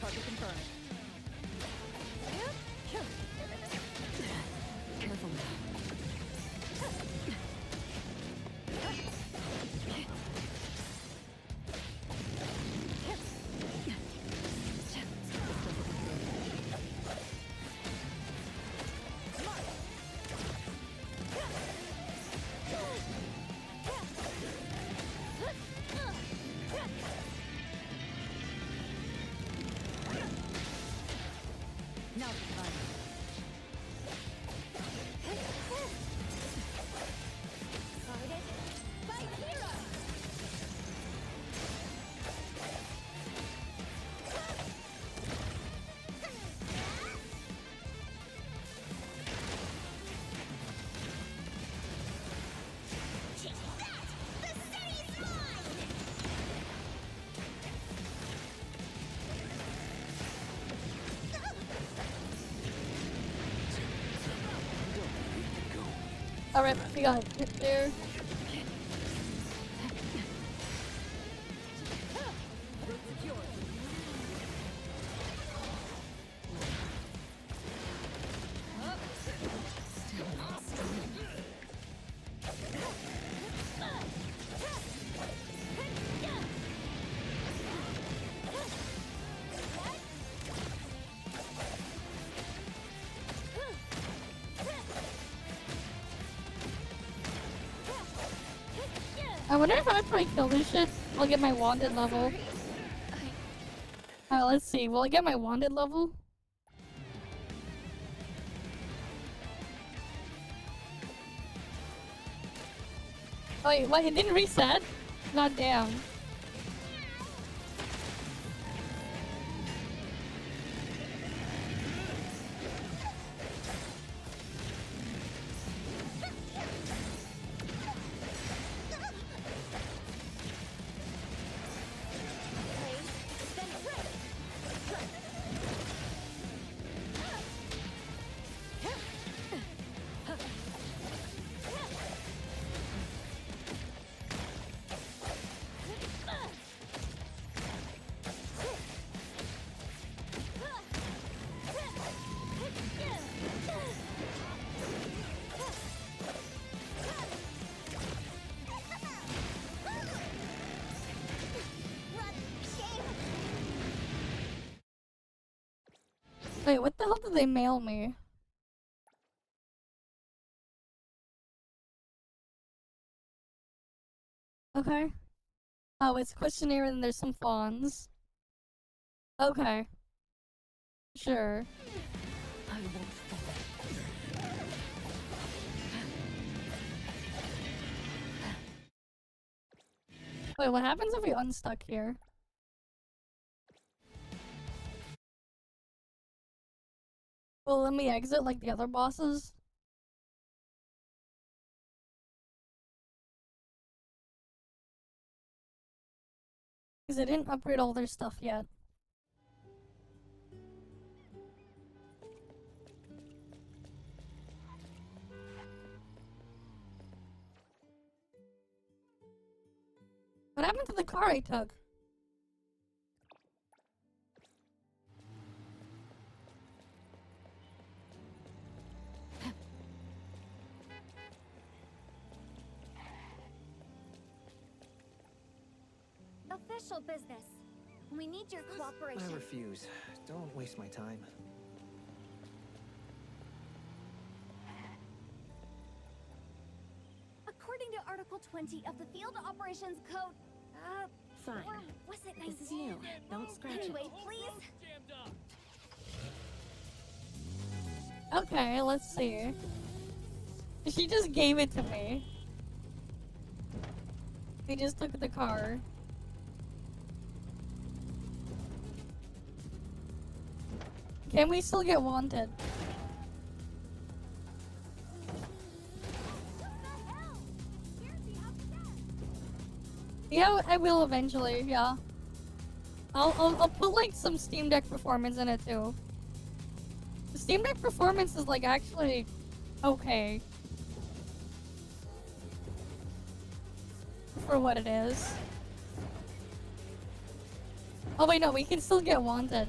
Target confirmed. Careful now. Now it's time. Alright, we got it there. I wonder if after I kill this shit, I'll get my wanted level. Let's see. Will I get my wanted level? Oh, wait, what? It didn't reset? God damn. Wait, what the hell did they mail me? Okay. Oh, it's questionnaire and there's some fawns. Okay. Sure. I won't fall. Wait, what happens if we unstuck here? Well, let me exit like the other bosses. Because they didn't upgrade all their stuff yet. What happened to the car I took? Official business. We need your cooperation. I refuse. Don't waste my time. According to Article 20 of the Field Operations Code, Fine. or was it 19? This is new. Don't scratch Anyway, it. please. Okay, let's see. She just gave it to me. They just took the car. Can we still get wanted? Yeah, I will eventually, yeah. I'll put like some Steam Deck performance in it too. The Steam Deck performance is like actually okay. For what it is. Oh wait, no, we can still get wanted.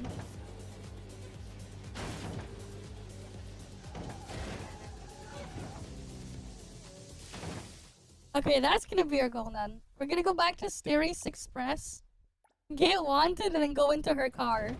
Okay, that's gonna be our goal then. We're gonna go back to Steris Express, get wanted, and then go into her car.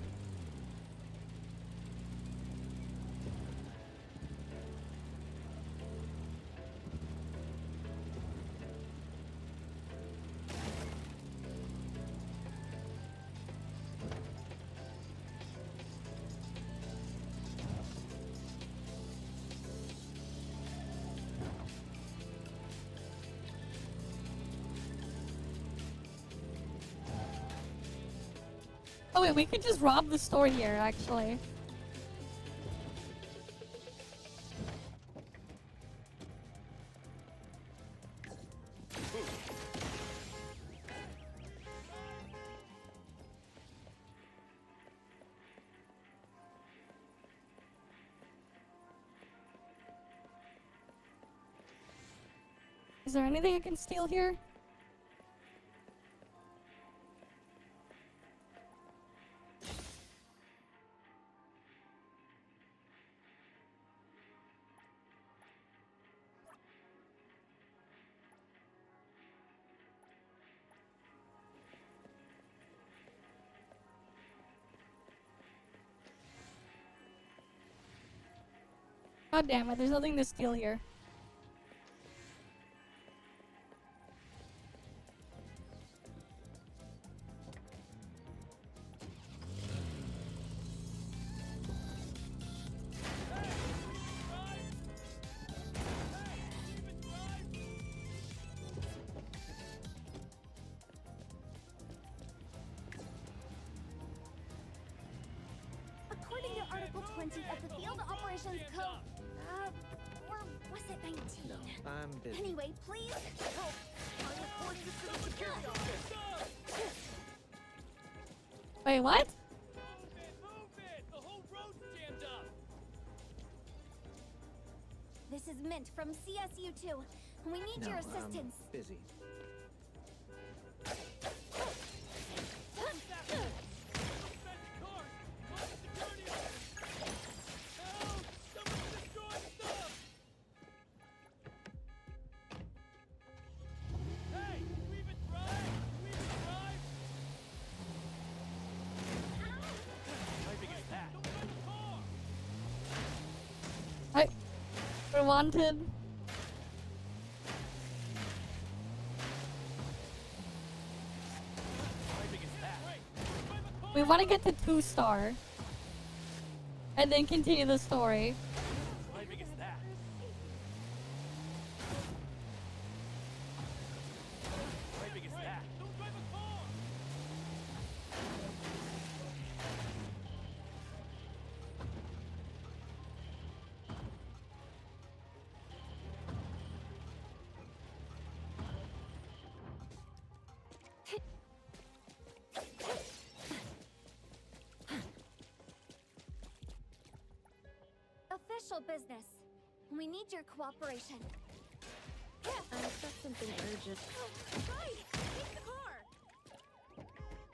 Oh wait, we could just rob the store here, actually. Is there anything I can steal here? God damn it, there's nothing to steal here. According to Article 20 of the Field Operations Code, or was it 19? No, I'm busy. Anyway, please. Help! I'm reporting this to the security office. Wait, what? Move it! The whole road's jammed up! This is Mint from CSU2. We need No, your assistance. I'm busy. We're wanted. We want to get to 2-star. And then continue the story. official business. We need your cooperation. I've got something urgent. Right! Take the car!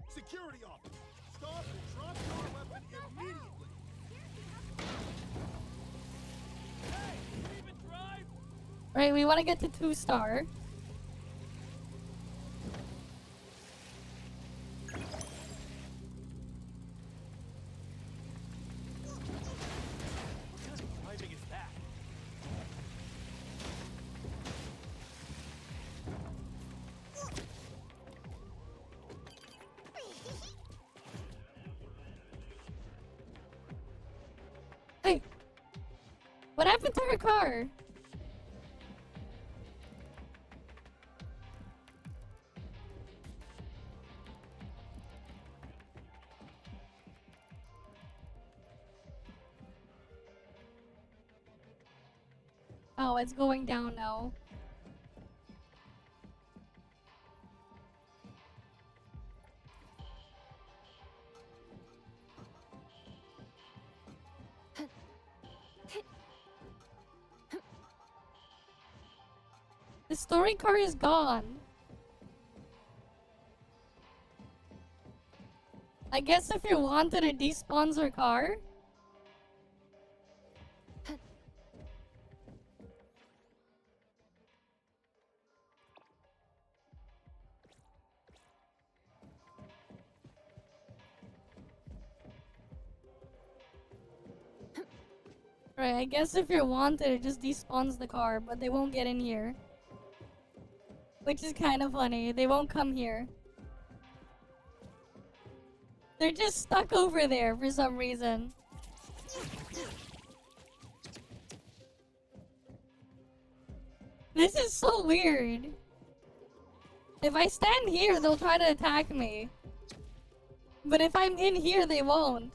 Security officer, stop and drop your weapon immediately. Hey, you even drive? Right, we want to get to 2-star. How big is that? Hey, what happened to her car? Oh, it's going down now. The story car is gone. I guess if you wanted, it despawns her car. Right, I guess if you're wanted, it just despawns the car, but they won't get in here. Which is kind of funny. They won't come here. They're just stuck over there for some reason. This is so weird. If I stand here, they'll try to attack me. But if I'm in here, they won't.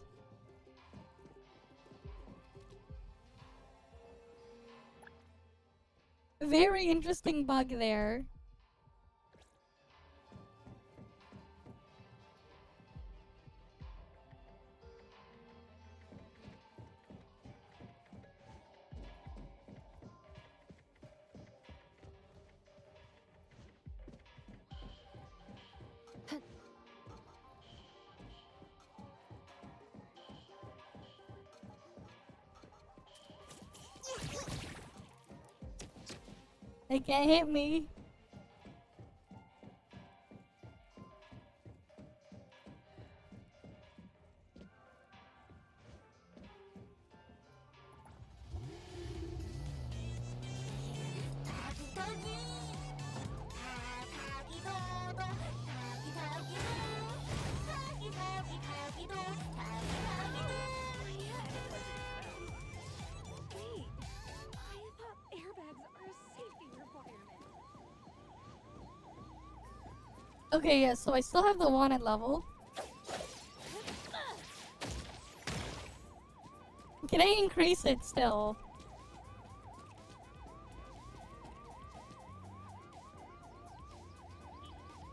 Very interesting bug there. They can't hit me. Okay, yeah, so I still have the wanted level. Can I increase it still?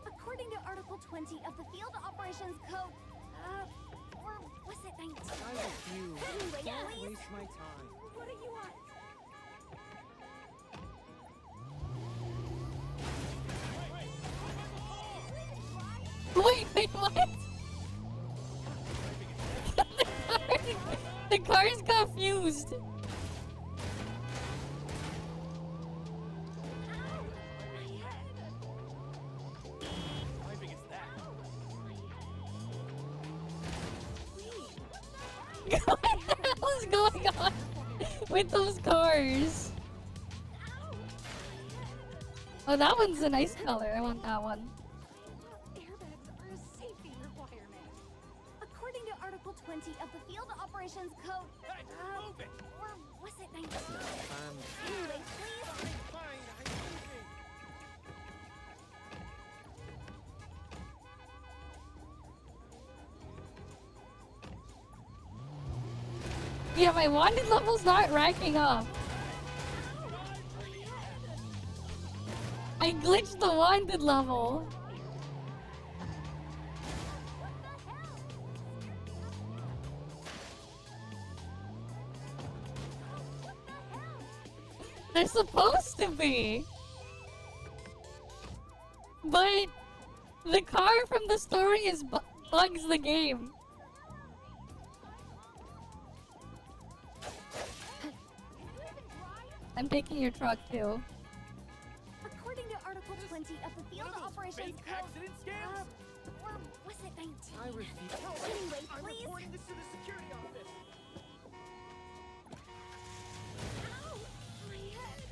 According to Article 20 of the Field Operations Code, or was it 19? I refuse. Anyway, Don't please. waste my time. What do you want? Wait, what? The car is confused. How big is that? What the hell is going on with those cars? Oh, that one's a nice color. I want that one. Airbags are a safety requirement. According to Article 20 of the Field Operations Code, Move it! or was it 19? I'm Anyway, please. fine. I'm moving. Yeah, my wanted level's not racking up. I glitched the wanted level. They're supposed to be. But the car from the story is bugs the game. I'm taking your truck too. According to Article 20 of the Field Operations Fake accident scams? or was it 19? I refuse. Anyway, I'm please. reporting this to the security office. Ow! My head!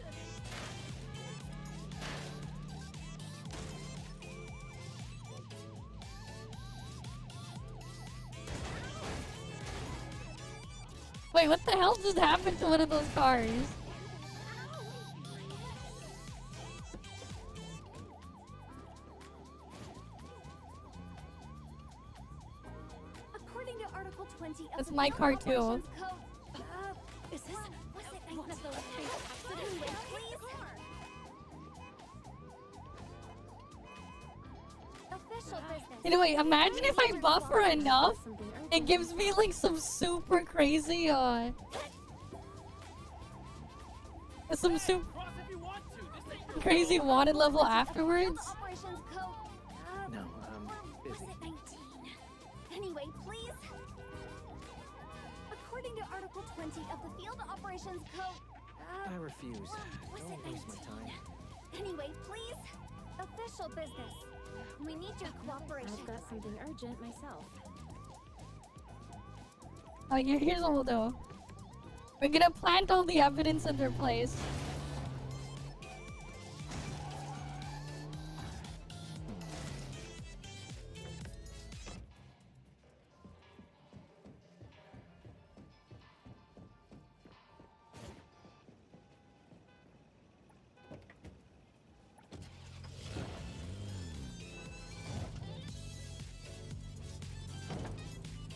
Wait, what the hell just happened to one of those cars? According to Article 20 of That's the my Field car too. Operations Code, is this was it 19? Anyway, please. Official business. Anyway, imagine if I buffer enough, it gives me like some super crazy, some super Cross if you want to. This ain't your crazy road. wanted level afterwards. Operations Code, No, or was busy. it 19? Anyway, please. According to Article 20 of the Field Operations Code, I refuse. was it Don't waste my 19? time. Anyway, please. Official business. We need your cooperation. I've got something urgent myself. Oh, here's what we'll do. We're gonna plant all the evidence in their place.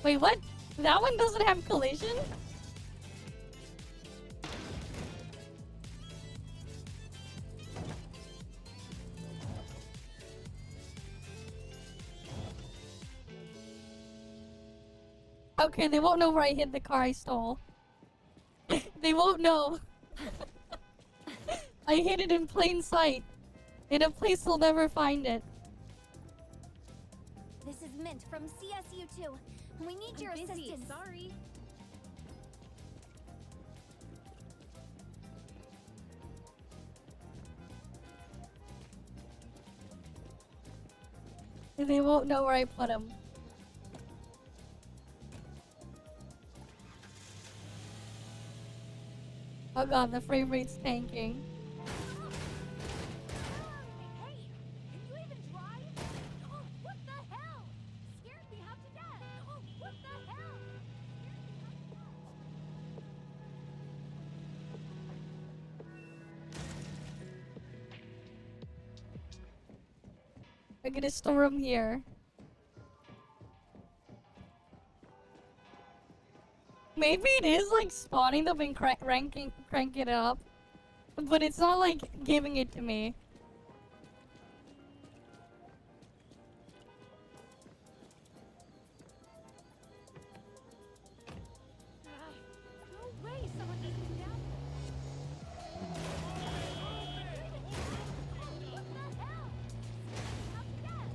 Wait, what? That one doesn't have collision? Okay, they won't know where I hid the car I stole. They won't know. I hid it in plain sight. In a place they'll never find it. This is Mint from CSU2. We need your assistance. Sorry. They won't know where I put him. Oh god, the frame rate's tanking. Hey, can you even drive? Oh, what the hell? Scared me half to death. Oh, what the hell? I'm gonna store him here. Maybe it is like spawning them and cranking it up, but it's not like giving it to me. No way someone just did that. What the hell? Half to death.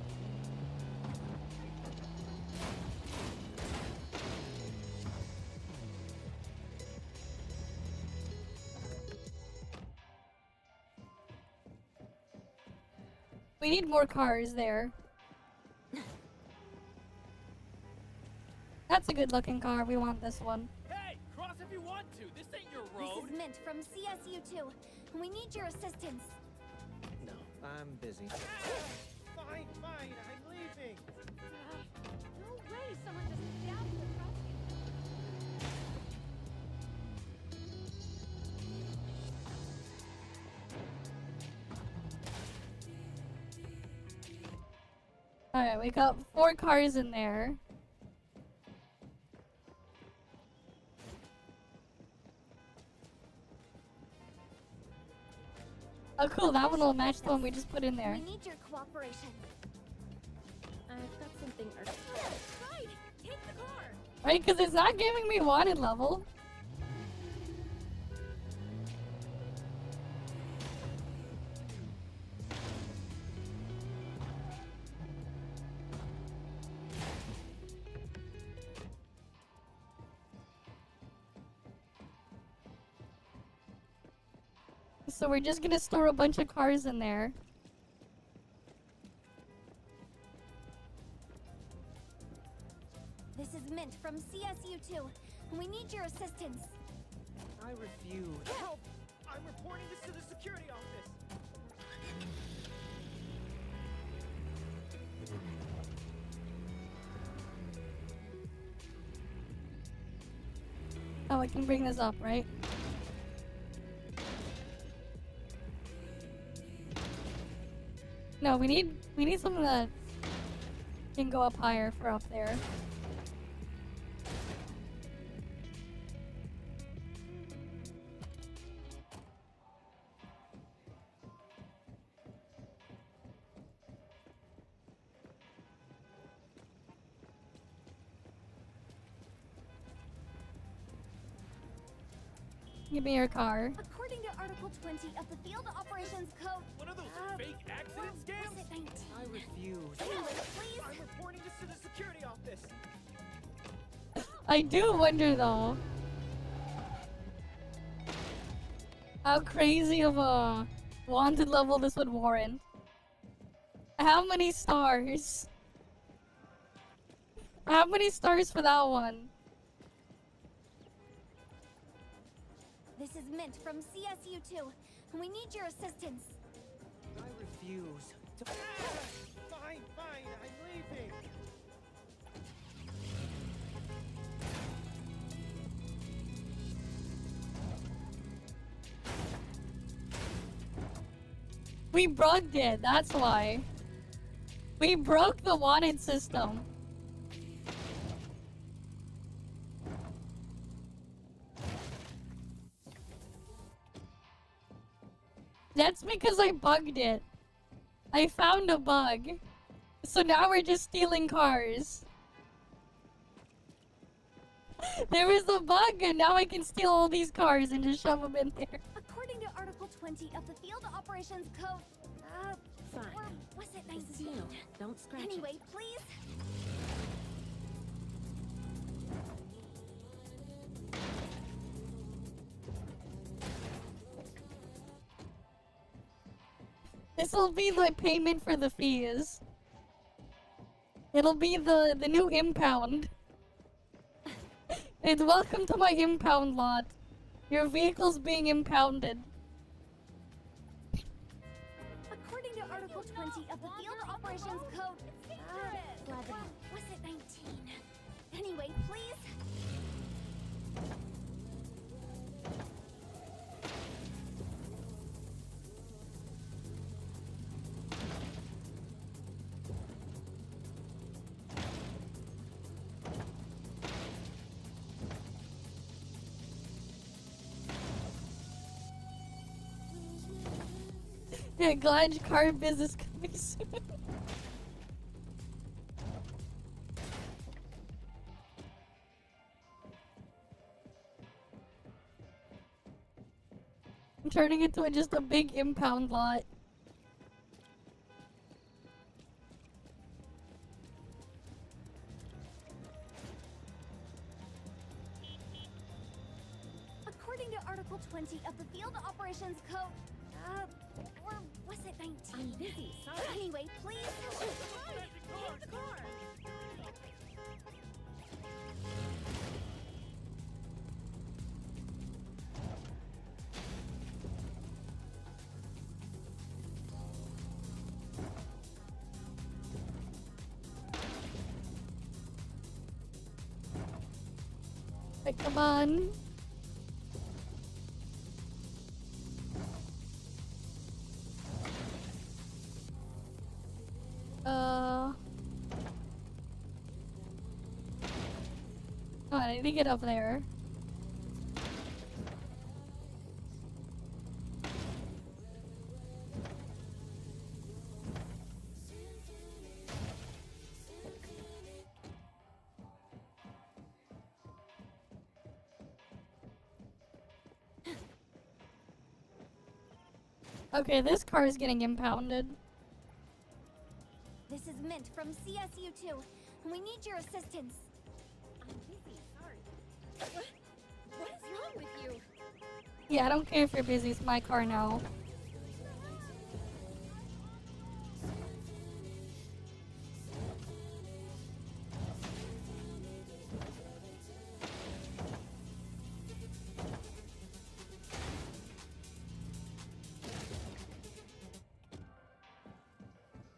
We need more cars there. That's a good looking car. We want this one. Hey, cross if you want to. This ain't your road. This is Mint from CSU2. We need your assistance. No, I'm busy. Fine, I'm leaving. No way someone just stabbed the crossing. Alright, we got 4 cars in there. Oh cool, that one will match the one we just put in there. We need your cooperation. I've got something urgent. Right, take the car. Right, because it's not giving me wanted level. So we're just gonna store a bunch of cars in there. This is Mint from CSU2. We need your assistance. I refuse. Help! I'm reporting this to the security office. Oh, I can bring this up, right? No, we need something that can go up higher for up there. Give me your car. According to Article 20 of the Field Operations Code... One of those fake accident scams? Was it 19? I refuse. Anyway, please. I'm reporting this to the security office. I do wonder though, how crazy of a wanted level this would warrant. How many stars? How many stars for that one? This is Mint from CSU2. We need your assistance. I refuse. Fine, I'm leaving. We broke it, that's why. We broke the wanted system. That's because I bugged it. I found a bug. So now we're just stealing cars. There was a bug and now I can steal all these cars and just shove them in there. According to Article 20 of the Field Operations Code... Fine. Or was it 19? This is you. Don't scratch Anyway, it. please. This'll be the payment for the fees. It'll be the new impound. And welcome to my impound lot. Your vehicle's being impounded. According to Article 20 of the Field Operations Code... was it 19? Anyway, please. Yeah, glad your car business coming soon. I'm turning it into just a big impound lot. According to Article 20 of the Field Operations Code... or was it 19? I'm busy, sorry. Anyway, please. Take the car. Like, come on. Oh, I need to get up there. Okay, this car is getting impounded. This is Mint from CSU2. We need your assistance. I'm busy, sorry. What is wrong with you? Yeah, I don't care if you're busy. It's my car now.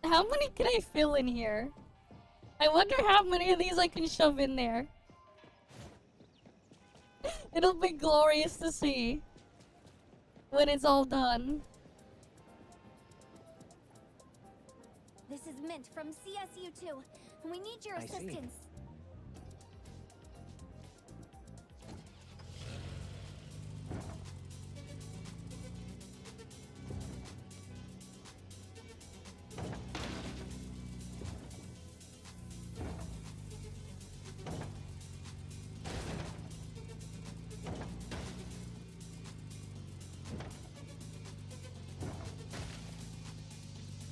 How many can I fill in here? I wonder how many of these I can shove in there. It'll be glorious to see when it's all done. This is Mint from CSU2. We need your assistance.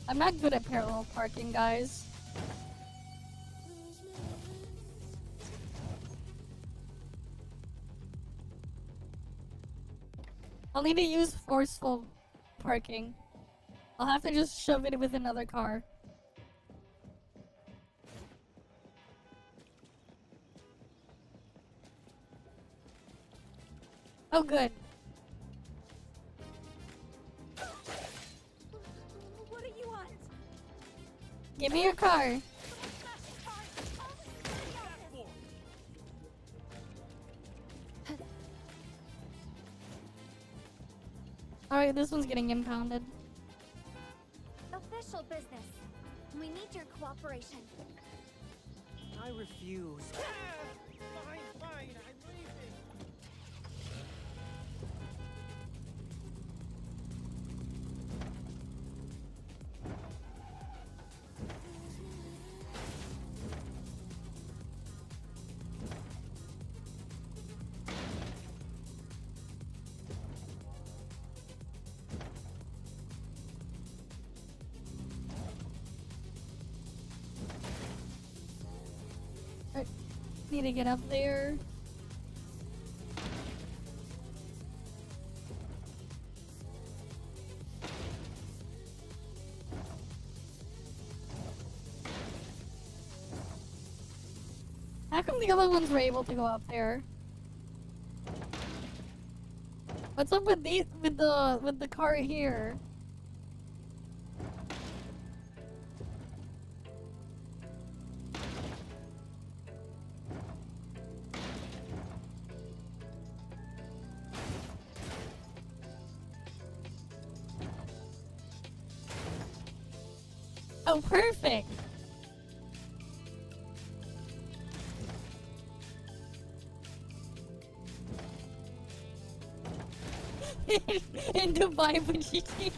I'm not good at parallel parking, guys. I'll need to use forceful parking. I'll have to just shove it with another car. Oh, good. What do you want? Give me your car. Alright, this one's getting impounded. Official business. We need your cooperation. I refuse. Fine, fine, I'm leaving. Need to get up there. How come the other ones were able to go up there? What's up with the car here? Oh, perfect! In Dubai, but GT.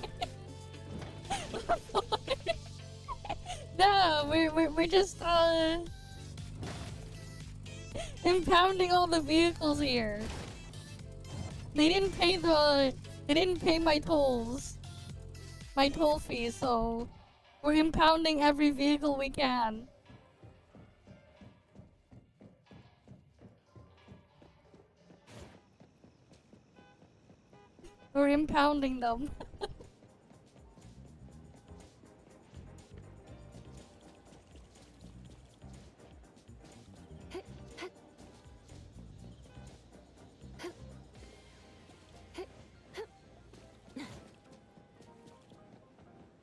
No, we're just impounding all the vehicles here. They didn't pay my tolls, my toll fee, so we're impounding every vehicle we can. We're impounding them.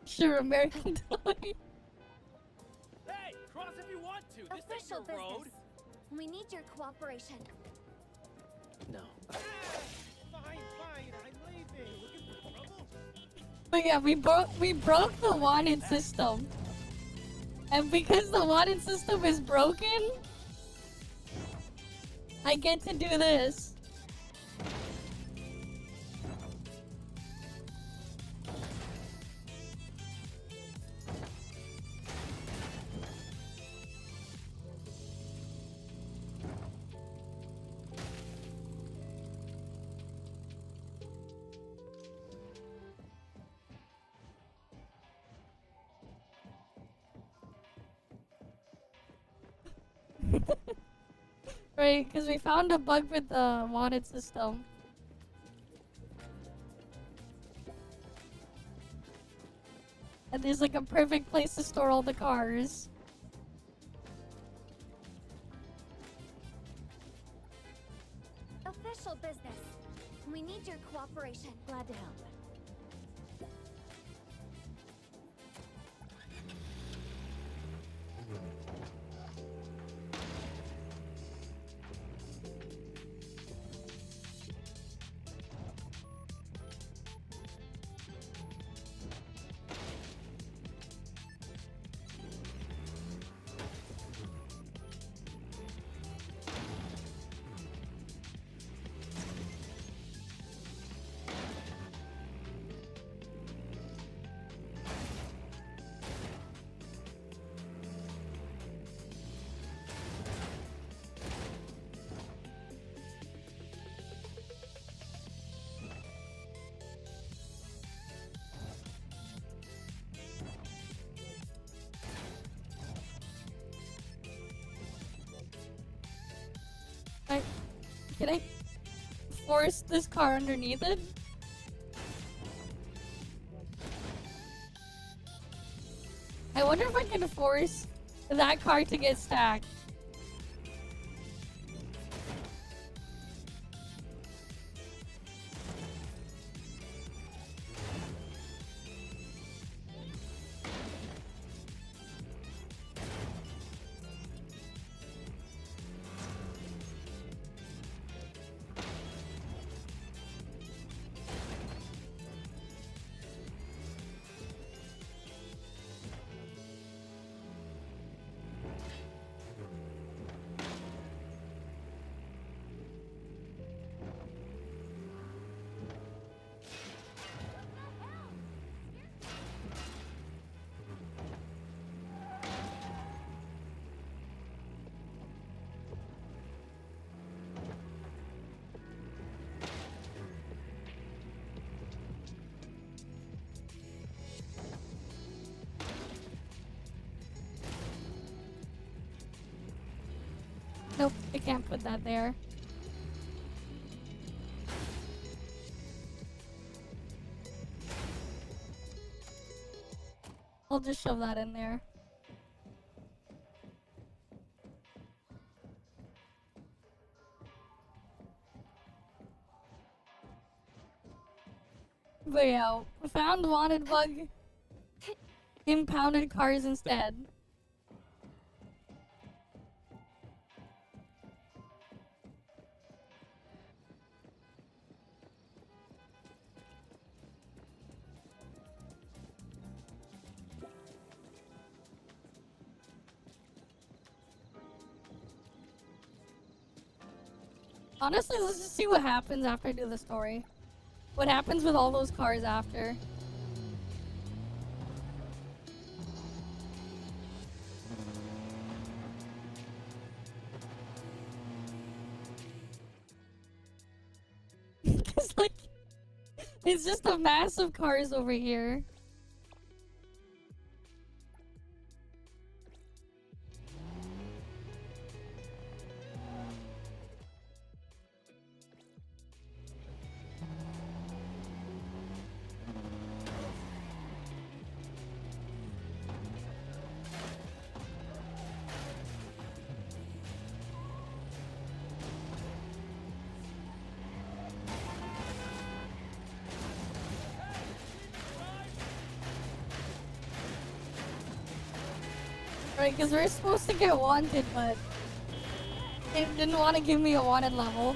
Sure, American toy. Hey, cross if you want to. This ain't your Official road. business. We need your cooperation. No. Fine, fine, I'm leaving. Looking for trouble? But yeah, we broke the wanted system. And because the wanted system is broken, I get to do this. Right, because we found a bug with the wanted system. And there's like a perfect place to store all the cars. Official business. We need your cooperation. Glad to help. Can I force this car underneath it? I wonder if I can force that car to get stacked. Nope, I can't put that there. I'll just shove that in there. But yeah, found wanted bug. Impounded cars instead. Honestly, let's just see what happens after I do the story. What happens with all those cars after. It's like, it's just a mass of cars over here. Right, because we're supposed to get wanted, but they didn't want to give me a wanted level.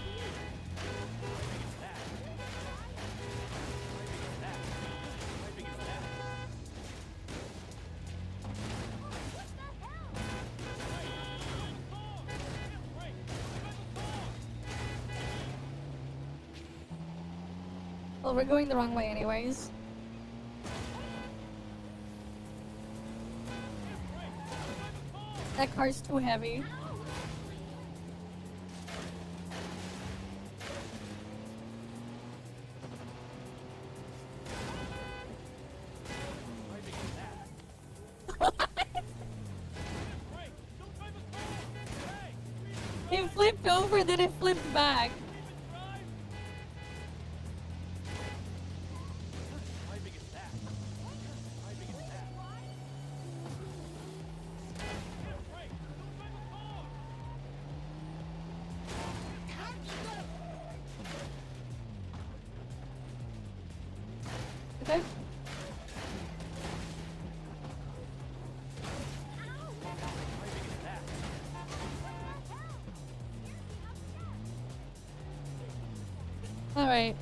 Well, we're going the wrong way anyways. That car's too heavy. It flipped over, then it flipped back. Okay. All right.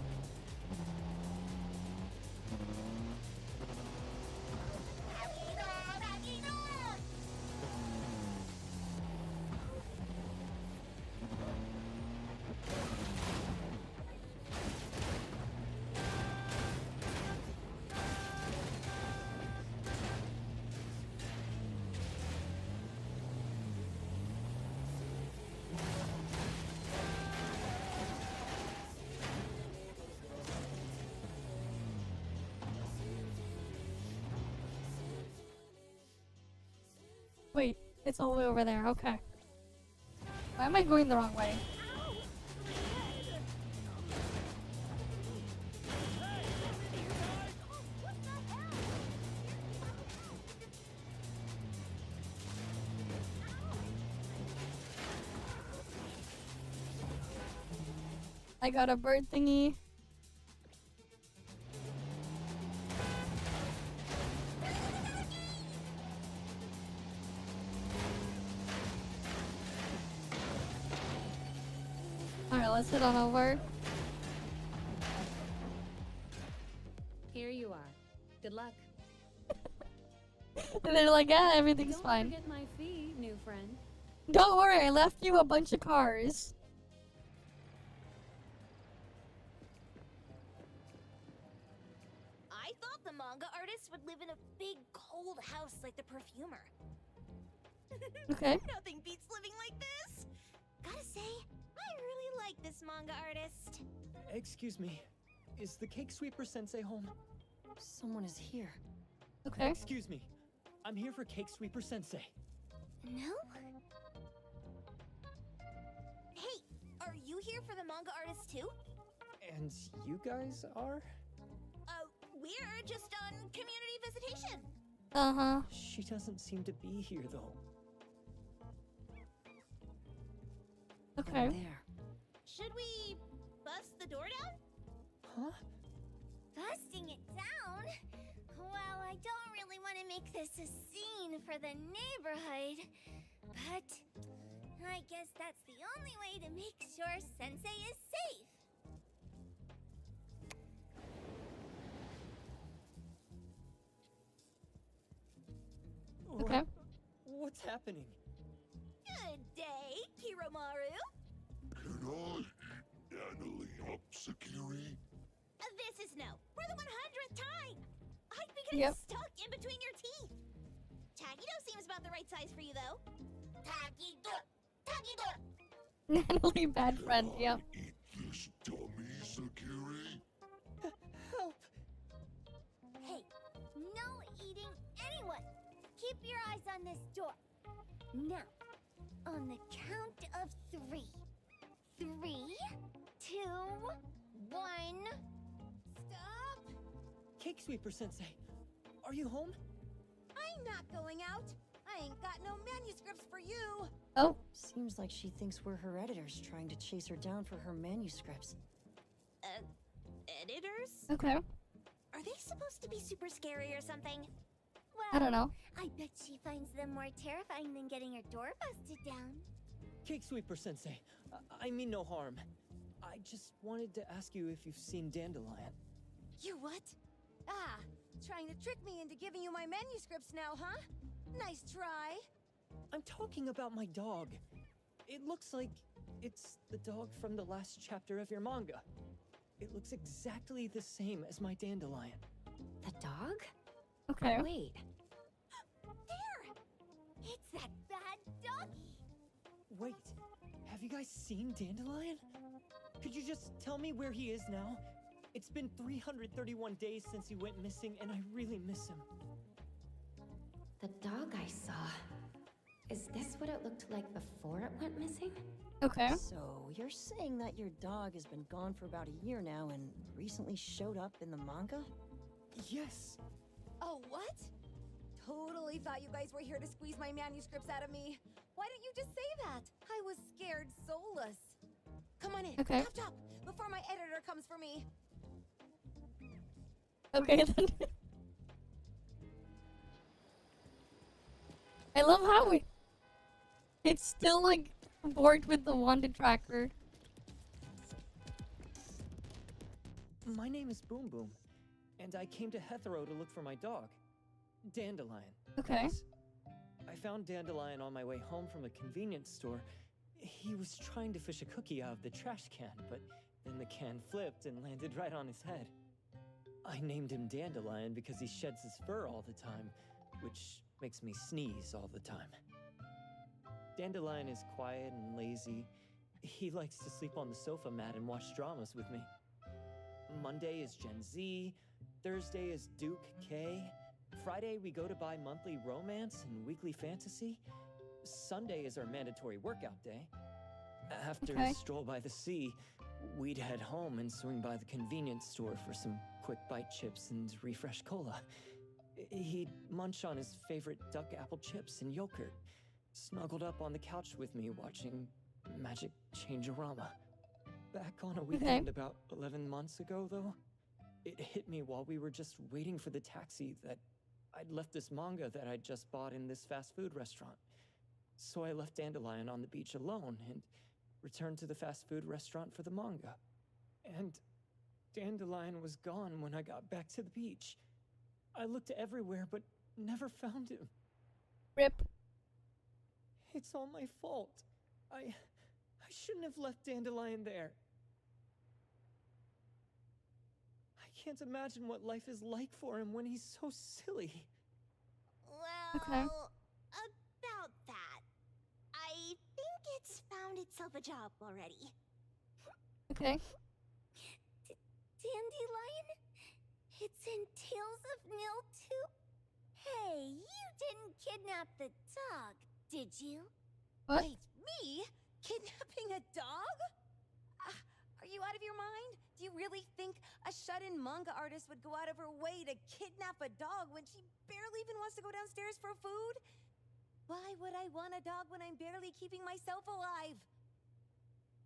Wait, it's all the way over there. Okay. Why am I going the wrong way? I got a bird thingy. Alright, let's head on over. Here you are. Good luck. And they're like, yeah, everything's Don't fine. forget my fee, new friend. Don't worry, I left you a bunch of cars. I thought the manga artist would live in a big, cold house like the perfumer. Okay. Nothing beats living like this. Gotta say, I really like this manga artist. Excuse me. Is the cake sweeper sensei home? Someone is here. Okay. Excuse me. I'm here for cake sweeper sensei. No? Hey, are you here for the manga artist too? And you guys are? We're just on community visitation. Uh-huh. She doesn't seem to be here though. Okay. There. Should we bust the door down? Huh? Busting it down? Well, I don't really want to make this a scene for the neighborhood, but I guess that's the only way to make sure Sensei is safe. Okay. What's happening? Good day, Kiromaru. Can I eat Annalie up, Sakiri? This is no. For the 100th time! I'd be getting stuck in between your teeth. Tagido seems about the right size for you, though. Tagido! Tagido! Natalie, bad friend, yeah. Eat this dummy, Sakiri? Help! Hey, no eating anyone. Keep your eyes on this door. Now, on the count of 3. 3, 2, 1. Stop! Cake sweeper sensei, are you home? I'm not going out. I ain't got no manuscripts for you. Oh. Seems like she thinks we're her editors trying to chase her down for her manuscripts. Editors? Okay. Are they supposed to be super scary or something? Well, I don't know. I bet she finds them more terrifying than getting her door busted down. Cake sweeper sensei, I mean no harm. I just wanted to ask you if you've seen Dandelion. You what? Ah, trying to trick me into giving you my manuscripts now, huh? Nice try. I'm talking about my dog. It looks like it's the dog from the last chapter of your manga. It looks exactly the same as my Dandelion. The dog? Okay. Wait. There! It's that bad doggy! Wait, have you guys seen Dandelion? Could you just tell me where he is now? It's been 331 days since he went missing, and I really miss him. The dog I saw. Is this what it looked like before it went missing? Okay. So, you're saying that your dog has been gone for about a year now and recently showed up in the manga? Yes. Oh, what? Totally thought you guys were here to squeeze my manuscripts out of me. Why didn't you just say that? I was scared soulless. Come on in, Okay. up top, before my editor comes for me. Okay then. I love how it's still like bored with the wanted tracker. My name is Boom Boom, and I came to Hethero to look for my dog, Dandelion. Okay. I found Dandelion on my way home from a convenience store. He was trying to fish a cookie out of the trash can, but then the can flipped and landed right on his head. I named him Dandelion because he sheds his fur all the time, which makes me sneeze all the time. Dandelion is quiet and lazy. He likes to sleep on the sofa mat and watch dramas with me. Monday is Gen Z, Thursday is Duke K, Friday we go to buy monthly romance and weekly fantasy, Sunday is our mandatory workout day. After a stroll by the sea, we'd head home and swing by the convenience store for some quick bite chips and refresh cola. He'd munch on his favorite duck apple chips and yogurt, snuggled up on the couch with me watching Magic Change-O-Rama. Back on a weekend about 11 months ago, though, it hit me while we were just waiting for the taxi that I'd left this manga that I'd just bought in this fast food restaurant. So I left Dandelion on the beach alone and returned to the fast food restaurant for the manga. And Dandelion was gone when I got back to the beach. I looked everywhere but never found him. Rip. It's all my fault. I shouldn't have left Dandelion there. I can't imagine what life is like for him when he's so silly. Well, about that, I think it's found itself a job already. Okay. Dandelion? It's in Tales of Nil 2? Hey, you didn't kidnap the dog, did you? What? Wait, me? Kidnapping a dog? Are you out of your mind? Do you really think a shut-in manga artist would go out of her way to kidnap a dog when she barely even wants to go downstairs for food? Why would I want a dog when I'm barely keeping myself alive?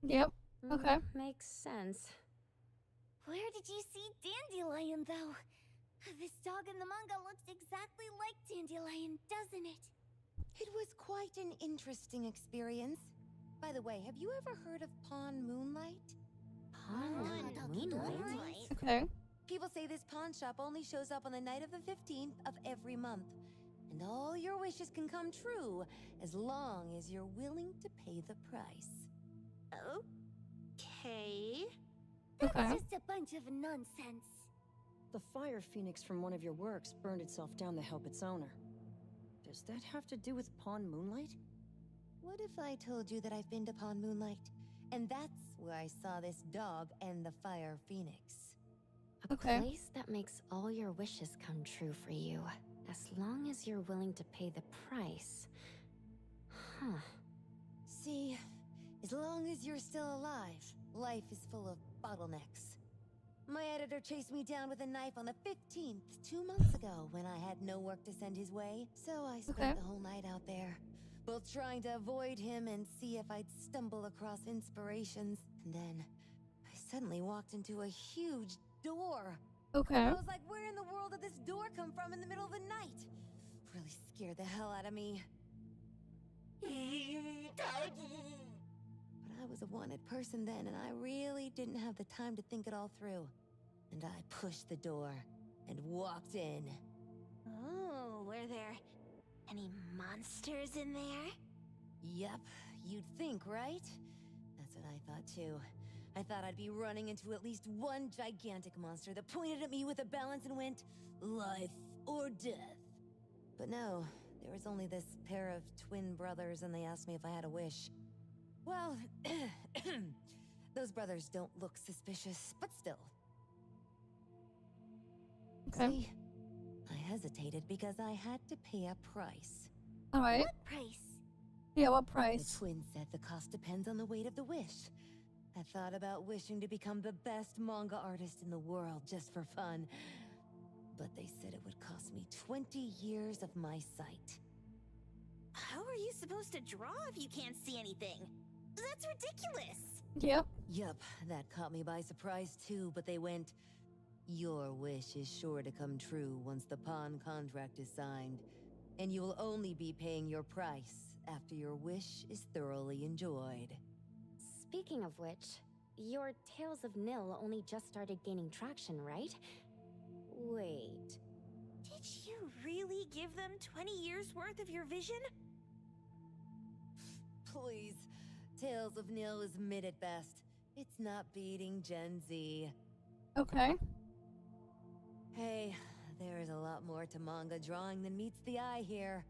Yep. Okay. Makes sense. Where did you see Dandelion, though? This dog in the manga looks exactly like Dandelion, doesn't it? It was quite an interesting experience. By the way, have you ever heard of Pawn Moonlight? Moonlight? Okay. People say this pawn shop only shows up on the night of the 15th of every month. And all your wishes can come true as long as you're willing to pay the price. Okay. That's just a bunch of nonsense. The fire phoenix from one of your works burned itself down to help its owner. Does that have to do with Pawn Moonlight? What if I told you that I've been to Pawn Moonlight? And that's where I saw this dog and the fire phoenix. A place that makes all your wishes come true for you, as long as you're willing to pay the price. Huh. See, as long as you're still alive, life is full of bottlenecks. My editor chased me down with a knife on the 15th, 2 months ago, when I had no work to send his way. So I spent the whole night out there, both trying to avoid him and see if I'd stumble across inspirations. And then I suddenly walked into a huge door. Okay. I was like, where in the world did this door come from in the middle of the night? Really scared the hell out of me. But I was a wanted person then, and I really didn't have the time to think it all through. And I pushed the door and walked in. Oh, were there any monsters in there? Yep, you'd think, right? That's what I thought too. I thought I'd be running into at least one gigantic monster that pointed at me with a balance and went, life or death. But no, there was only this pair of twin brothers, and they asked me if I had a wish. Well, those brothers don't look suspicious, but still. Okay. See, I hesitated because I had to pay a price. Alright. What price? Yeah, what price? The twins said the cost depends on the weight of the wish. I thought about wishing to become the best manga artist in the world just for fun. But they said it would cost me 20 years of my sight. How are you supposed to draw if you can't see anything? That's ridiculous. Yep. Yup, that caught me by surprise too, but they went, Your wish is sure to come true once the pawn contract is signed, and you will only be paying your price after your wish is thoroughly enjoyed. Speaking of which, your Tales of Nil only just started gaining traction, right? Wait. Did you really give them 20 years worth of your vision? Please, Tales of Nil is mid at best. It's not beating Gen Z. Okay. Hey, there's a lot more to manga drawing than meets the eye here.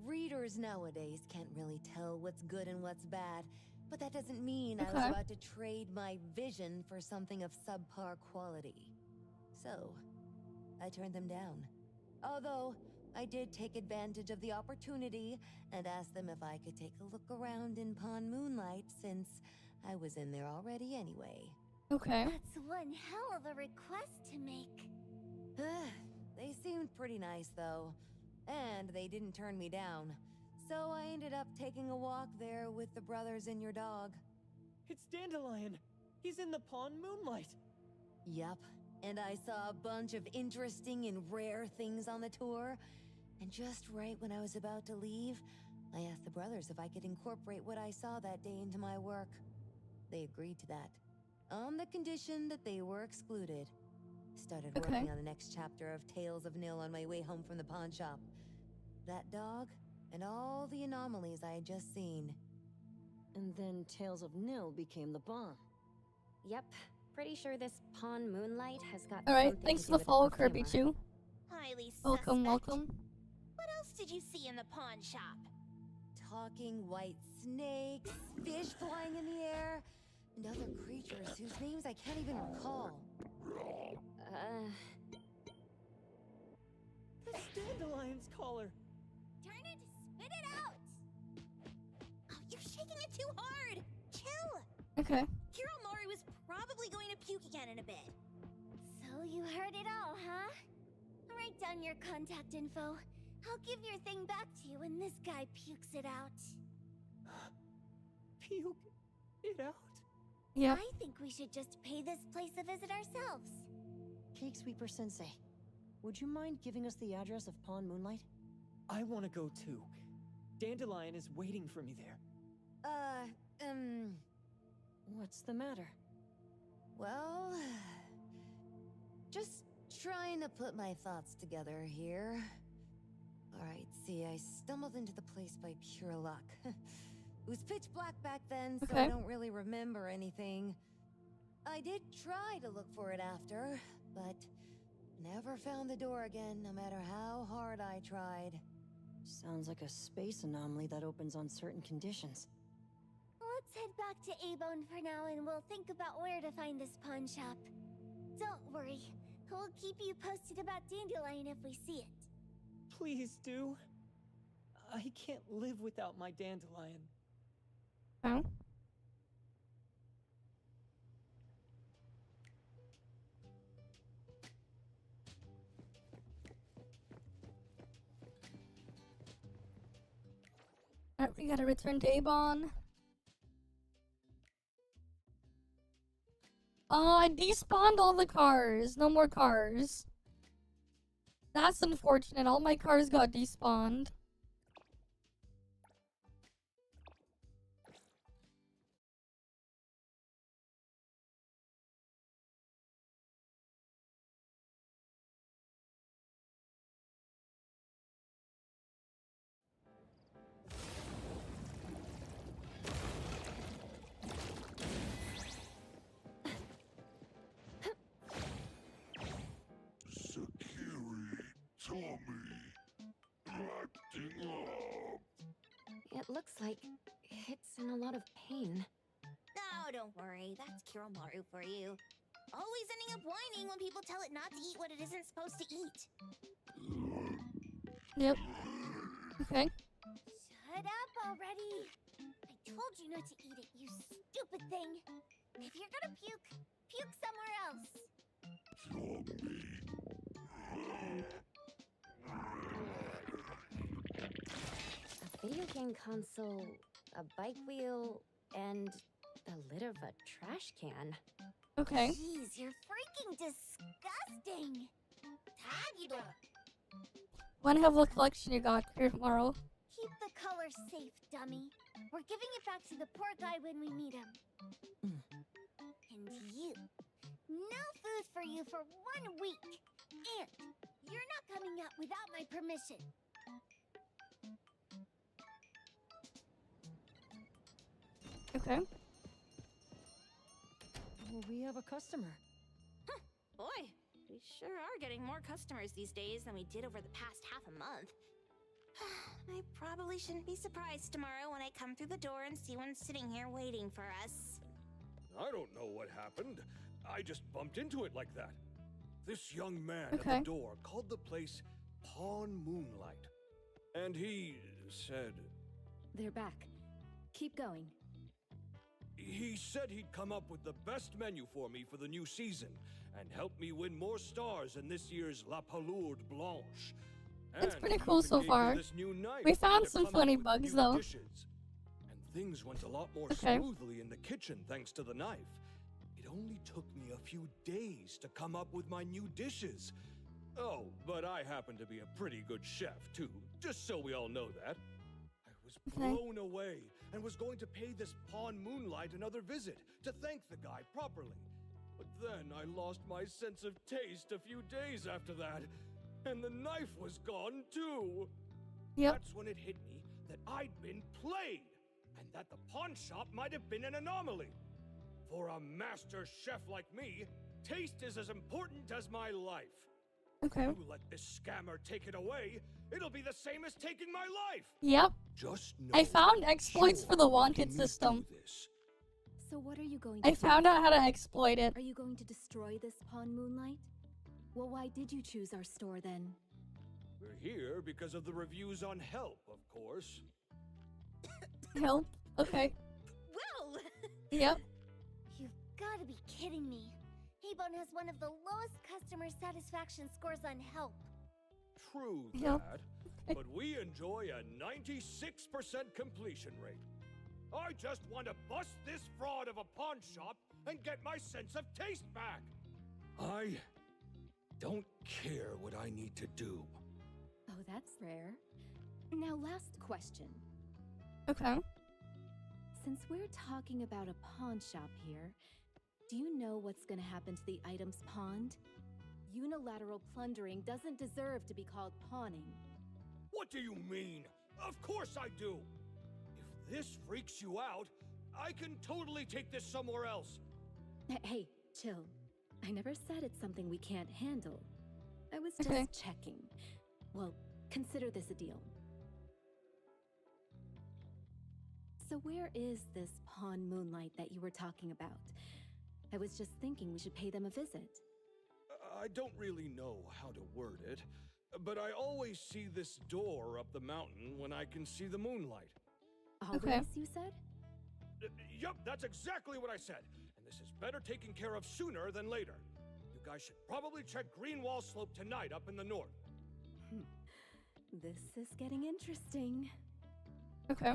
Readers nowadays can't really tell what's good and what's bad, but that doesn't mean I was about to trade my vision for something of subpar quality. So, I turned them down. Although, I did take advantage of the opportunity and asked them if I could take a look around in Pawn Moonlight since I was in there already anyway. Okay. That's one hell of a request to make. They seemed pretty nice though, and they didn't turn me down. So I ended up taking a walk there with the brothers and your dog. It's Dandelion! He's in the Pawn Moonlight! Yup, and I saw a bunch of interesting and rare things on the tour. And just right when I was about to leave, I asked the brothers if I could incorporate what I saw that day into my work. They agreed to that, on the condition that they were excluded. Started working on the next chapter of Tales of Nil on my way home from the pawn shop. That dog, and all the anomalies I had just seen. And then Tales of Nil became the bomb. Yep. Pretty sure this Pawn Moonlight has got Alright, something thanks to for do the with follow, perfumer. Kirby, too. Highly Welcome, suspect. welcome. What else did you see in the pawn shop? Talking white snakes, fish flying in the air, and other creatures whose names I can't even recall. That's Dandelion's collar! Turn it, spit it out! Oh, you're shaking it too hard! Chill! Okay. Kiromori was probably going to puke again in a bit. So you heard it all, huh? Write down your contact info. I'll give your thing back to you when this guy pukes it out. Puke it out? Yeah. I think we should just pay this place a visit ourselves. Cake Sweeper Sensei, would you mind giving us the address of Pawn Moonlight? I want to go too. Dandelion is waiting for me there. What's the matter? Well, just trying to put my thoughts together here. Alright, see, I stumbled into the place by pure luck. It was pitch black back then, so I don't really remember anything. I did try to look for it after, but never found the door again, no matter how hard I tried. Sounds like a space anomaly that opens on certain conditions. Let's head back to A-Bone for now and we'll think about where to find this pawn shop. Don't worry, we'll keep you posted about Dandelion if we see it. Please do. I can't live without my Dandelion. Oh. Alright, we gotta return to Avon. Oh, I despawned all the cars. No more cars. That's unfortunate. All my cars got despawned. It looks like it's in a lot of pain. Oh, don't worry. That's Kiromaru for you. Always ending up whining when people tell it not to eat what it isn't supposed to eat. Yep. Okay. Shut up already! I told you not to eat it, you stupid thing! If you're gonna puke, puke somewhere else! A video game console, a bike wheel, and the lid of a trash can. Okay. Jeez, you're freaking freaking disgusting. One hell of a collection you got here tomorrow. Keep the color safe, dummy. We're giving it back to the poor guy when we meet him. And you. No food for you for 1 week. And you're not coming out without my permission. Okay. Well, we have a customer. Huh, boy, we sure are getting more customers these days than we did over the past half a month. I probably shouldn't be surprised tomorrow when I come through the door and see one sitting here waiting for us. I don't know what happened. I just bumped into it like that. This young man at the door called the place Pawn Moonlight. And he said... They're back. Keep going. He said he'd come up with the best menu for me for the new season and help me win more stars in this year's La Palourde Blanche. It's pretty cool so far. We found some funny bugs though. And things went a lot more smoothly in the kitchen thanks to the knife. It only took me a few days to come up with my new dishes. Oh, but I happen to be a pretty good chef too, just so we all know that. I was blown away and was going to pay this Pawn Moonlight another visit to thank the guy properly. But then I lost my sense of taste a few days after that. And the knife was gone too. That's when it hit me that I'd been played, and that the pawn shop might have been an anomaly. For a master chef like me, taste is as important as my life. If you let this scammer take it away, it'll be the same as taking my life. Yep. Just know I found exploits for the wanted system. So what are you going I found out how to exploit it. Are you going to destroy this Pawn Moonlight? Well, why did you choose our store then? We're here because of the reviews on Help, of course. Help? Okay. Whoa! Yep. You've got to be kidding me. Haybone has one of the lowest customer satisfaction scores on Help. True that, but we enjoy a 96% completion rate. I just want to bust this fraud of a pawn shop and get my sense of taste back. I don't care what I need to do. Oh, that's rare. Now, last question. Okay. Since we're talking about a pawn shop here, do you know what's gonna happen to the items pawned? Unilateral plundering doesn't deserve to be called pawning. What do you mean? Of course I do! If this freaks you out, I can totally take this somewhere else. Hey, chill. I never said it's something we can't handle. I was just checking. Well, consider this a deal. So where is this Pawn Moonlight that you were talking about? I was just thinking we should pay them a visit. I don't really know how to word it, but I always see this door up the mountain when I can see the moonlight. Always, you said? Yup, that's exactly what I said. And this is better taken care of sooner than later. You guys should probably check Greenwall Slope tonight up in the north. This is getting interesting. Okay.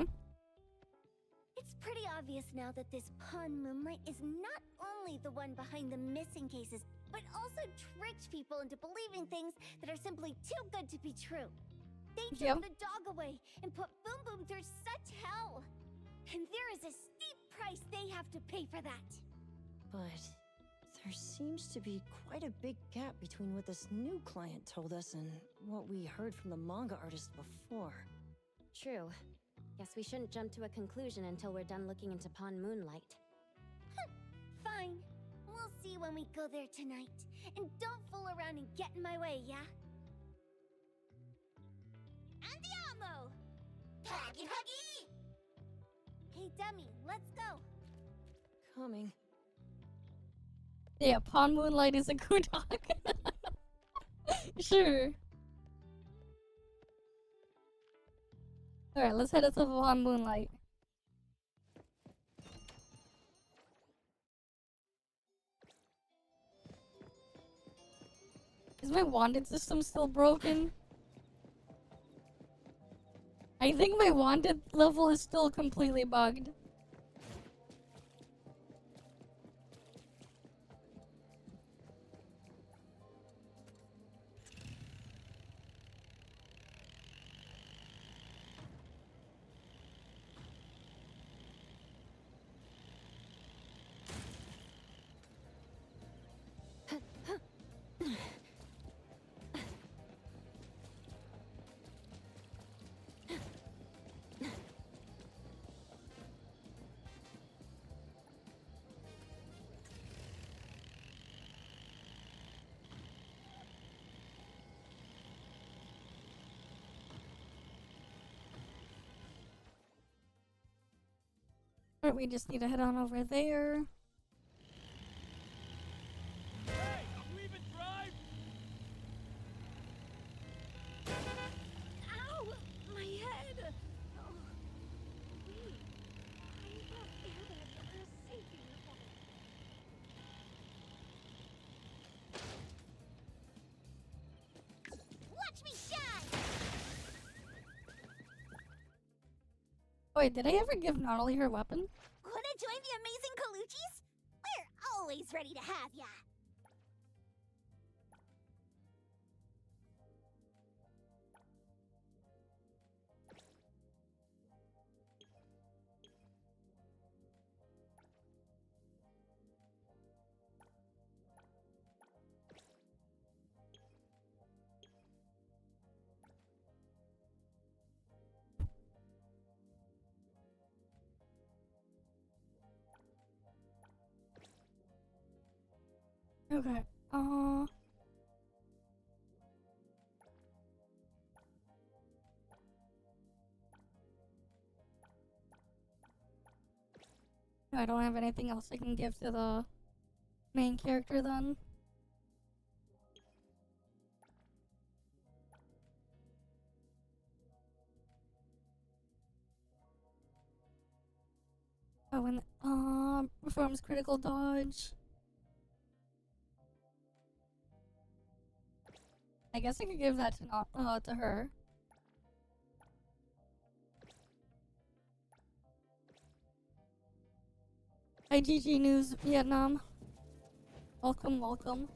It's pretty obvious now that this Pawn Moonlight is not only the one behind the missing cases, but also tricked people into believing things that are simply too good to be true. They took the dog away and put Boom Boom through such hell. And there is a steep price they have to pay for that. But there seems to be quite a big gap between what this new client told us and what we heard from the manga artist before. True. Guess we shouldn't jump to a conclusion until we're done looking into Pawn Moonlight. Fine. We'll see when we go there tonight. And don't fool around and get in my way, yeah? Andiamo! Huggy huggy! Hey, dummy, let's go. Coming. Yeah, Pawn Moonlight is a good dog. Sure. Alright, let's head up to Pawn Moonlight. Is my wanted system still broken? I think my wanted level is still completely bugged. Alright, we just need to head on over there. Hey, you even drive? Ow! My head! Oh. Wait. I thought airbags were a safety net. Watch me shine! Wait, did I ever give Natalie her weapon? Wanna join the amazing Colucci's? We're always ready to have ya! Okay. I don't have anything else I can give to the main character then. Oh, and performs critical dodge. I guess I could give that to her. IGG News Vietnam. Welcome, welcome.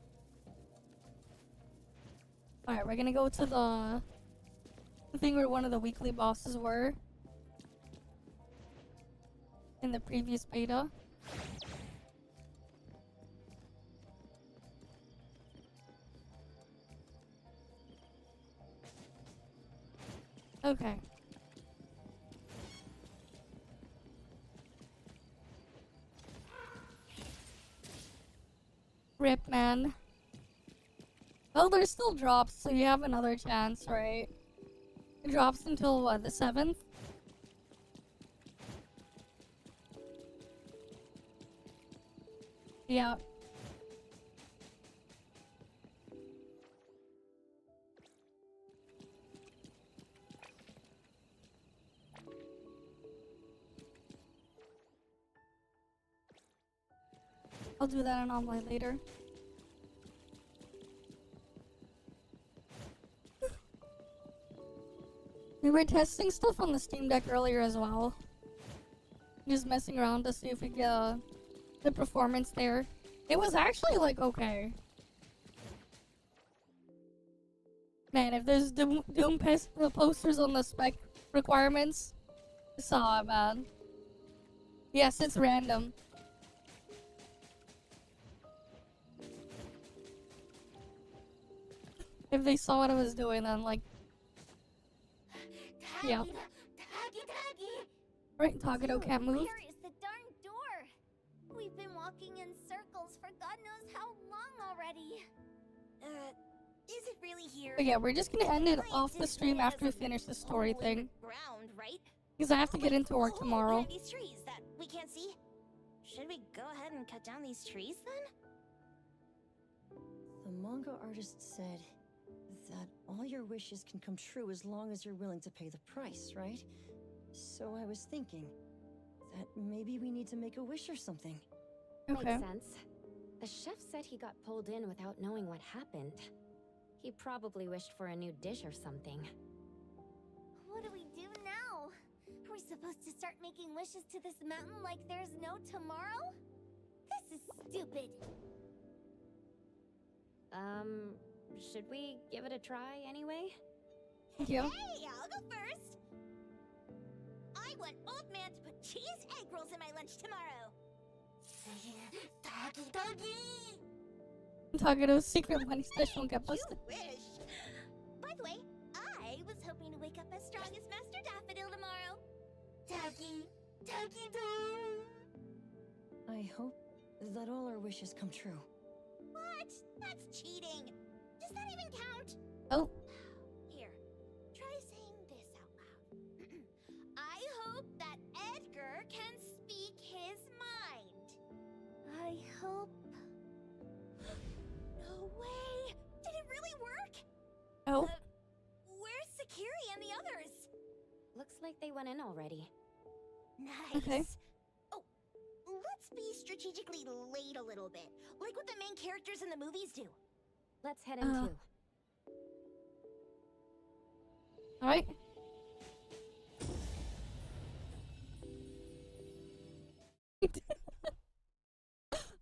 Alright, we're gonna go to the thing where one of the weekly bosses were in the previous beta. Okay. Rip, man. Well, there's still drops, so you have another chance, right? It drops until, what, the 7th? Yeah. I'll do that anomaly later. We were testing stuff on the Steam Deck earlier as well. Just messing around to see if we get the performance there. It was actually like okay. Man, if there's Doom posters on the spec requirements, it's not bad. Yes, it's random. If they saw what I was doing, then like, yeah. Right, Tagato can't move. Where is the darn door? We've been walking in circles for God knows how long already. Is it really here? But yeah, we're just gonna end it off the stream after we finish the story thing. Ground, right? Because I have to get into work What tomorrow. are these trees that we can't see? Should we go ahead and cut down these trees then? The manga artist said that all your wishes can come true as long as you're willing to pay the price, right? So I was thinking that maybe we need to make a wish or something. Makes sense. The chef said he got pulled in without knowing what happened. He probably wished for a new dish or something. What do we do now? Are we supposed to start making wishes to this mountain like there's no tomorrow? This is stupid. Should we give it a try anyway? Yeah. Hey, I'll go first. I want Old Man to put cheese egg rolls in my lunch tomorrow. Doggy, doggy. Tagato's secret money stash won't get busted. You wish. By the way, I was hoping to wake up as strong as Master Daffodil tomorrow. Doggy, doggy, dog. I hope that all our wishes come true. What? That's cheating. Does that even count? Oh. Here, try saying this out loud. I hope that Edgar can speak I hope... No way! Did it really work? Oh. Where's Sakiri and the others? Looks like they went in already. Nice. Okay. Oh, let's be strategically late a little bit, like what the main characters in the movies do. Let's head in too. Alright.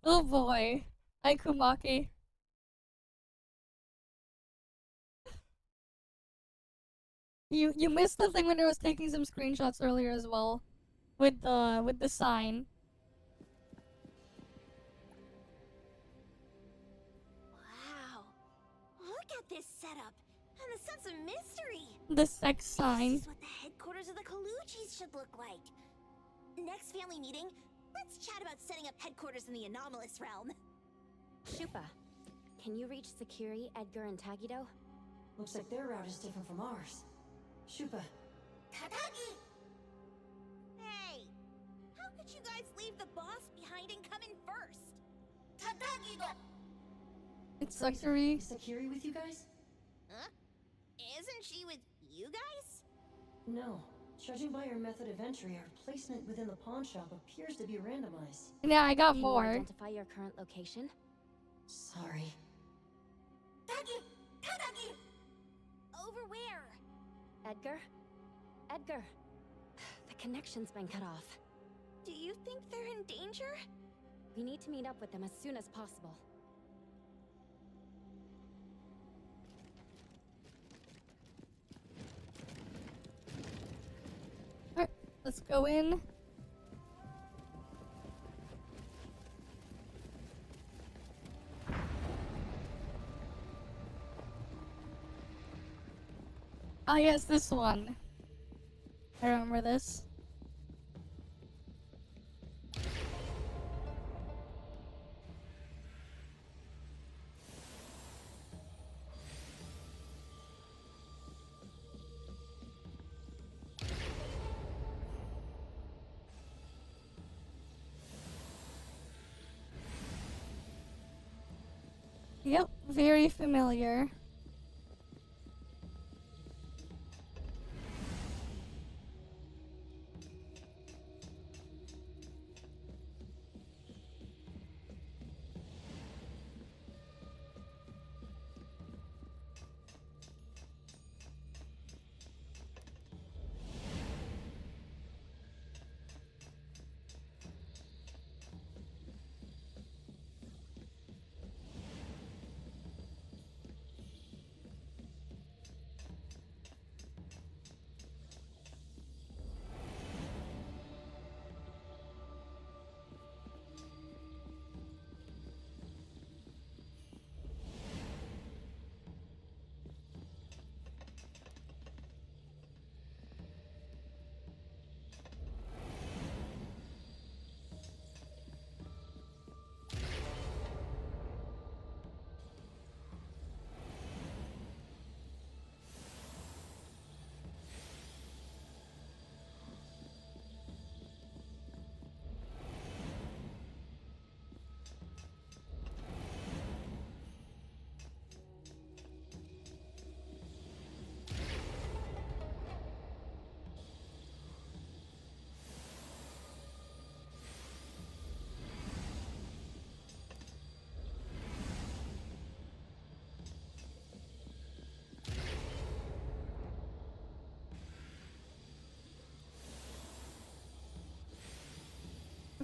Oh boy. Hi, Kumaki. You missed the thing when I was taking some screenshots earlier as well. With the sign. Wow. Look at this setup and the sense of mystery. The sex sign. This is what the headquarters of the Kaluchis should look like. Next family meeting, let's chat about setting up headquarters in the anomalous realm. Shupa, can you reach Sakiri, Edgar, and Tagido? Looks like their route is different from ours. Shupa. Tatagi! Hey! How could you guys leave the boss behind and come in first? Tatagi! It's Sakiri. Sakiri with you guys? Huh? Isn't she with you guys? No. Judging by your method of entry, our placement within the pawn shop appears to be randomized. Yeah, I got Can more. you identify your current location? Sorry. Tagi! Tatagi! Over where? Edgar? Edgar! The connection's been cut off. Do you think they're in danger? We need to meet up with them as soon as possible. Alright, let's go in. Ah, yes, this one. I remember this. Yep, very familiar.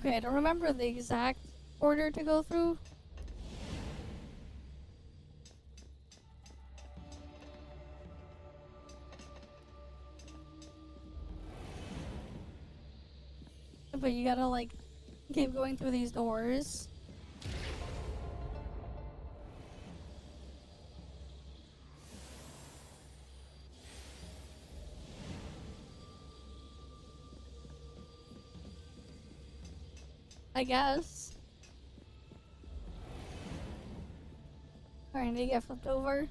Okay, I don't remember the exact order to go through. But you gotta, like, keep going through these doors. I guess. Trying to get flipped over.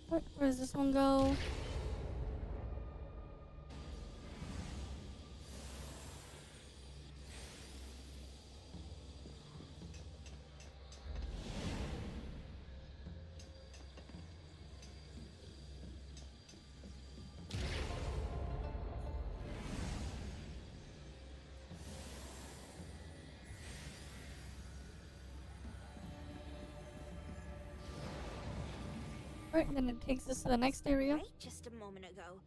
Where does this one go? Right, and then it takes us to the next area. Right, just a moment ago.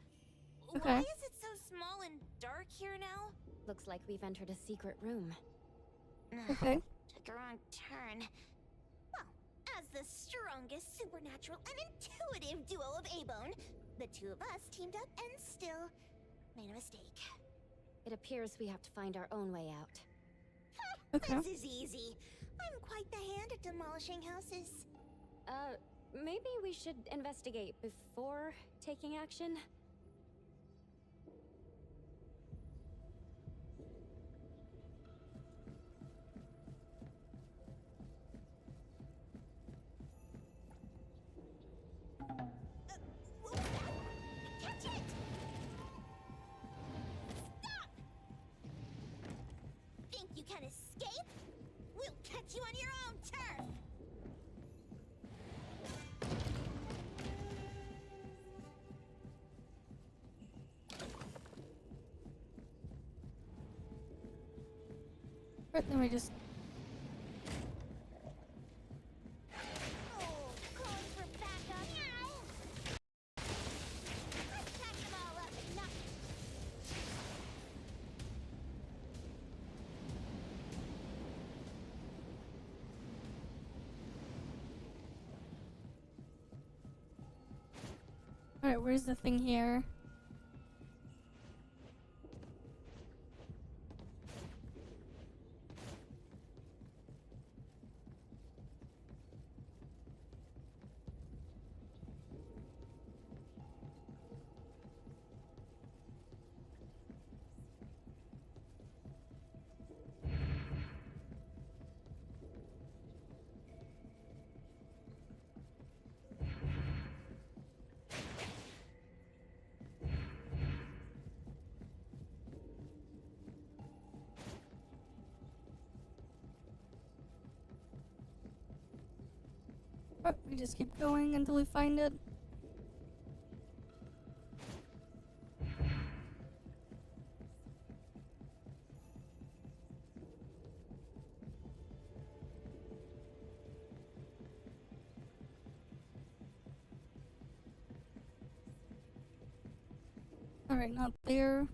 Okay. Why is it so small and dark here now? Looks like we've entered a secret room. Okay. Took a wrong turn. Well, as the strongest supernatural and intuitive duo of A-Bone, the two of us teamed up and still made a mistake. It appears we have to find our own way out. Okay. This is easy. I'm quite the hand at demolishing houses. Maybe we should investigate before taking action? Catch it! Stop! Think you can escape? We'll catch you on your own turf! Right, then we just... Oh, calling for backup. Let's pack them all up and not... Alright, where's the thing here? Oh, we just keep going until we find it. Alright, not there.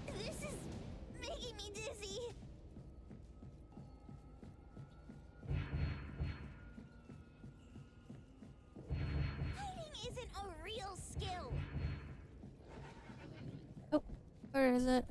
This is making me dizzy. Hiding isn't a real skill. Oh, where is it?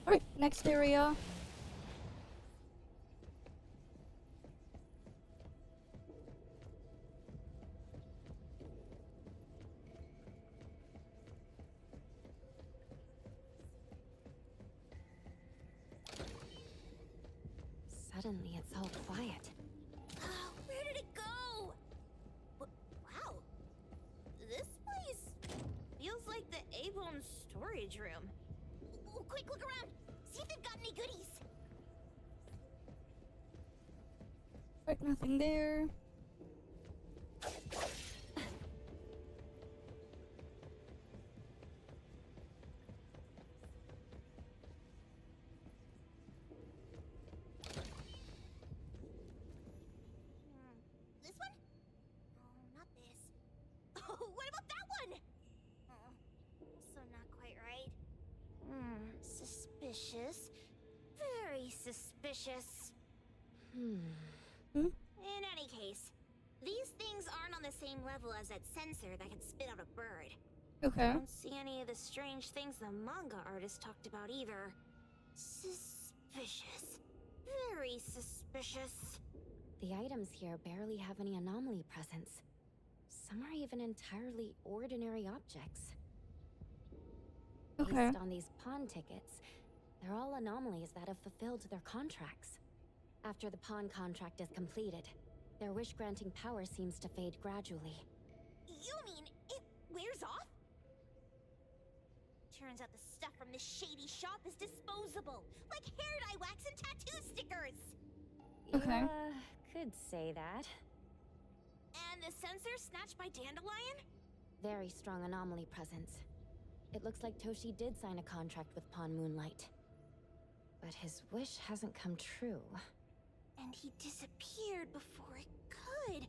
Alright, next area. Suddenly, it's all quiet. Oh, where did it go? Wow. This place feels like the A-Bone storage room. Oh, quick, look around. See if they've got any goodies. Right, nothing there. Suspicious. Very suspicious. Hmm? In any case, these things aren't on the same level as that sensor that can spit out a bird. Okay. I don't see any of the strange things the manga artist talked about either. Suspicious. Very suspicious. The items here barely have any anomaly presence. Some are even entirely ordinary objects. Okay. Based on these pawn tickets, they're all anomalies that have fulfilled their contracts. After the pawn contract is completed, their wish-granting power seems to fade gradually. You mean it wears off? Turns out the stuff from this shady shop is disposable, like hair dye wax and tattoo stickers. Okay. Could say that. And the sensor snatched by Dandelion? Very strong anomaly presence. It looks like Toshi did sign a contract with Pawn Moonlight. But his wish hasn't come true. And he disappeared before it could.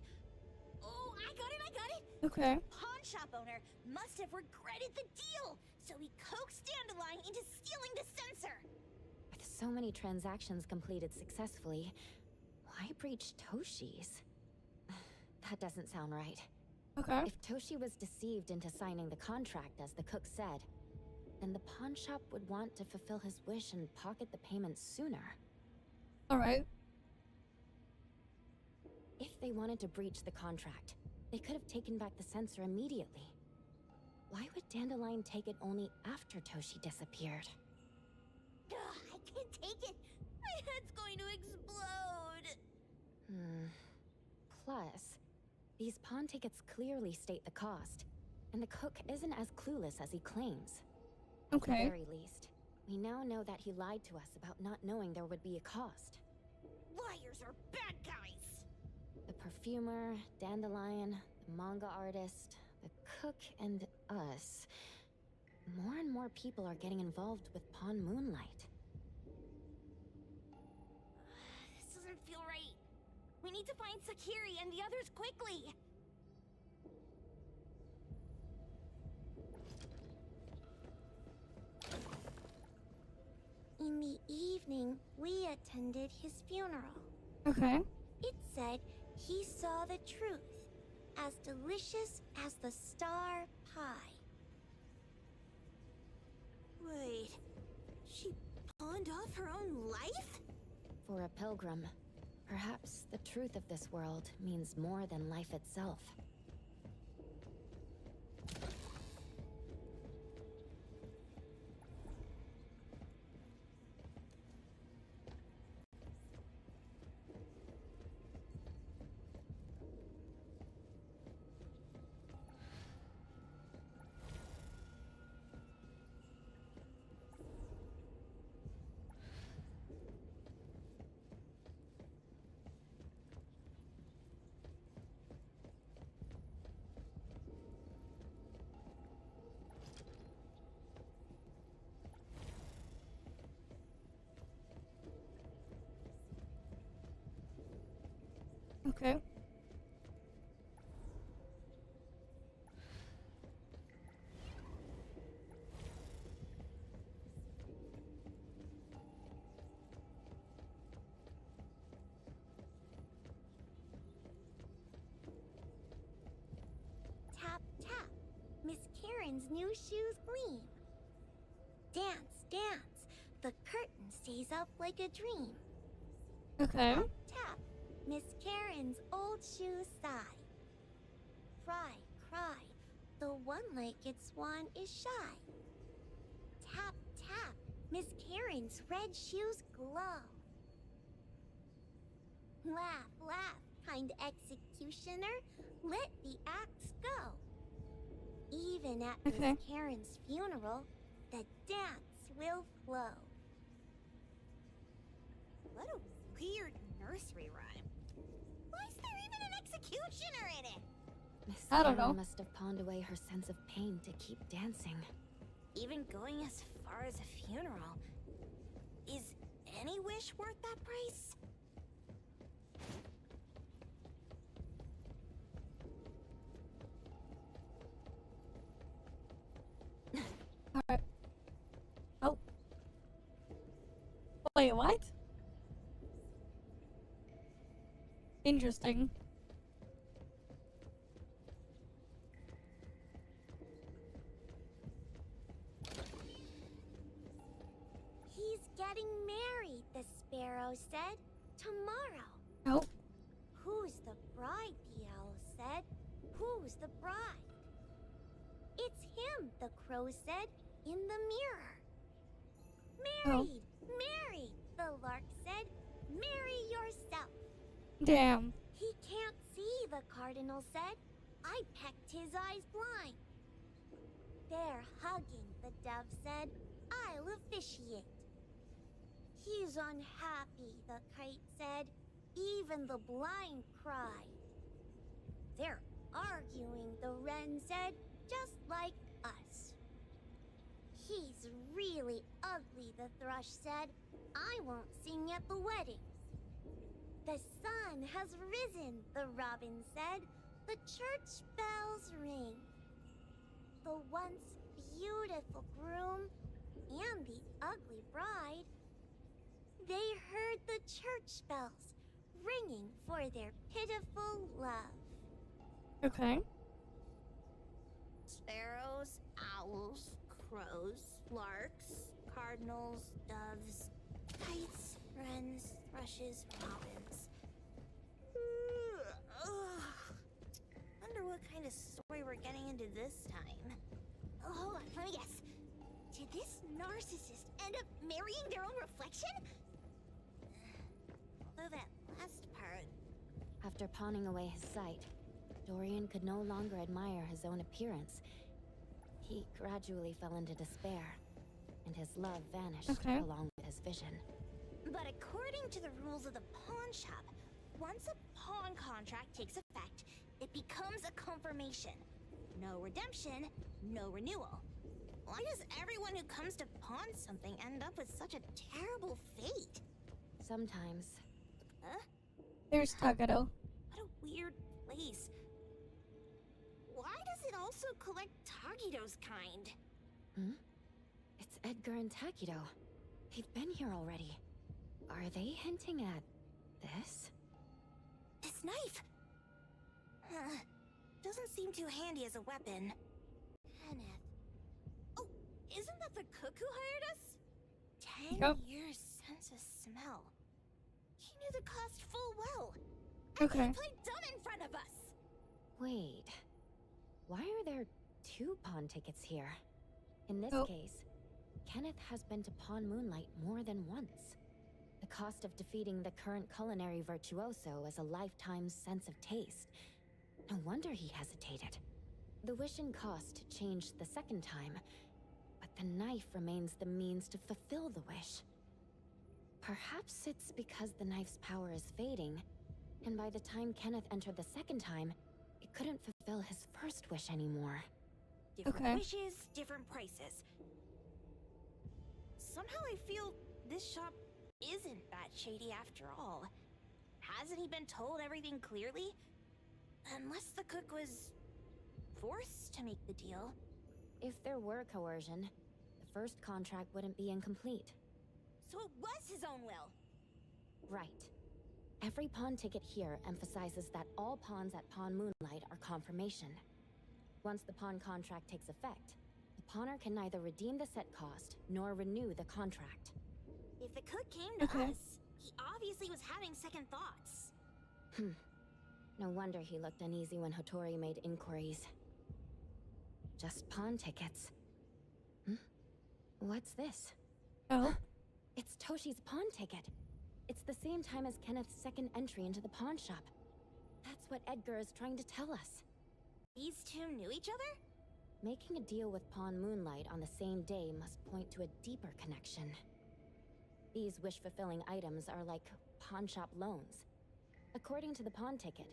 Oh, I got it! Okay. Pawn shop owner must have regretted the deal, so he coaxed Dandelion into stealing the sensor. With so many transactions completed successfully, why breach Toshi's? That doesn't sound right. Okay. If Toshi was deceived into signing the contract, as the cook said, then the pawn shop would want to fulfill his wish and pocket the payment sooner. Alright. If they wanted to breach the contract, they could have taken back the sensor immediately. Why would Dandelion take it only after Toshi disappeared? Ugh, I can't take it. My head's going to explode. Plus, these pawn tickets clearly state the cost, and the cook isn't as clueless as he claims. Okay. At the very least, we now know that he lied to us about not knowing there would be a cost. Liars are bad guys. The perfumer, Dandelion, the manga artist, the cook, and us. More and more people are getting involved with Pawn Moonlight. This doesn't feel right. We need to find Sakiri and the others quickly. In the evening, we attended his funeral. Okay. It said he saw the truth, as delicious as the star pie. Wait, she pawned off her own life? For a pilgrim, perhaps the truth of this world means more than life itself. Okay. Tap, tap. Miss Karen's new shoes gleam. Dance, dance. The curtain stays up like a dream. Okay. Tap, tap. Miss Karen's old shoes sigh. Cry, cry. The one-legged swan is shy. Tap, tap. Miss Karen's red shoes glow. Laugh, laugh, kind executioner. Let the acts go. Even at Miss Karen's funeral, the dance will flow. What a weird nursery rhyme. Why is there even an executioner in it? Miss I don't Karen know. must have pawned away her sense of pain to keep dancing. Even going as far as a funeral. Is any wish worth that price? Alright. Oh. Wait, what? Interesting. He's getting married, the sparrow said. Tomorrow. Oh. Who's the bride, the owl said. Who's the bride? It's him, the crow said, in the mirror. Married! Married! The lark said. Marry yourself. Damn. He can't see, the cardinal said. I pecked his eyes blind. They're hugging, the dove said. I'll officiate. He's unhappy, the kite said. Even the blind cried. They're arguing, the wren said, just like us. He's really ugly, the thrush said. I won't sing at the wedding. The sun has risen, the robin said. The church bells ring. The once beautiful groom and the ugly bride, they heard the church bells ringing for their pitiful love. Okay. Sparrows, owls, crows, larks, cardinals, doves, kites, wrens, thrushes, robins. Wonder what kind of story we're getting into this time. Oh, hold on, let me guess. Did this narcissist end up marrying their own reflection? Although that last part... After pawning away his sight, Dorian could no longer admire his own appearance. He gradually fell into despair, and his love vanished along with his vision. But according to the rules of the pawn shop, once a pawn contract takes effect, it becomes a confirmation. No redemption, no renewal. Why does everyone who comes to pawn something end up with such a terrible fate? Sometimes. Huh? There's Tagato. What a weird place. Why does it also collect Tagito's kind? Hmm? It's Edgar and Takido. They've been here already. Are they hinting at this? This knife! Doesn't seem too handy as a weapon. Kenneth. Oh, isn't that the cook who hired us? 10 years sense of smell. He knew the cost full well. And he played dumb in front of us. Wait. Why are there 2 pawn tickets here? In this case, Kenneth has been to Pawn Moonlight more than once. The cost of defeating the current culinary virtuoso is a lifetime's sense of taste. No wonder he hesitated. The wish and cost changed the second time, but the knife remains the means to fulfill the wish. Perhaps it's because the knife's power is fading, and by the time Kenneth entered the second time, it couldn't fulfill his first wish anymore. Different wishes, different prices. Somehow I feel this shop isn't that shady after all. Hasn't he been told everything clearly? Unless the cook was forced to make the deal. If there were coercion, the first contract wouldn't be incomplete. So it was his own will. Right. Every pawn ticket here emphasizes that all pawns at Pawn Moonlight are confirmation. Once the pawn contract takes effect, the pawner can neither redeem the set cost nor renew the contract. If the cook came to us, he obviously was having second thoughts. No wonder he looked uneasy when Hotori made inquiries. Just pawn tickets. What's this? Oh. It's Toshi's pawn ticket. It's the same time as Kenneth's second entry into the pawn shop. That's what Edgar is trying to tell us. These two knew each other? Making a deal with Pawn Moonlight on the same day must point to a deeper connection. These wish-fulfilling items are like pawn shop loans. According to the pawn ticket,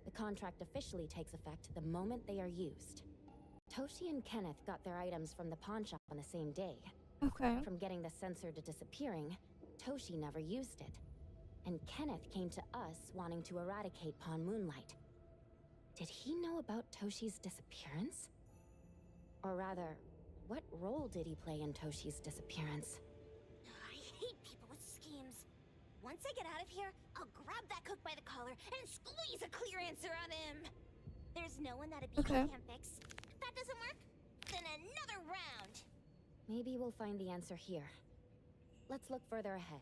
the contract officially takes effect the moment they are used. Toshi and Kenneth got their items from the pawn shop on the same day. From getting the sensor to disappearing, Toshi never used it. And Kenneth came to us wanting to eradicate Pawn Moonlight. Did he know about Toshi's disappearance? Or rather, what role did he play in Toshi's disappearance? I hate people with schemes. Once I get out of here, I'll grab that cook by the collar and squeeze a clear answer on him. There's no one that a beacon can't fix. If that doesn't work, then another round. Maybe we'll find the answer here. Let's look further ahead.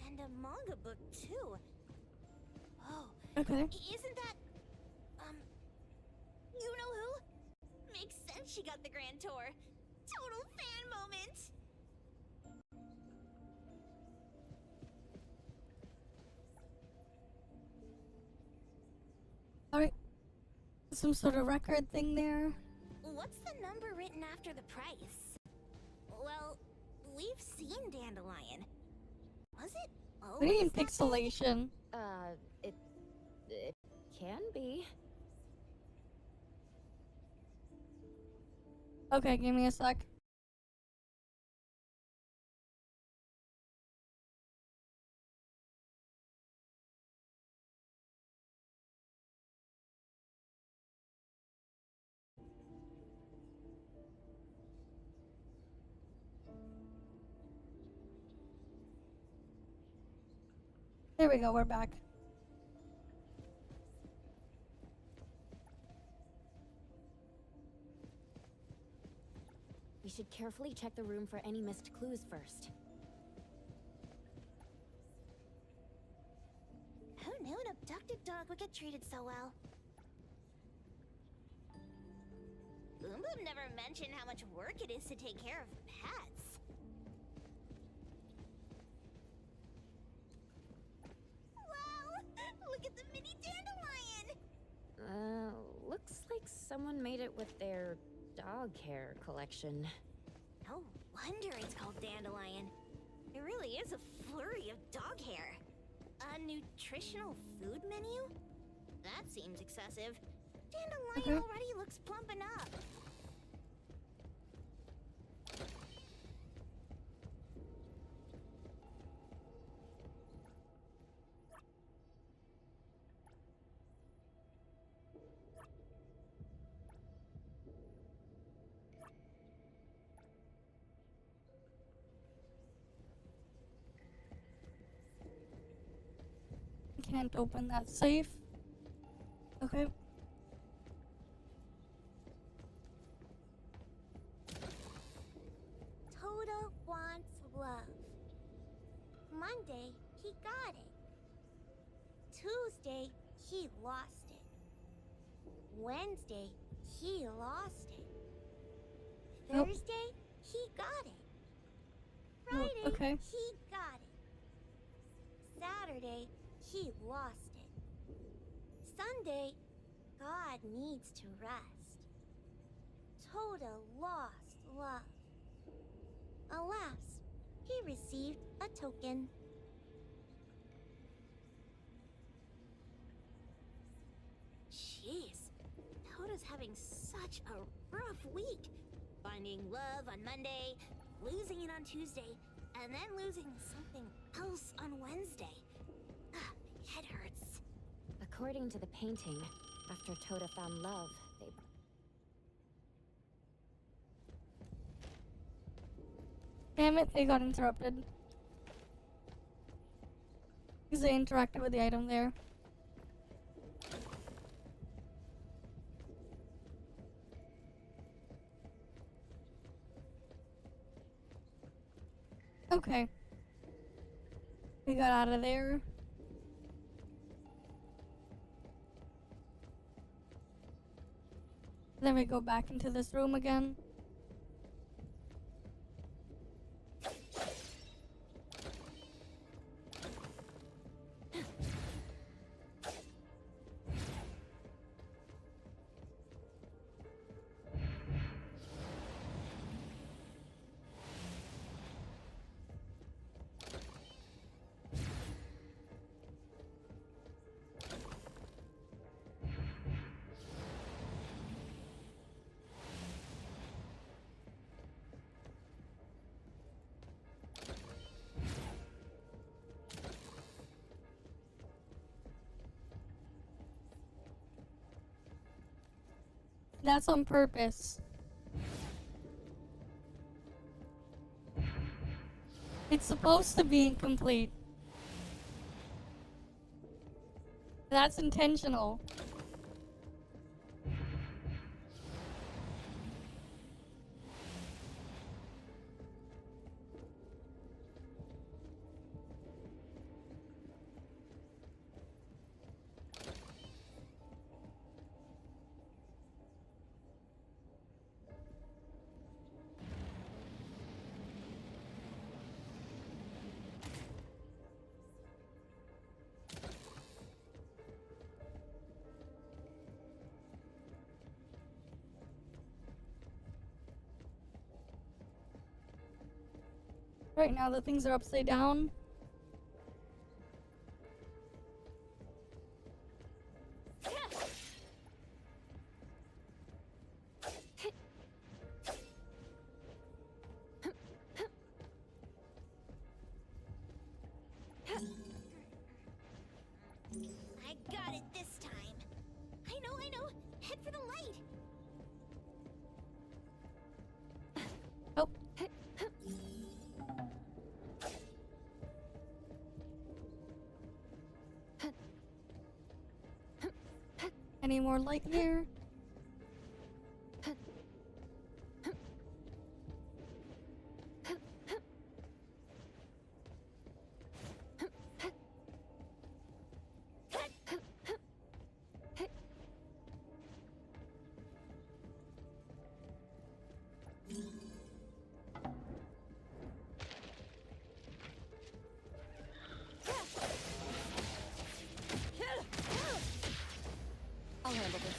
And a manga book, too. Oh. Okay. Isn't that... you know who? Makes sense she got the grand tour. Total fan moment! Alright. Some sort of record thing there. What's the number written after the price? Well, we've seen Dandelion. Was it What do you mean pixelation? It can be. Okay, give me a sec. There we go, we're back. We should carefully check the room for any missed clues first. Who knew an abducted dog would get treated so well? Boom Boom never mentioned how much work it is to take care of pets. Wow! Look at the mini dandelion! Looks like someone made it with their dog hair collection. No wonder it's called Dandelion. It really is a flurry of dog hair. A nutritional food menu? That seems excessive. Dandelion already looks plump enough. Can't open that safe. Okay. Toto wants love. Monday, he got it. Tuesday, he lost it. Wednesday, he lost it. Thursday, he got it. Friday, he got it. Saturday, he lost it. Sunday, God needs to rest. Toda lost love. Alas, he received a token. Jeez, Toto's having such a rough week. Finding love on Monday, losing it on Tuesday, and then losing something else on Wednesday. Head hurts. According to the painting, after Tota found love, they... Damn it, they got interrupted. Because they interacted with the item there. Okay. We got out of there. Then we go back into this room again. That's on purpose. It's supposed to be incomplete. That's intentional. Right now the things are upside down. I got it this time. I know. Head for the light. Oh. Any more light here? I'll handle this.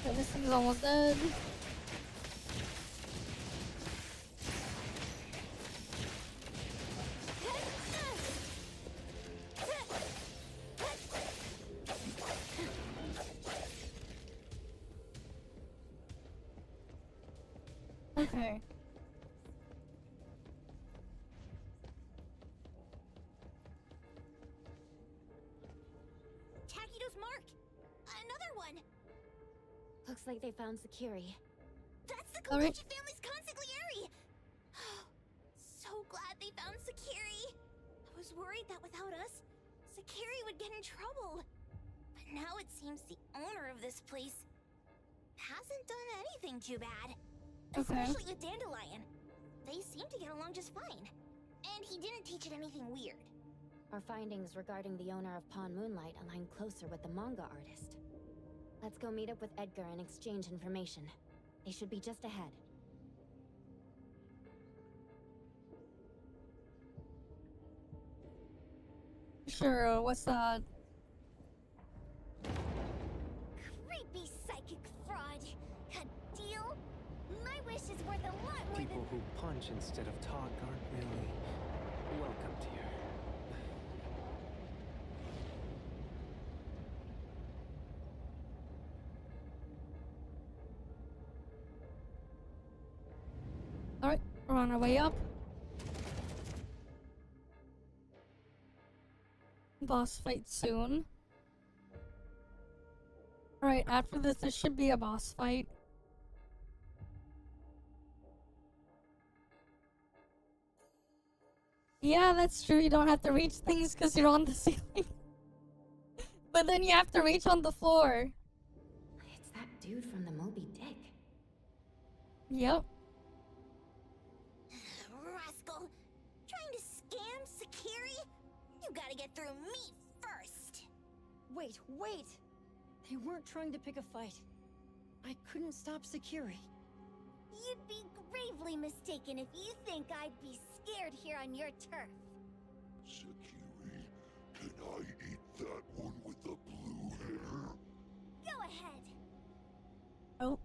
Okay, this thing's almost dead. Okay. Taquitos mark. Another one. Looks like they found Sakiri. That's the All right. Koguchi family's consigliere. So glad they found Sakiri. I was worried that without us, Sakiri would get in trouble. But now it seems the owner of this place hasn't done anything too bad. Okay. Especially with Dandelion. They seem to get along just fine. And he didn't teach it anything weird. Our findings regarding the owner of Pawn Moonlight align closer with the manga artist. Let's go meet up with Edgar and exchange information. They should be just ahead. Sure, what's that? Creepy psychic fraud. A deal? My wish is worth a lot more People than... who punch instead of talk aren't really welcomed here. Alright, we're on our way up. Boss fight soon. Alright, after this there should be a boss fight. Yeah, that's true. You don't have to reach things because you're on the ceiling. But then you have to reach on the floor. It's that dude from the Moby Dick. Yep. Rascal. Trying to scam Sakiri? You gotta get through me first. Wait. They weren't trying to pick a fight. I couldn't stop Sakiri. You'd be gravely mistaken if you think I'd be scared here on your turf. Sakiri, can I eat that one with the blue hair? Go ahead. Oh.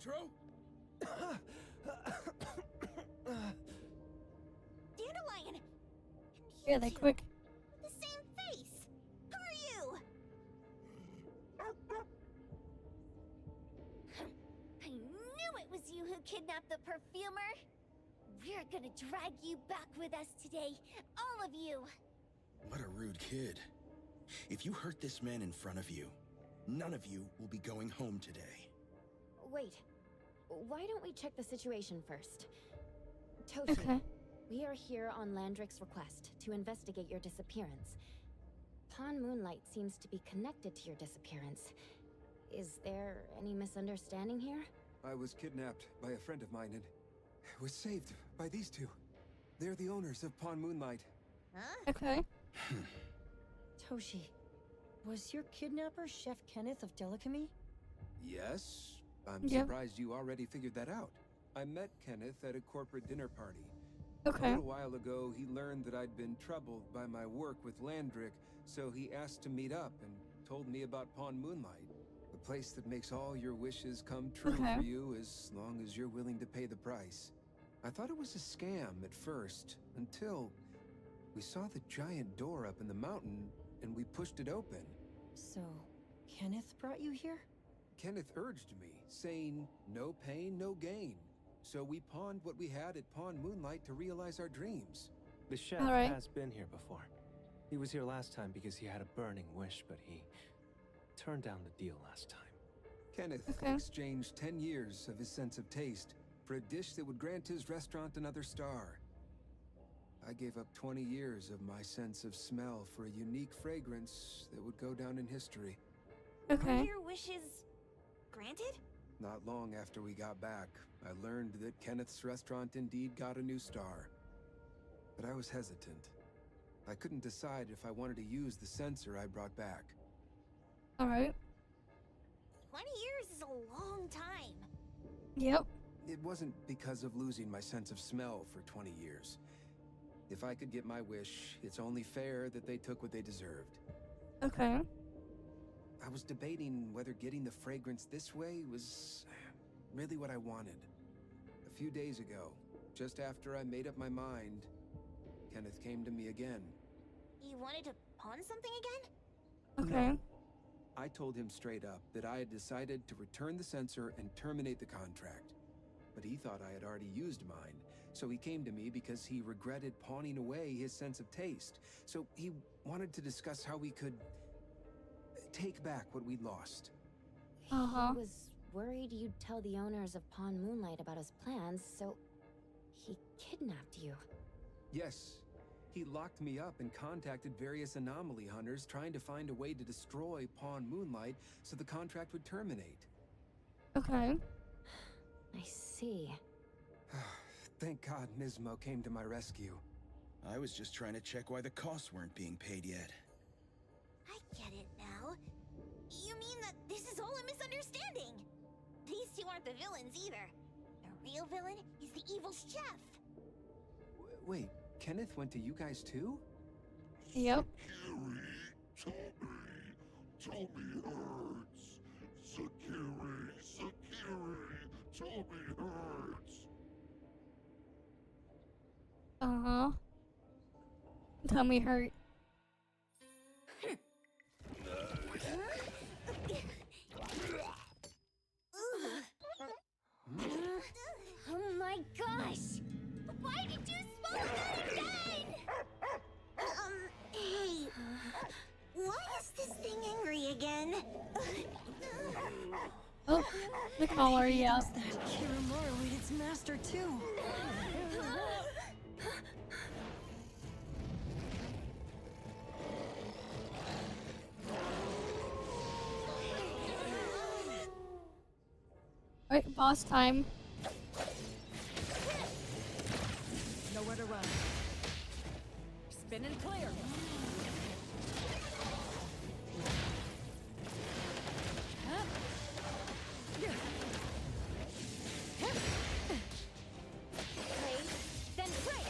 Pietro? Dandelion! Yeah, they quick. The same face! Who are you? I knew it was you who kidnapped the perfumer! We're gonna drag you back with us today, all of you! What a rude kid. If you hurt this man in front of you, none of you will be going home today. Wait. Why don't we check the situation first? Toshi, we are here on Landrick's request to investigate your disappearance. Pawn Moonlight seems to be connected to your disappearance. Is there any misunderstanding here? I was kidnapped by a friend of mine and was saved by these two. They're the owners of Pawn Moonlight. Huh? Okay. Toshi, was your kidnapper Chef Kenneth of Delicamy? Yes. I'm surprised you already figured that out. I met Kenneth at a corporate dinner party. Okay. A little while ago, he learned that I'd been troubled by my work with Landrick, so he asked to meet up and told me about Pawn Moonlight. A place that makes all your wishes come true for you as long as you're willing to pay the price. I thought it was a scam at first, until we saw the giant door up in the mountain and we pushed it open. So, Kenneth brought you here? Kenneth urged me, saying, no pain, no gain. So we pawned what we had at Pawn Moonlight to realize our dreams. The chef has been here before. He was here last time because he had a burning wish, but he turned down the deal last time. Kenneth exchanged 10 years of his sense of taste for a dish that would grant his restaurant another star. I gave up 20 years of my sense of smell for a unique fragrance that would go down in history. Were your wishes granted? Not long after we got back, I learned that Kenneth's restaurant indeed got a new star. But I was hesitant. I couldn't decide if I wanted to use the sensor I brought back. Alright. 20 years is a long time. Yep. It wasn't because of losing my sense of smell for 20 years. If I could get my wish, it's only fair that they took what they deserved. Okay. I was debating whether getting the fragrance this way was really what I wanted. A few days ago, just after I made up my mind, Kenneth came to me again. He wanted to pawn something again? Okay. No. I told him straight up that I had decided to return the sensor and terminate the contract. But he thought I had already used mine, so he came to me because he regretted pawning away his sense of taste. So he wanted to discuss how we could take back what we'd lost. He was worried you'd tell the owners of Pawn Moonlight about his plans, so he kidnapped you. Yes. He locked me up and contacted various anomaly hunters trying to find a way to destroy Pawn Moonlight so the contract would terminate. Okay. I see. Thank God Nismo came to my rescue. I was just trying to check why the costs weren't being paid yet. I get it now. You mean that this is all a misunderstanding? These two aren't the villains either. The real villain is the evil chef. Wait, Kenneth went to you guys too? Yep. Toby hurts. Sakiri, Toby hurts. Tummy hurt. Oh my gosh! Why did you swallow that again? Hey. Why is this thing angry again? Oh, the collar, yeah. That Kirumura ate its master too. Alright, boss time. Nowhere to run. Spin and clear. Then break!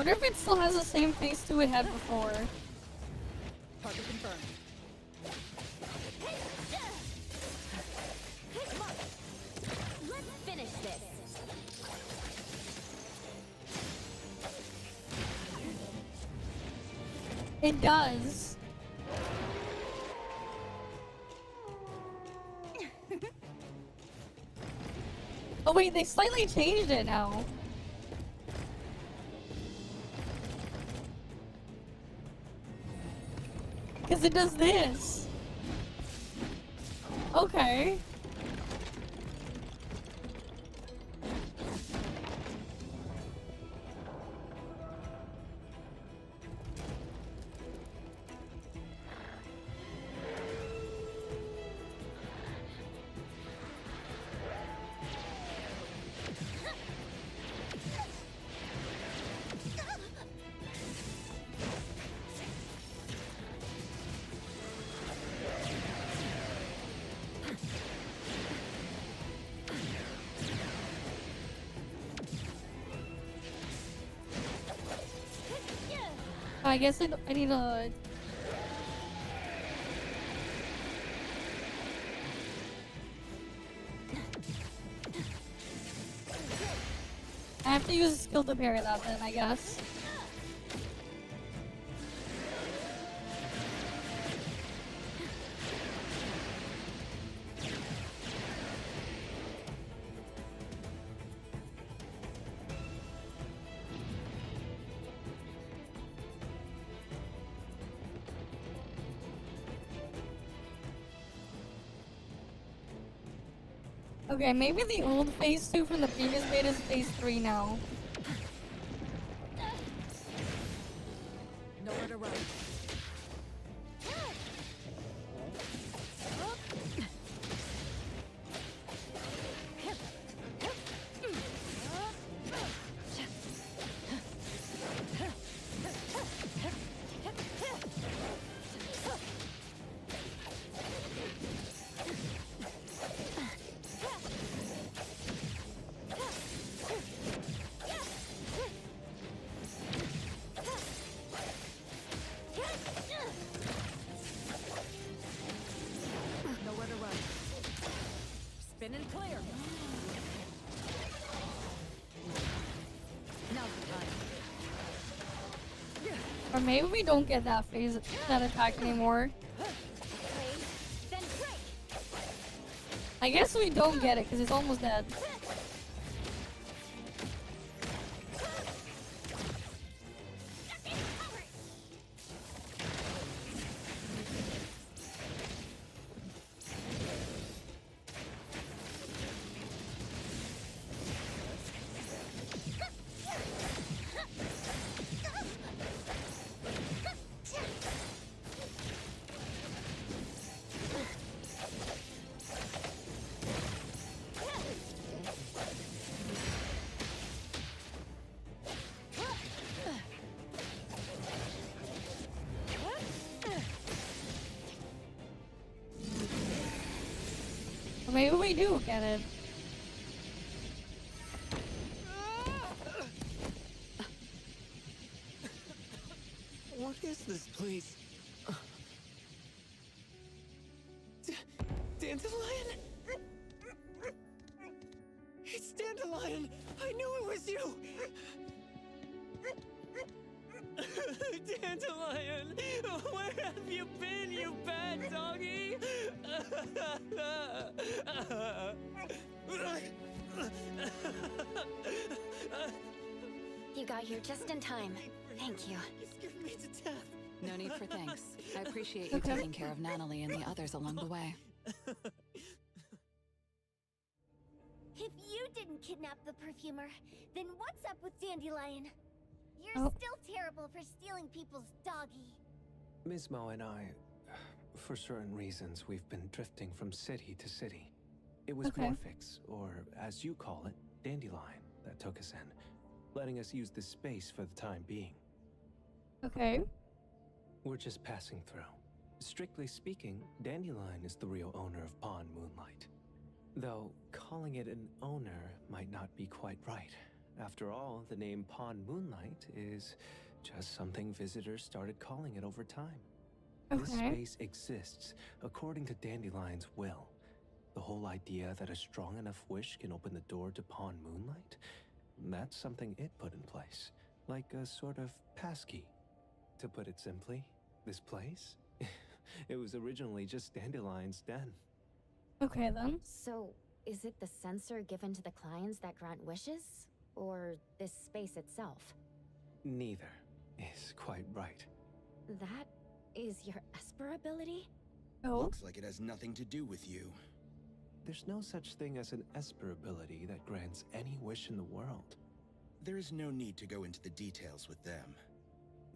wonder if it still has the same face to it had before. Target confirmed. Let's finish this. It does. Oh wait, they slightly changed it now. Because it does this. Okay. I guess I need a... I have to use a skill to parry that then, I guess. Okay, maybe the old phase 2 from the previous beta is phase 3 now. Nowhere to run. Spin and clear. Now's the time. Or maybe we don't get that phase, that attack anymore. I guess we don't get it because it's almost dead. Maybe we do get it. What is this place? Dandelion? It's Dandelion! I knew it was you! Dandelion! Where have you been, you bad doggy? You got here just in time. Thank you. You scared me to death. No need for thanks. I appreciate you taking care of Natalie and the others along the way. If you didn't kidnap the perfumer, then what's up with Dandelion? You're still terrible for stealing people's doggy. Ms. Mo and I, for certain reasons, we've been drifting from city to city. It was Morphix, or as you call it, Dandelion, that took us in, letting us use this space for the time being. Okay. We're just passing through. Strictly speaking, Dandelion is the real owner of Pawn Moonlight. Though, calling it an owner might not be quite right, After all, the name Pawn Moonlight is just something visitors started calling it over time. This space exists according to Dandelion's will. The whole idea that a strong enough wish can open the door to Pawn Moonlight, that's something it put in place. Like a sort of passkey. To put it simply, this place, it was originally just Dandelion's den. Okay then. So, is it the sensor given to the clients that grant wishes? Or this space itself? Neither is quite right. That is your Esper ability? Oh. Looks like it has nothing to do with you. There's no such thing as an Esper ability that grants any wish in the world. There is no need to go into the details with them.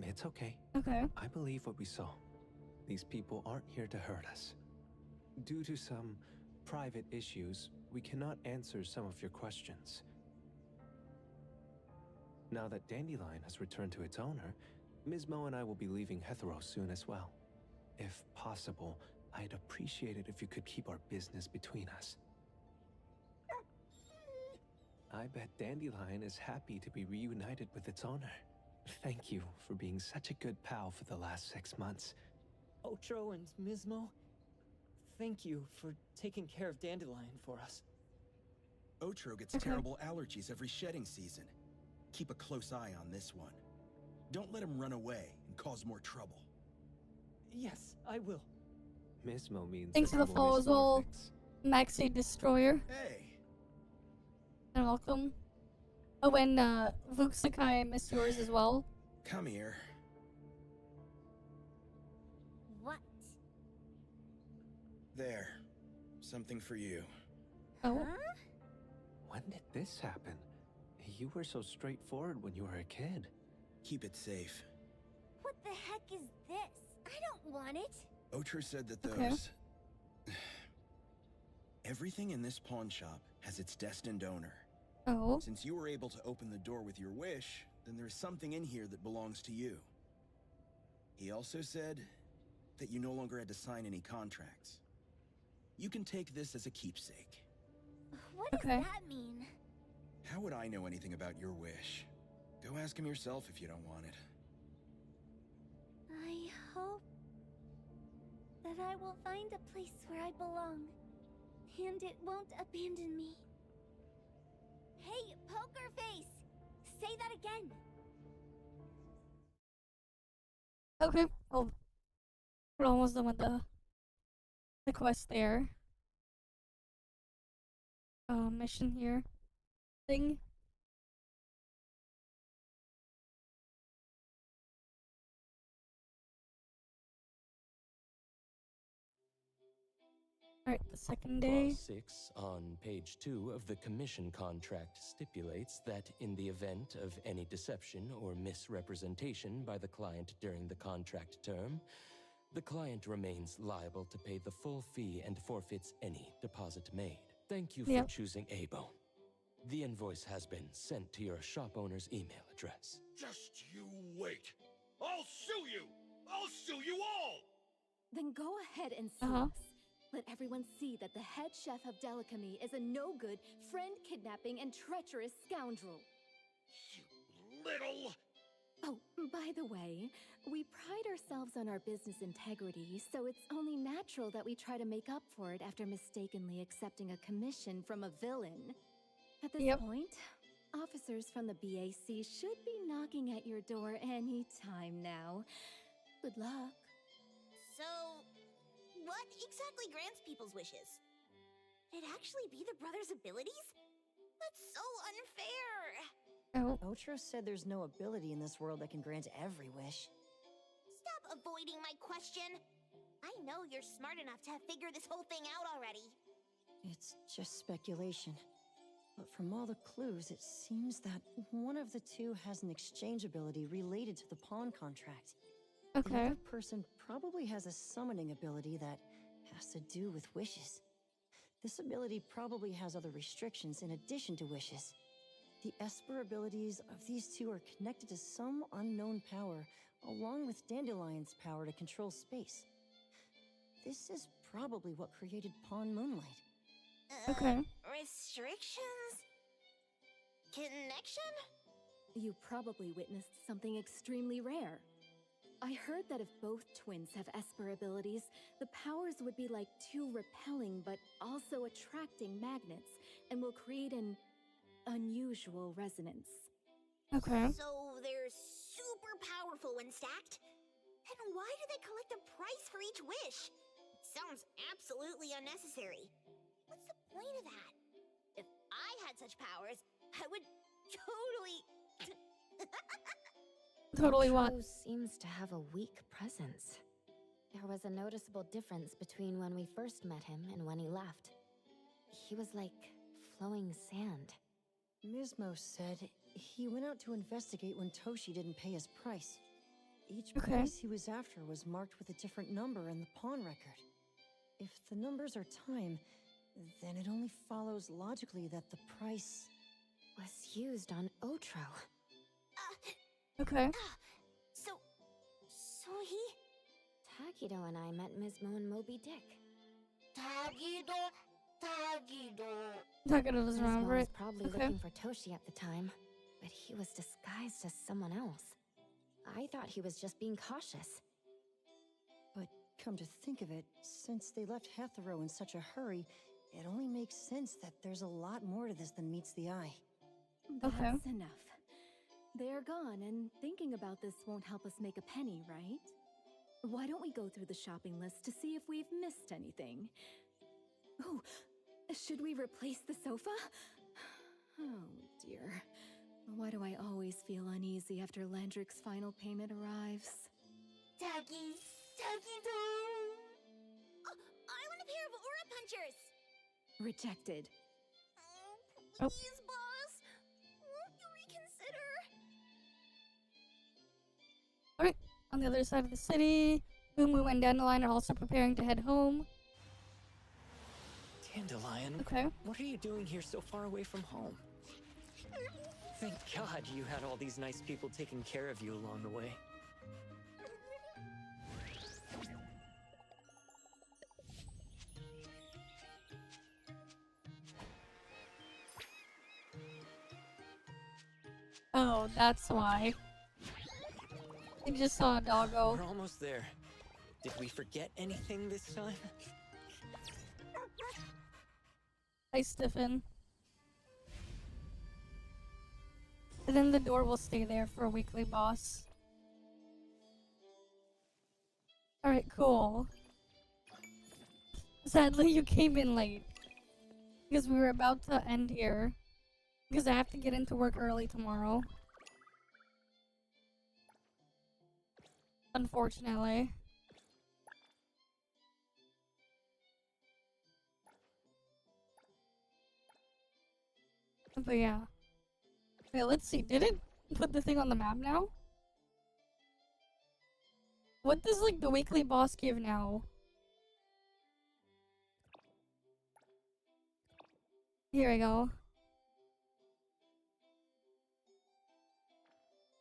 It's okay. Okay. I believe what we saw. These people aren't here to hurt us. Due to some private issues, we cannot answer some of your questions. Now that Dandelion has returned to its owner, Ms. Mo and I will be leaving Hetheros soon as well. If possible, I'd appreciate it if you could keep our business between us. I bet Dandelion is happy to be reunited with its owner. Thank you for being such a good pal for the last 6 months. Otro and Mismo, thank you for taking care of Dandelion for us. Otro gets terrible allergies every shedding season. Keep a close eye on this one. Don't let him run away and cause more trouble. Yes, I will. Mismo means Thanks for the follow as well, Maxi Destroyer. Hey. And welcome. Oh, and Vuxakai, I missed yours as well. Come here. What? There. Something for you. Oh. Huh? When did this happen? You were so straightforward when you were a kid. Keep it safe. What the heck is this? I don't want it. Otro said that those... Everything in this pawn shop has its destined owner. Oh. Since you were able to open the door with your wish, then there's something in here that belongs to you. He also said that you no longer had to sign any contracts. You can take this as a keepsake. What does that mean? How would I know anything about your wish? Go ask him yourself if you don't want it. I hope that I will find a place where I belong, and it won't abandon me. Hey, Poker Face! Say that again! Okay, well, we're almost done with the quest there. Mission here. Thing. Alright, the second day. Clause 6 on page 2 of the commission contract stipulates that in the event of any deception or misrepresentation by the client during the contract term, the client remains liable to pay the full fee and forfeits any deposit made. Thank you for choosing A-Bone. The invoice has been sent to your shop owner's email address. Just you wait. I'll sue you! I'll sue you all! Then go ahead and sue us. Let everyone see that the head chef of Delicamy is a no-good, friend-kidnapping, and treacherous scoundrel. You little... Oh, by the way, we pride ourselves on our business integrity, so it's only natural that we try to make up for it after mistakenly accepting a commission from a villain. At this point, officers from the BAC should be knocking at your door any time now. Good luck. So, what exactly grants people's wishes? Could it actually be the brothers' abilities? That's so unfair! Otro said there's no ability in this world that can grant every wish. Stop avoiding my question! I know you're smart enough to have figured this whole thing out already. It's just speculation. But from all the clues, it seems that one of the two has an exchange ability related to the pawn contract. The other person probably has a summoning ability that has to do with wishes. This ability probably has other restrictions in addition to wishes. The Esper abilities of these two are connected to some unknown power, along with Dandelion's power to control space. This is probably what created Pawn Moonlight. Restrictions? connection? You probably witnessed something extremely rare. I heard that if both twins have Esper abilities, the powers would be like two repelling but also attracting magnets, and will create an unusual resonance. Okay. So they're super powerful when stacked? And why do they collect a price for each wish? Sounds absolutely unnecessary. What's the point of that? If I had such powers, I would totally... Totally what? Tro seems to have a weak presence. There was a noticeable difference between when we first met him and when he left. He was like flowing sand. Mismo said he went out to investigate when Toshi didn't pay his price. Each Okay. price he was after was marked with a different number in the pawn record. If the numbers are time, then it only follows logically that the price was used on Otro. Okay. So he... Tagido and I met Mismo and Moby Dick. Tagido. Tagido doesn't remember was it. probably Okay. looking for Toshi at the time, but he was disguised as someone else. I thought he was just being cautious. But come to think of it, since they left Hetero in such a hurry, it only makes sense that there's a lot more to this than meets the eye. That's enough. They're gone, and thinking about this won't help us make a penny, right? Why don't we go through the shopping list to see if we've missed anything? Oh, should we replace the sofa? Oh dear. Why do I always feel uneasy after Landrick's final payment arrives? Tagido. Oh, I want a pair of aura punchers. Rejected. Oh. Please, boss. Won't you reconsider? Alright, on the other side of the city, Umu and Dandelion are also preparing to head home. Dandelion? Okay. What are you doing here so far away from home? Thank God you had all these nice people taking care of you along the way. Oh, that's why. I just saw a doggo. We're almost there. Did we forget anything this time? I stiffen. And then the door will stay there for a weekly boss. Alright, cool. Sadly, you came in late. Because we were about to end here. Because I have to get into work early tomorrow. Unfortunately. But yeah. Wait, let's see. Did it put the thing on the map now? What does, like, the weekly boss give now? Here we go.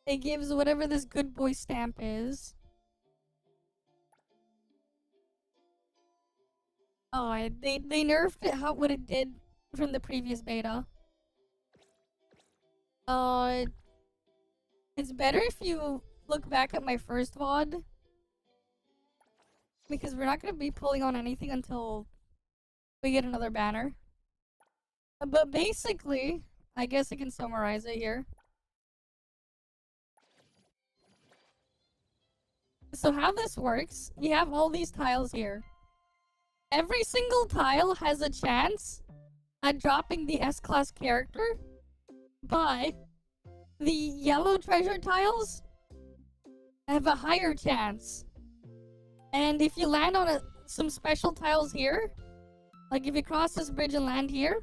It gives whatever this good boy stamp is. Oh, they nerfed it what it did from the previous beta. It's better if you look back at my first VOD. Because we're not gonna be pulling on anything until we get another banner. But basically, I guess I can summarize it here. So how this works, you have all these tiles here. Every single tile has a chance at dropping the S-class character, but the yellow treasure tiles have a higher chance. And if you land on some special tiles here, like if you cross this bridge and land here,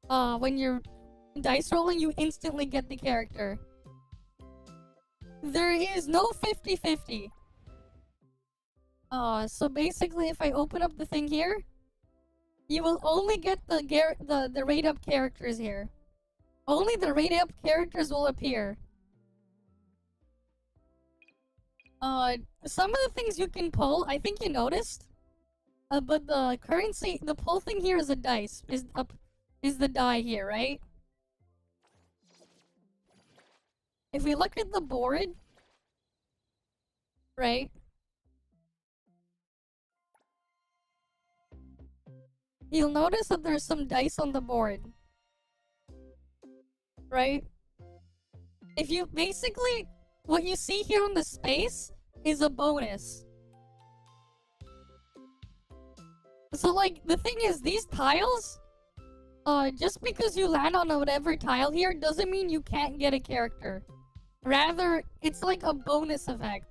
when you're dice rolling, you instantly get the character. There is no 50-50. So basically, if I open up the thing here, you will only get the rate up characters here. Only the rate up characters will appear. Some of the things you can pull, I think you noticed. But the currency, the pull thing here is a dice. Is the die here, right? if we look at the board, right? You'll notice that there's some dice on the board. Right? If you basically, what you see here on the space is a bonus. So like, the thing is, these tiles, just because you land on whatever tile here doesn't mean you can't get a character. Rather, it's like a bonus effect.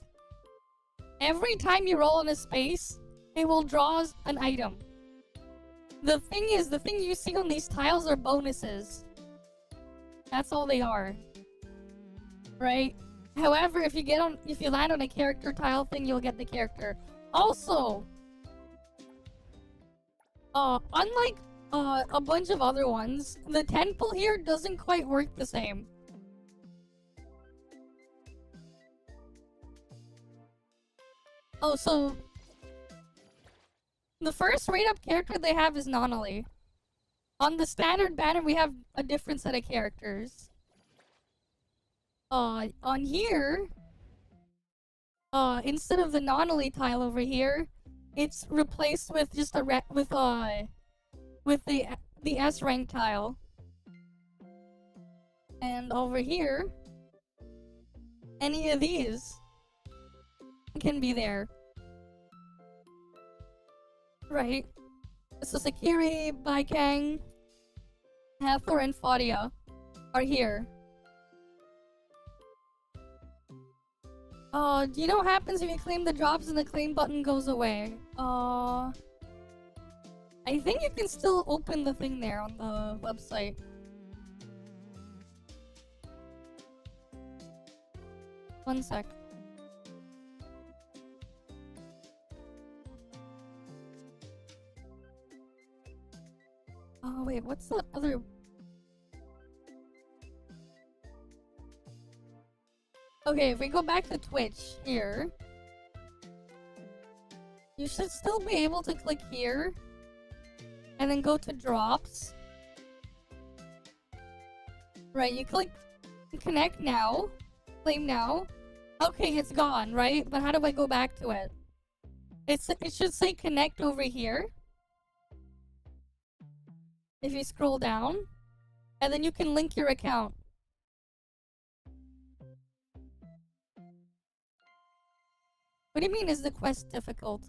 Every time you roll on a space, it will draw an item. The thing is, the thing you see on these tiles are bonuses. That's all they are. Right? However, if you land on a character tile thing, you'll get the character. Also, unlike a bunch of other ones, the temple here doesn't quite work the same. Oh, so the first rate-up character they have is Anomaly. On the standard banner, we have a different set of characters. On here, instead of the Anomaly tile over here, it's replaced with just with the S rank tile. And over here, any of these can be there. Right. So Sakiri, Baikang, Hathor, and Fadia are here. Do you know what happens if you claim the drops and the claim button goes away? I think you can still open the thing there on the website. One sec. Oh wait, what's the other... Okay, if we go back to Twitch here, you should still be able to click here and then go to drops. Right, you click connect now, claim now. Okay, it's gone, right? But how do I go back to it? It should say connect over here. If you scroll down, and then you can link your account. What do you mean, is the quest difficult?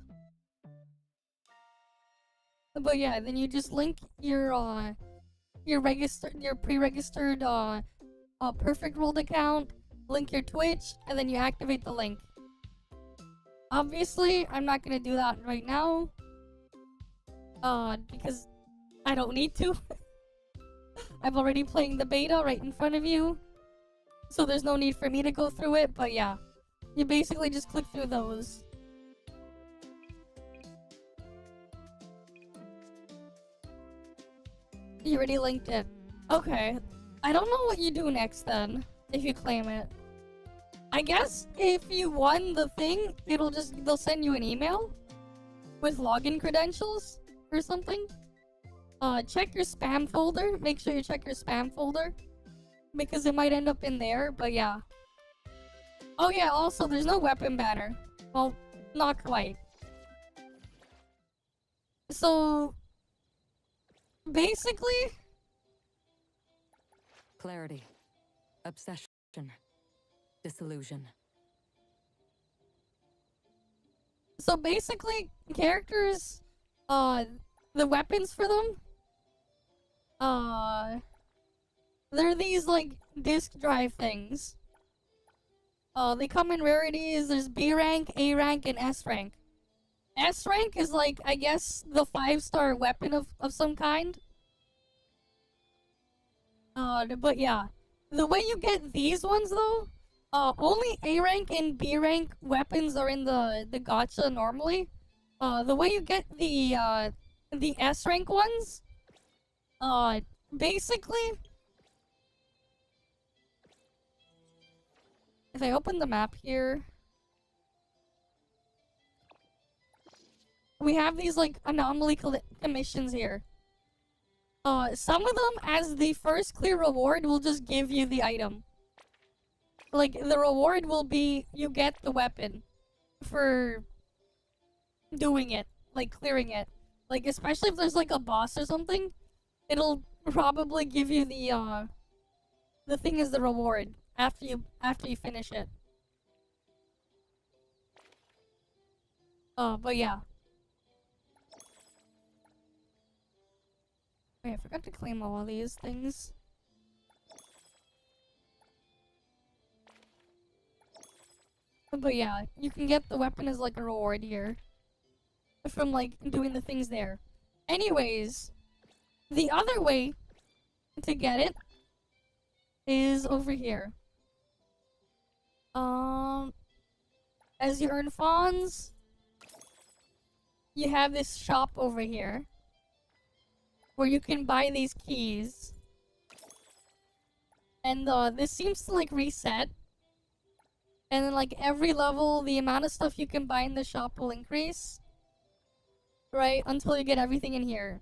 But yeah, then you just link your pre-registered perfect world account, link your Twitch, and then you activate the link. Obviously, I'm not gonna do that right now, because I don't need to. I'm already playing the beta right in front of you, so there's no need for me to go through it. But yeah, you basically just click through those. You already linked it. Okay. I don't know what you do next then, if you claim it. I guess if you won the thing, they'll send you an email with login credentials or something. Check your spam folder. Make sure you check your spam folder, because it might end up in there, but yeah. Oh yeah, also there's no weapon banner. Well, not quite. So basically, clarity, obsession, disillusion. So basically, characters, the weapons for them, they're these like disk drive things. They come in rarities. There's B rank, A rank, and S rank. S rank is like, I guess, the 5-star weapon of some kind. But yeah, the way you get these ones though, only A rank and B rank weapons are in the gacha normally. The way you get the S rank ones, basically, if I open the map here, we have these like anomaly commissions here. Some of them, as the first clear reward, will just give you the item. like, the reward will be you get the weapon for doing it, like, clearing it. Like, especially if there's, like, a boss or something, it'll probably give you the thing as the reward after you finish it. But yeah. Wait, I forgot to claim all of these things. But yeah, you can get the weapon as like a reward here. From like doing the things there. Anyways, the other way to get it is over here. As you earn funds, you have this shop over here where you can buy these keys. And this seems to like reset. And then like every level, the amount of stuff you can buy in the shop will increase. Right? Until you get everything in here.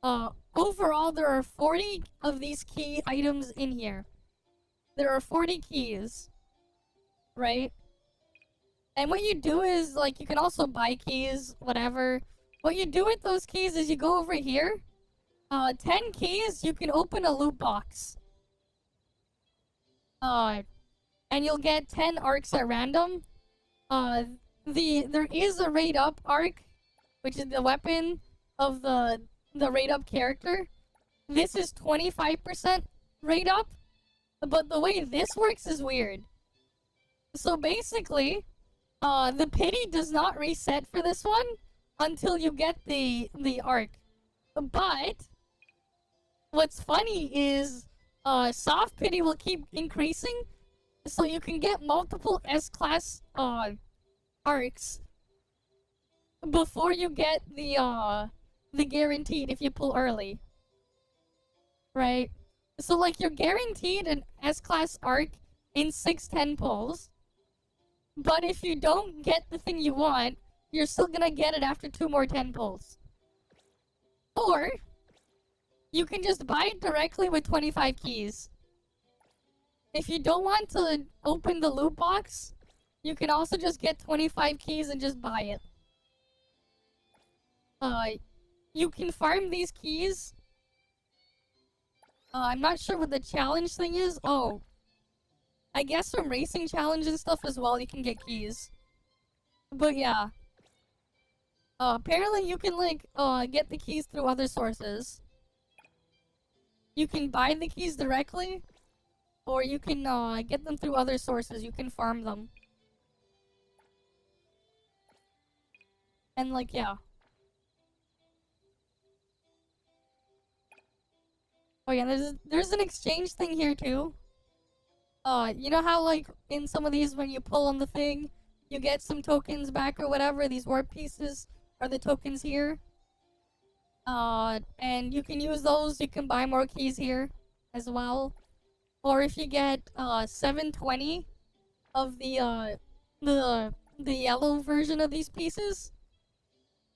Overall, there are 40 of these key items in here. There are 40 keys. Right? And what you do is, like, you can also buy keys, whatever. What you do with those keys is you go over here. 10 keys, you can open a loot box. And you'll get 10 arcs at random. There is a raid up arc, which is the weapon of the raid up character. This is 25% raid up, but the way this works is weird. So basically, the pity does not reset for this one until you get the arc. But what's funny is soft pity will keep increasing, so you can get multiple S-class arcs before you get the guaranteed if you pull early. Right? So like you're guaranteed an S-class arc in 6-10 pulls. But if you don't get the thing you want, you're still gonna get it after 2 more 10 pulls. Or you can just buy it directly with 25 keys. If you don't want to open the loot box, you can also just get 25 keys and just buy it. You can farm these keys. I'm not sure what the challenge thing is. Oh. I guess from racing challenge and stuff as well, you can get keys. But yeah. Apparently you can, like, get the keys through other sources. You can buy the keys directly, or you can, get them through other sources. You can farm them. And, like, yeah. Oh yeah, there's an exchange thing here too. You know how like in some of these when you pull on the thing, you get some tokens back or whatever, these warp pieces are the tokens here. And you can use those, you can buy more keys here as well. Or if you get 720 of the yellow version of these pieces,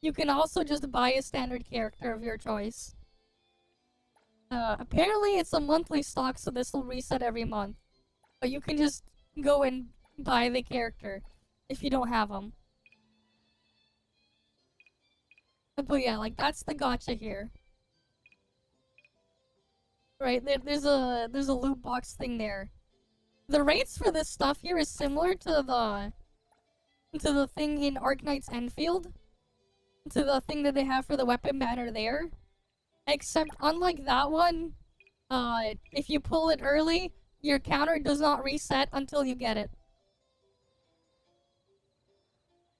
you can also just buy a standard character of your choice. Apparently it's a monthly stock, so this will reset every month. But you can just go and buy the character if you don't have them. But yeah, like that's the gacha here. Right, there's a loot box thing there. The rates for this stuff here is similar to the thing in Arknight's Enfield. To the thing that they have for the weapon banner there. Except unlike that one, if you pull it early, your counter does not reset until you get it.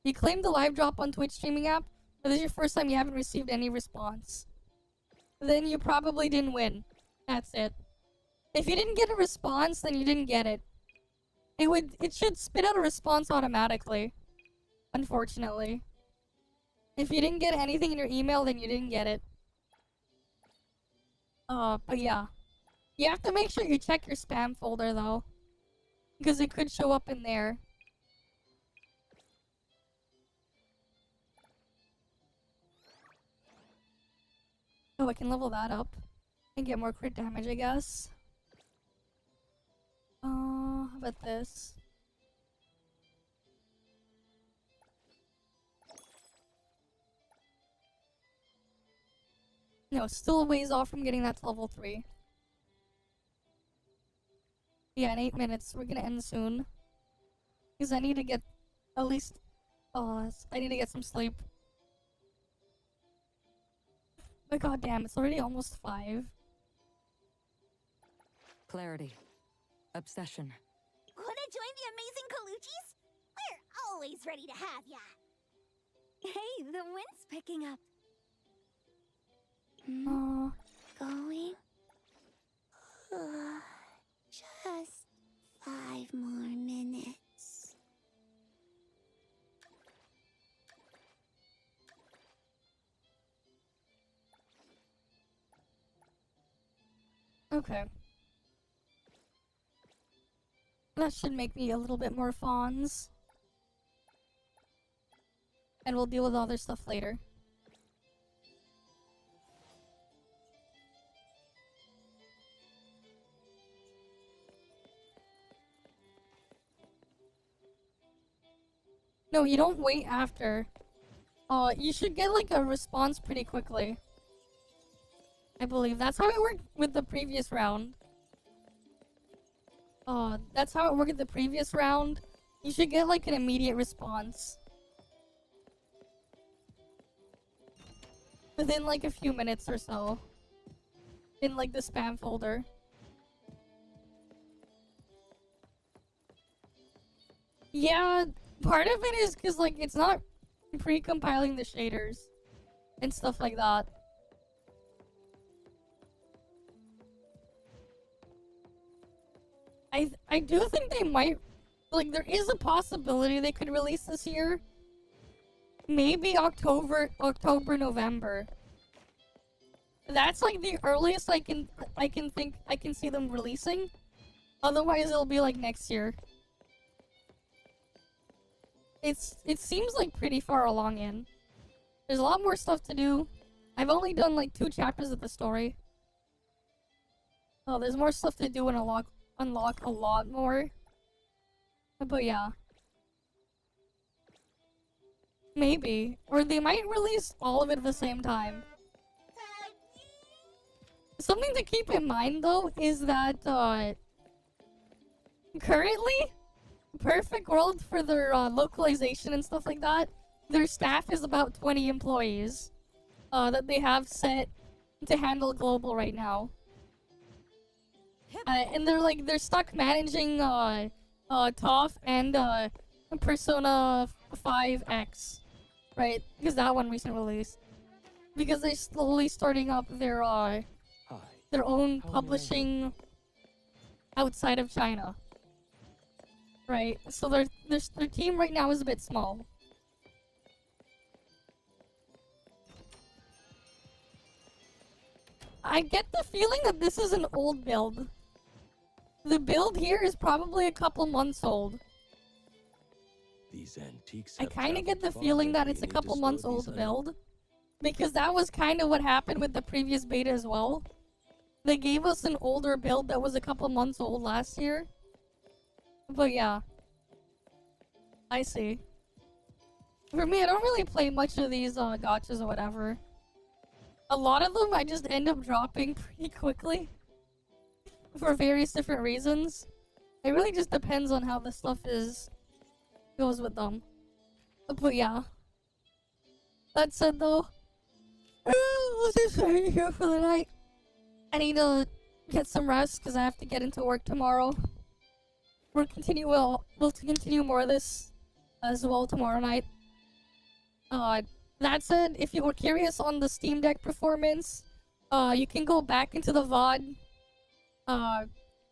You claimed the live drop on Twitch streaming app, but this is your first time you haven't received any response. Then you probably didn't win. That's it. If you didn't get a response, then you didn't get it. It should spit out a response automatically. Unfortunately. If you didn't get anything in your email, then you didn't get it. But yeah. You have to make sure you check your spam folder though. Because it could show up in there. Oh, I can level that up. And get more crit damage, I guess. But at this. No, still a ways off from getting that to level 3. Yeah, in 8 minutes, we're gonna end soon. Because I need to get at least, I need to get some sleep. But goddamn, it's already almost 5. Clarity. Obsession. Wanna join the amazing Colucci's? We're always ready to have ya. Hey, the wind's picking up. Going? Just 5 more minutes. Okay. That should make me a little bit more fawns. And we'll deal with other stuff later. No, you don't wait after. You should get like a response pretty quickly. I believe that's how it worked with the previous round. That's how it worked in the previous round. You should get like an immediate response. Within like a few minutes or so. In like the spam folder. Yeah, part of it is because like it's not pre-compiling the shaders and stuff like that. I do think they might, like, there is a possibility they could release this year. Maybe October, November. That's like the earliest I can see them releasing. Otherwise it'll be like next year. It seems like pretty far along in. There's a lot more stuff to do. I've only done like 2 chapters of the story. Oh, there's more stuff to do and unlock a lot more. But yeah. Maybe. Or they might release all of it at the same time. Something to keep in mind though is that currently, Perfect World, for their localization and stuff like that, their staff is about 20 employees that they have set to handle global right now. And they're stuck managing TOF and Persona 5X, right? Because that one recently released. Because they're slowly starting up their own publishing outside of China. Right, so their team right now is a bit small. I get the feeling that this is an old build. The build here is probably a couple months old. These antiques. I kind of get the feeling that it's a couple months old build. Because that was kind of what happened with the previous beta as well. They gave us an older build that was a couple months old last year. But yeah. I see. For me, I don't really play much of these gachas or whatever. A lot of them I just end up dropping pretty quickly. For various different reasons. It really just depends on how the stuff goes with them. But yeah. That said though, we'll just end here for the night. I need to get some rest because I have to get into work tomorrow. We'll continue more of this as well tomorrow night. That said, if you were curious on the Steam Deck performance, you can go back into the VOD.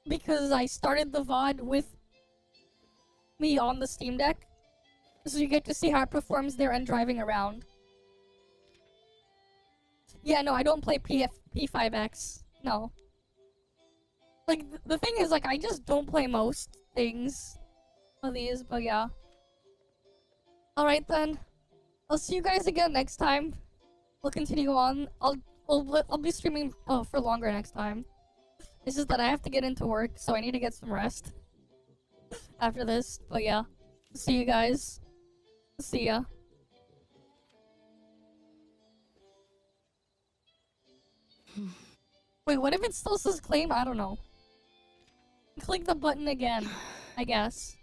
Because I started the VOD with me on the Steam Deck. So you get to see how it performs there and driving around. Yeah, no, I don't play P5X. No. Like, the thing is, like, I just don't play most things of these, but yeah. Alright then. I'll see you guys again next time. We'll continue on. I'll be streaming for longer next time. It's just that I have to get into work, so I need to get some rest. after this. But yeah, see you guys. See ya. Wait, what if it still says claim? I don't know. Click the button again, I guess.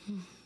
Hmm.